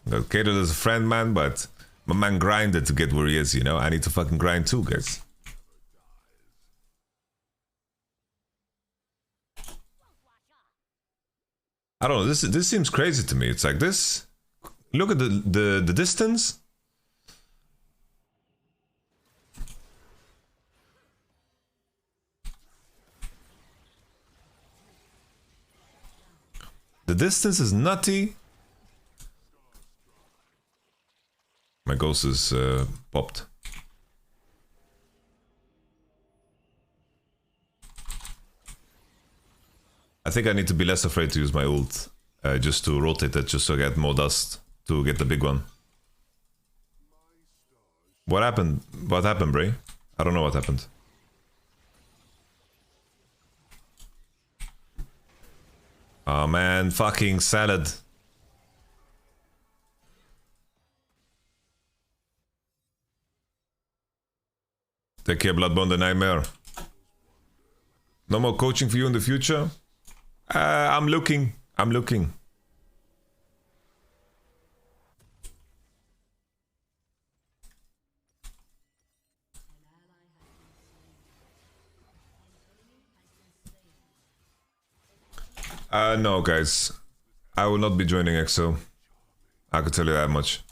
Got catered as a friend, man, but my man grinded to get where he is, you know? I need to fucking grind too, guys. I don't know, this seems crazy to me. It's like this. Look at the distance. The distance is nutty. My ghost is popped. I think I need to be less afraid to use my ult. Just to rotate it, just to get more dust. To get the big one. What happened? What happened, Bray? I don't know what happened. Oh man, fucking salad. Take care, Bloodborne the Nightmare. No more coaching for you in the future? I'm looking. I'm looking. No, guys. I will not be joining EXO. I could tell you that much.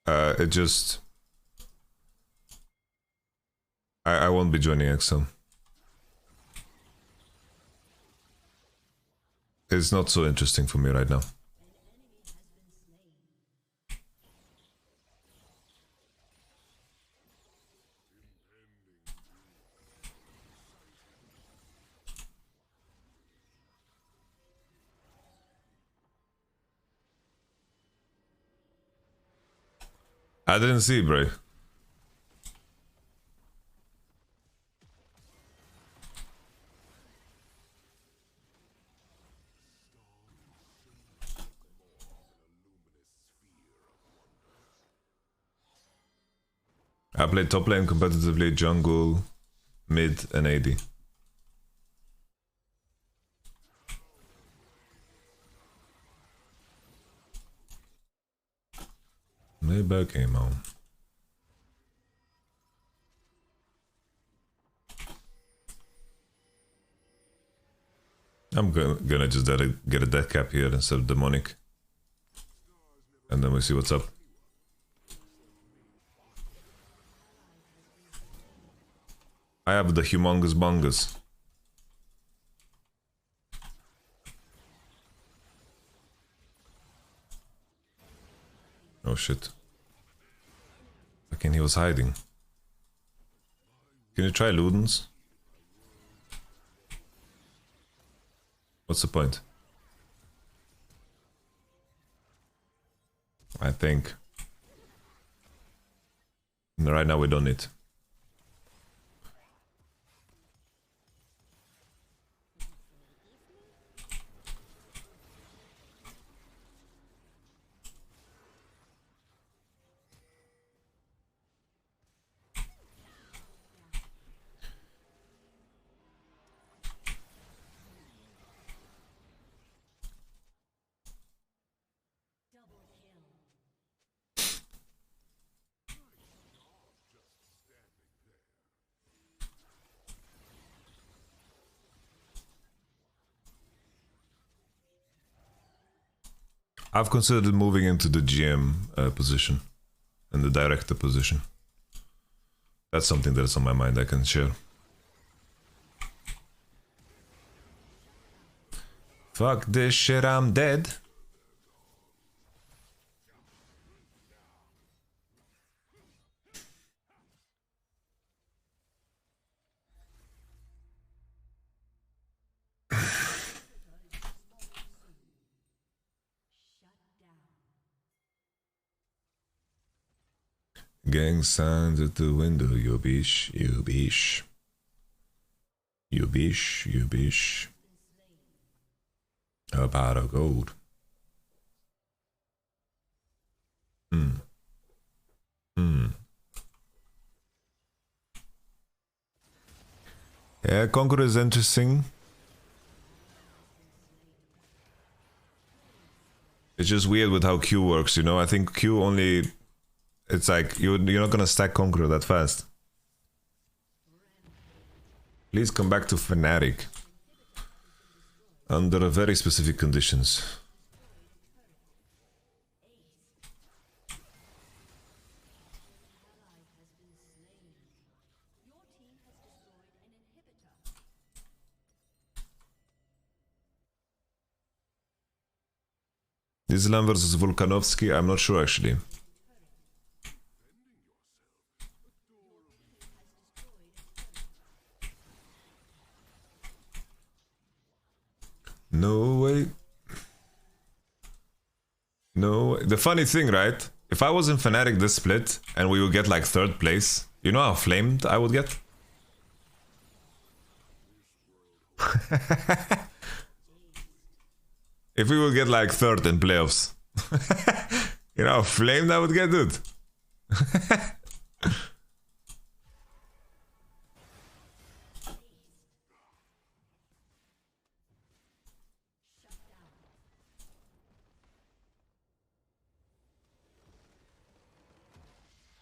It just... I won't be joining EXO. It's not so interesting for me right now. I didn't see, bro. I played top lane competitively, jungle, mid, and AD. Maybe came on. I'm gonna just get a death cap here instead of demonic. And then we see what's up. I have the humongous bungus. Oh shit. Fucking he was hiding. Can you try Ludens? What's the point? I think right now we don't need. I've considered moving into the GM position and the director position. That's something that's on my mind I can share. Fuck this shit, I'm dead. Gang signs at the window, you bish, you bish. You bish, you bish. About a gold. Yeah, Conqueror is interesting. It's just weird with how Q works, you know? I think Q only... It's like, you're not gonna stack Conqueror that fast. Please come back to Fnatic. Under very specific conditions. Islam versus Volkanovski, I'm not sure actually. No way. No way. The funny thing, right? If I was in Fnatic this split and we would get like 3rd place, you know how flamed I would get? If we would get like 3rd in playoffs. You know how flamed I would get, dude?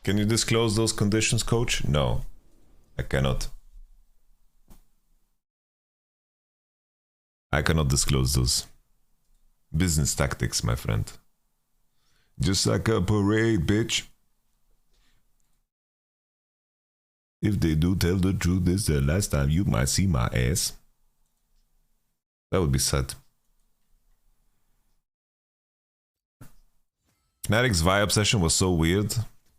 Can you disclose those conditions, coach? No, I cannot. I cannot disclose those. Business tactics, my friend. Just like a parade, bitch. If they do tell the truth, this is the last time you might see my ass. That would be sad. Fnatic's Vi obsession was so weird.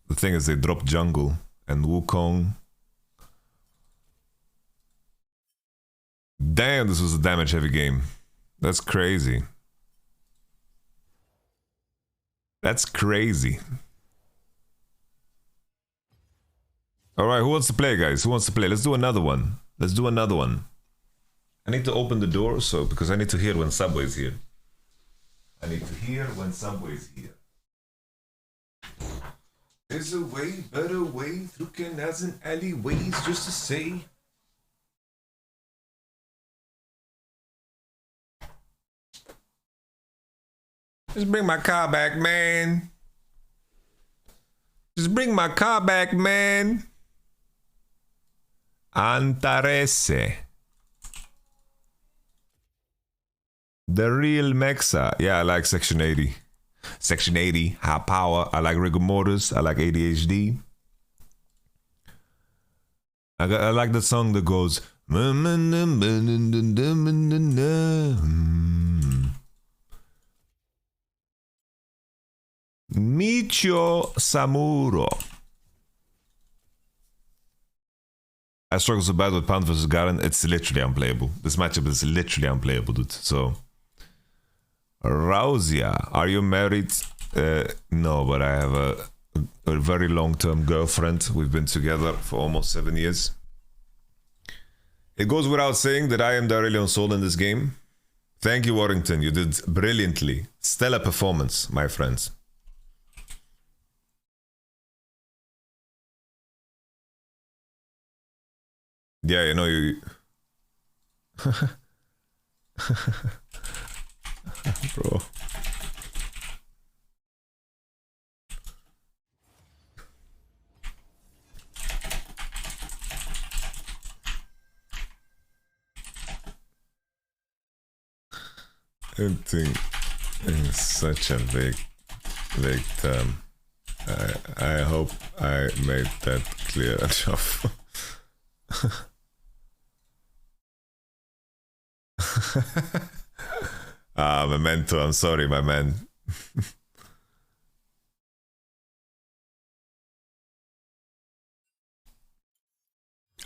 The thing is, they dropped jungle and Wukong. Damn, this was a damage heavy game. That's crazy. That's crazy. Alright, who wants to play, guys? Who wants to play? Let's do another one. Let's do another one. I need to open the door because I need to hear when Subway's here. I need to hear when Subway's here. There's a way, better way through canals and alleyways, just to say. Just bring my car back, man. Just bring my car back, man. Antares. The real Mexa. Yeah, I like Section 80. Section 80, high power. I like rigor mortis. I like ADHD. I like the song that goes. Michio Samuro. I struggle so bad with Pound vs Garen. It's literally unplayable. This matchup is literally unplayable, dude. So. Rauzia, are you married? No, but I have a very long-term girlfriend. We've been together for almost 7 years. It goes without saying that I am the Aurelion Sol in this game. Thank you, Warrington. You did brilliantly. Stellar performance, my friends. Yeah, you know, you... Bro. Everything is such a big term. I hope I made that clear enough. Memento, I'm sorry, my man.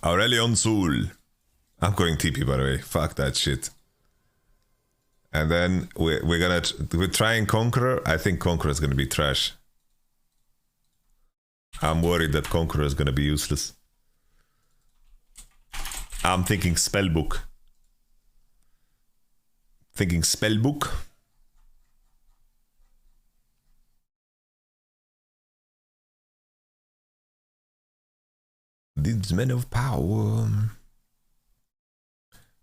Aurelion Sol. I'm going TP, by the way. Fuck that shit. And then we're trying Conqueror. I think Conqueror is gonna be trash. I'm worried that Conqueror is gonna be useless. I'm thinking Spellbook. Thinking Spellbook. These men of power.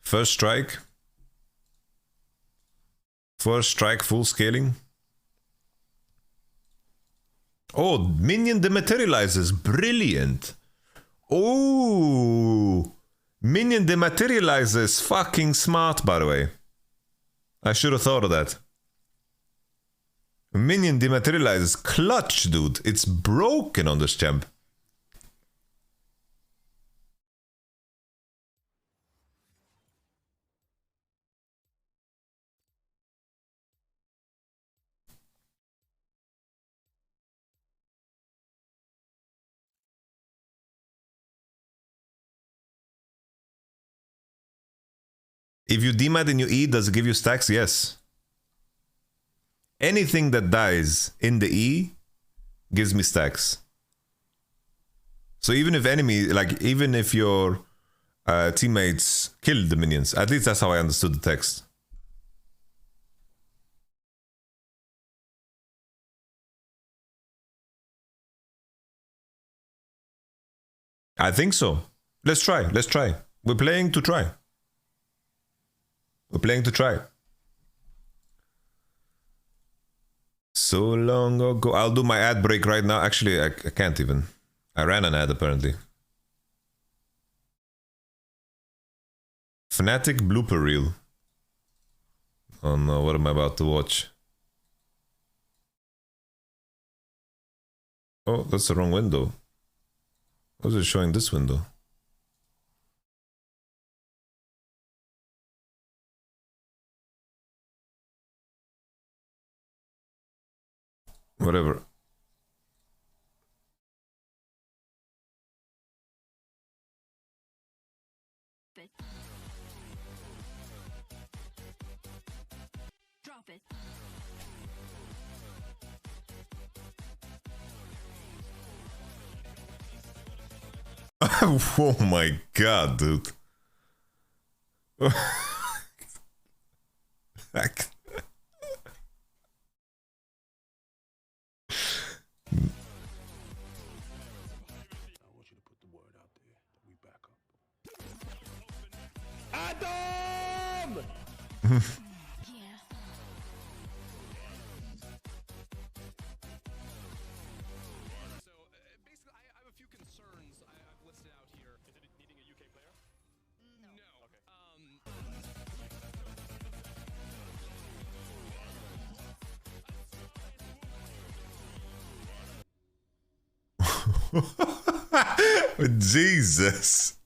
First strike. First strike, full scaling. Oh, minion dematerializes. Brilliant. Oh, minion dematerializes. Fucking smart, by the way. I should have thought of that. Minion dematerializes. Clutch, dude. It's broken on this champ. If you demat and you E, does it give you stacks? Yes. Anything that dies in the E gives me stacks. So even if enemy, like even if your teammates kill the minions, at least that's how I understood the text. I think so. Let's try. Let's try. We're playing to try. We're playing to try. So long ago. I'll do my ad break right now. Actually, I can't even. I ran an ad apparently. Fnatic blooper reel. Oh no, what am I about to watch? Oh, that's the wrong window. Why is it showing this window? Whatever. Drop it. Oh my god, dude. Jesus.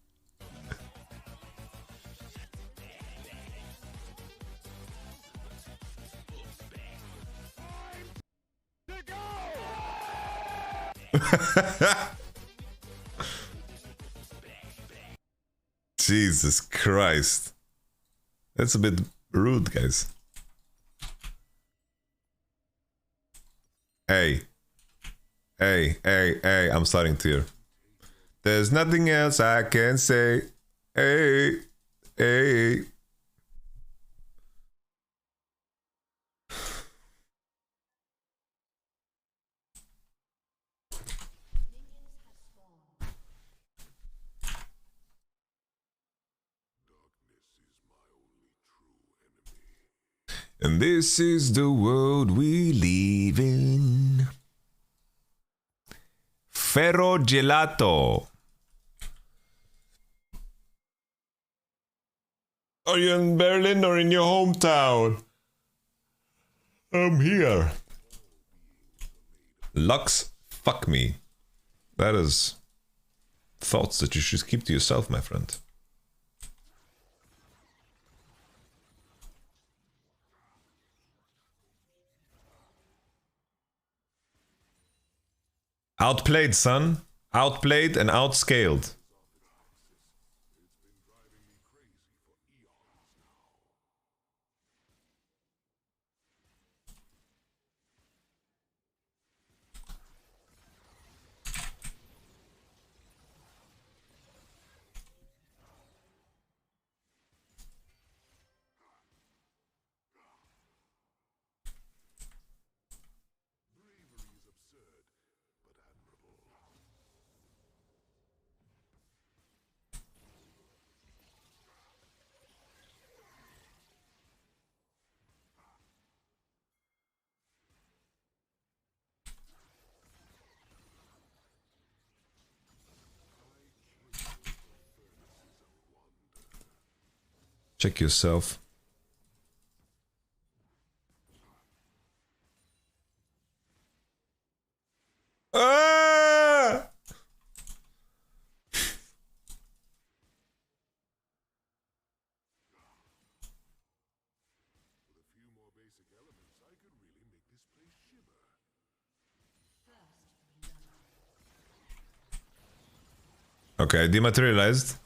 Jesus Christ. That's a bit rude, guys. Hey. Hey, hey, hey, I'm starting to hear. There's nothing else I can say. Hey, hey. And this is the world we live in. Ferro Gelato. Are you in Berlin or in your hometown? I'm here. Lux, fuck me. That is thoughts that you should keep to yourself, my friend. Outplayed, son. Outplayed and outscaled. Check yourself. Ah! Okay, dematerialized.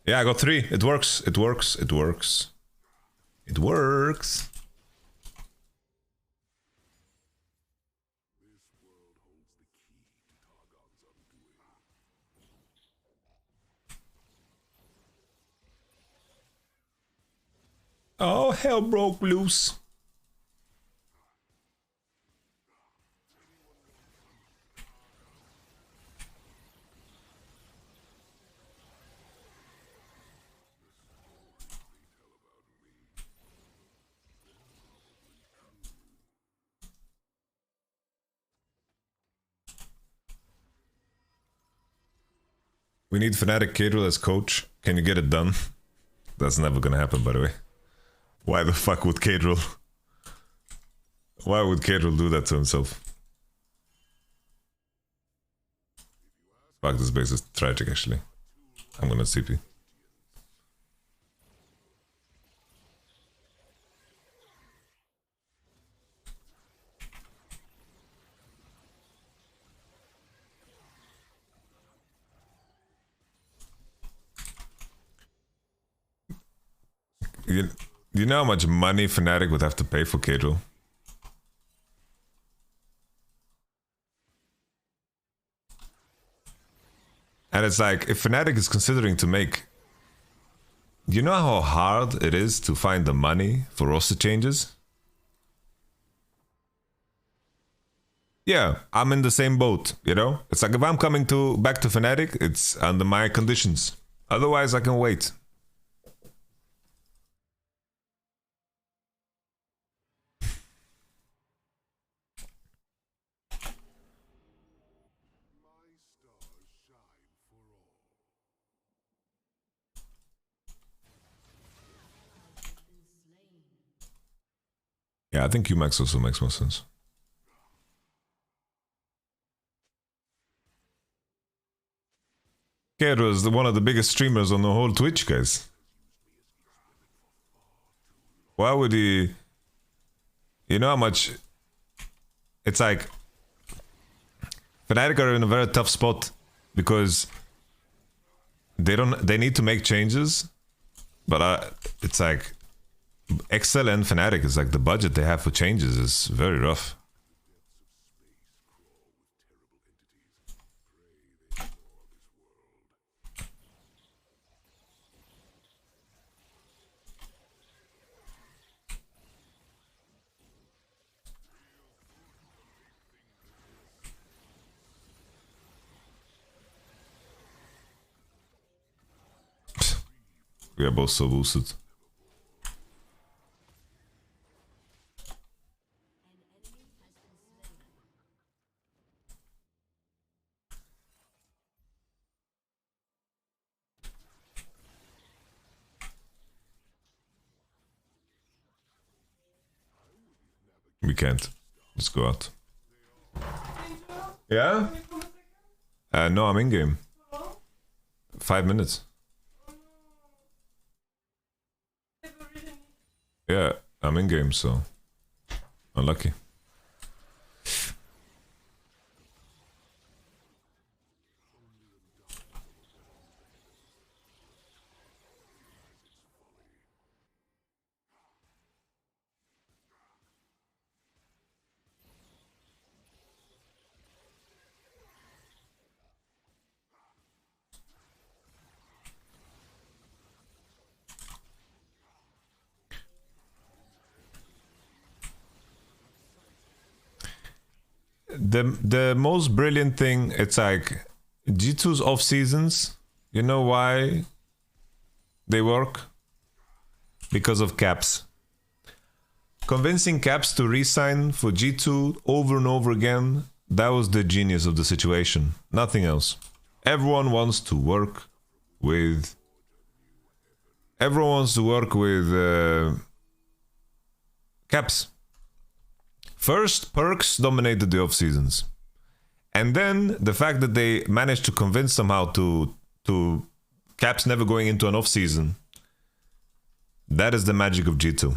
Yeah, I got 3. It works. It works. It works. It works. Oh, hell broke loose. We need Fnatic Cadril as coach. Can you get it done? That's never gonna happen, by the way. Why the fuck would Cadril? Why would Cadril do that to himself? Fuck, this base is tragic, actually. I'm gonna CP. You know how much money Fnatic would have to pay for Cadril? And it's like, if Fnatic is considering to make... You know how hard it is to find the money for roster changes? Yeah, I'm in the same boat, you know? It's like if I'm coming back to Fnatic, it's under my conditions. Otherwise, I can wait. Yeah, I think Qmax also makes more sense. Kero is one of the biggest streamers on the whole Twitch, guys. Why would he... You know how much... It's like... Fnatic are in a very tough spot because they need to make changes, but it's like Excel and Fnatic is like the budget they have for changes is very rough. We are both so boosted. We can't. Let's go out. Yeah? No, I'm in game. 5 minutes. Yeah, I'm in game, so unlucky. The most brilliant thing, it's like G2's off seasons. You know why they work? Because of Caps. Convincing Caps to resign for G2 over and over again, that was the genius of the situation. Nothing else. Everyone wants to work with everyone wants to work with Caps. First, perks dominated the off seasons, and then the fact that they managed to convince somehow to Caps never going into an off season. That is the magic of G2.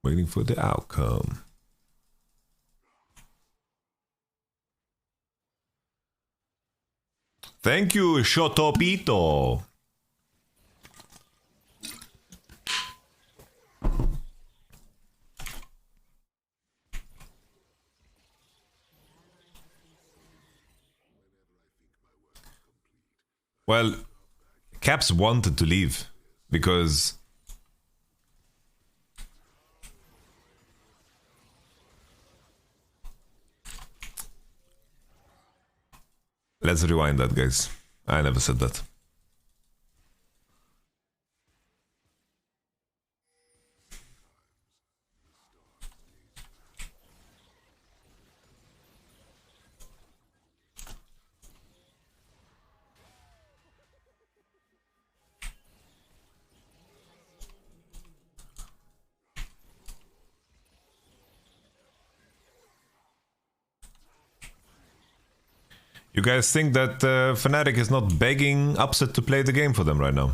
Waiting for the outcome. Thank you, Shotopito. Well, Caps wanted to leave because let's rewind that, guys. I never said that. You guys think that Fnatic is not begging Upset to play the game for them right now?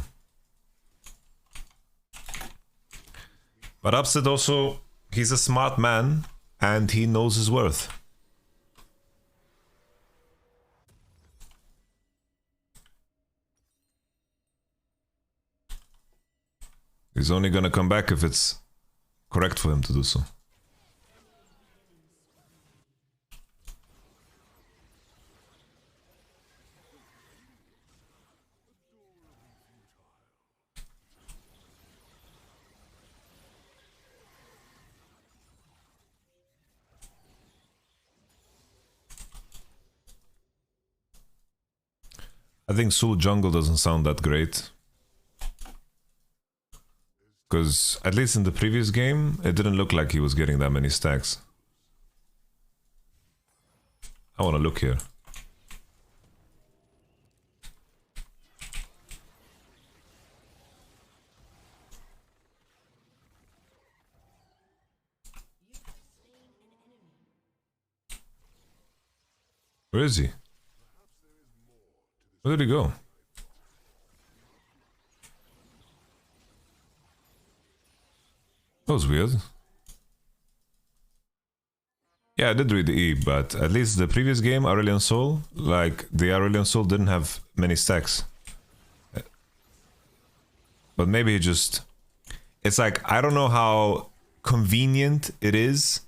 But Upset also, he's a smart man and he knows his worth. He's only gonna come back if it's correct for him to do so. I think Soul Jungle doesn't sound that great. Because, at least in the previous game, it didn't look like he was getting that many stacks. I wanna look here. Where is he? Where did he go? That was weird. Yeah, I did read the E, but at least the previous game, Aurelion Sol, like, the Aurelion Sol didn't have many stacks. But maybe he just... It's like, I don't know how convenient it is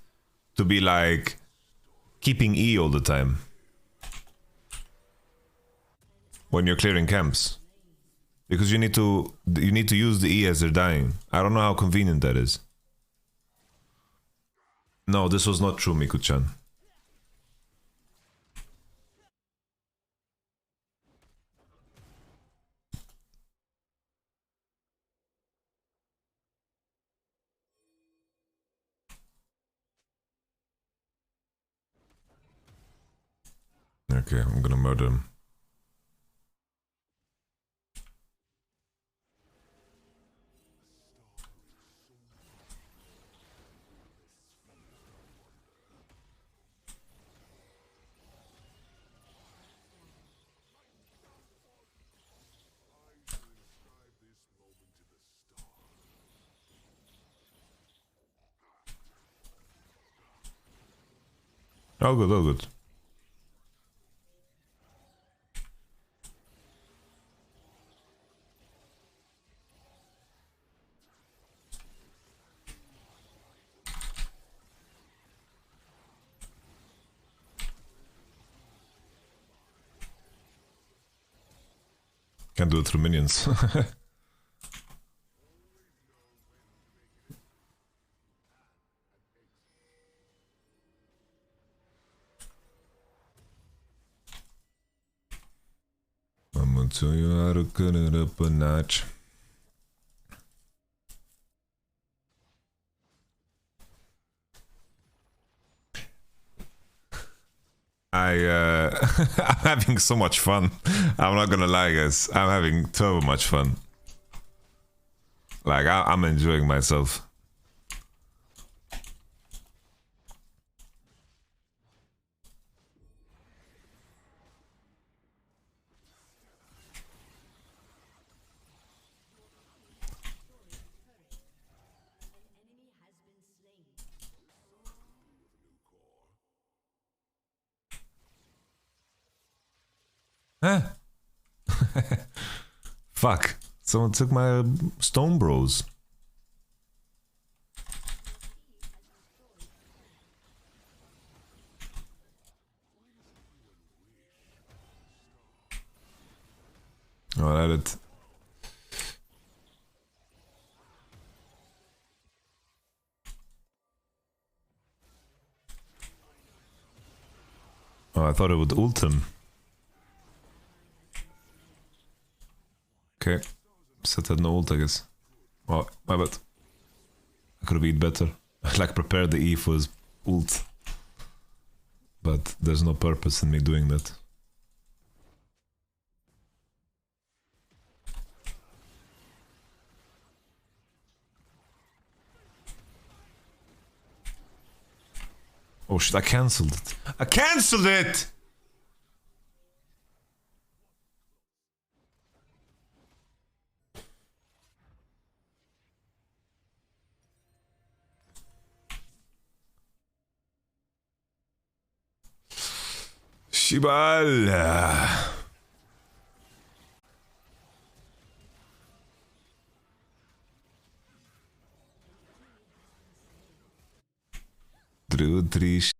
to be like, keeping E all the time. When you're clearing camps. Because you need to use the E as they're dying. I don't know how convenient that is. No, this was not true, Miku-chan. Okay, I'm gonna murder him. Oh good, oh good. Can't do it through minions. I'll show you how to cut it up a notch. I'm having so much fun. I'm not gonna lie, guys. I'm having so much fun. Like, I'm enjoying myself. Huh? Fuck. Someone took my stone bros. Oh, that it. Oh, I thought it would ult him. Okay. Set had no ult, I guess. Oh, my bad. I could have eat better. Like, prepare the E for his ult. But there's no purpose in me doing that. Oh shit, I cancelled it. I cancelled it! Shibal. Triste.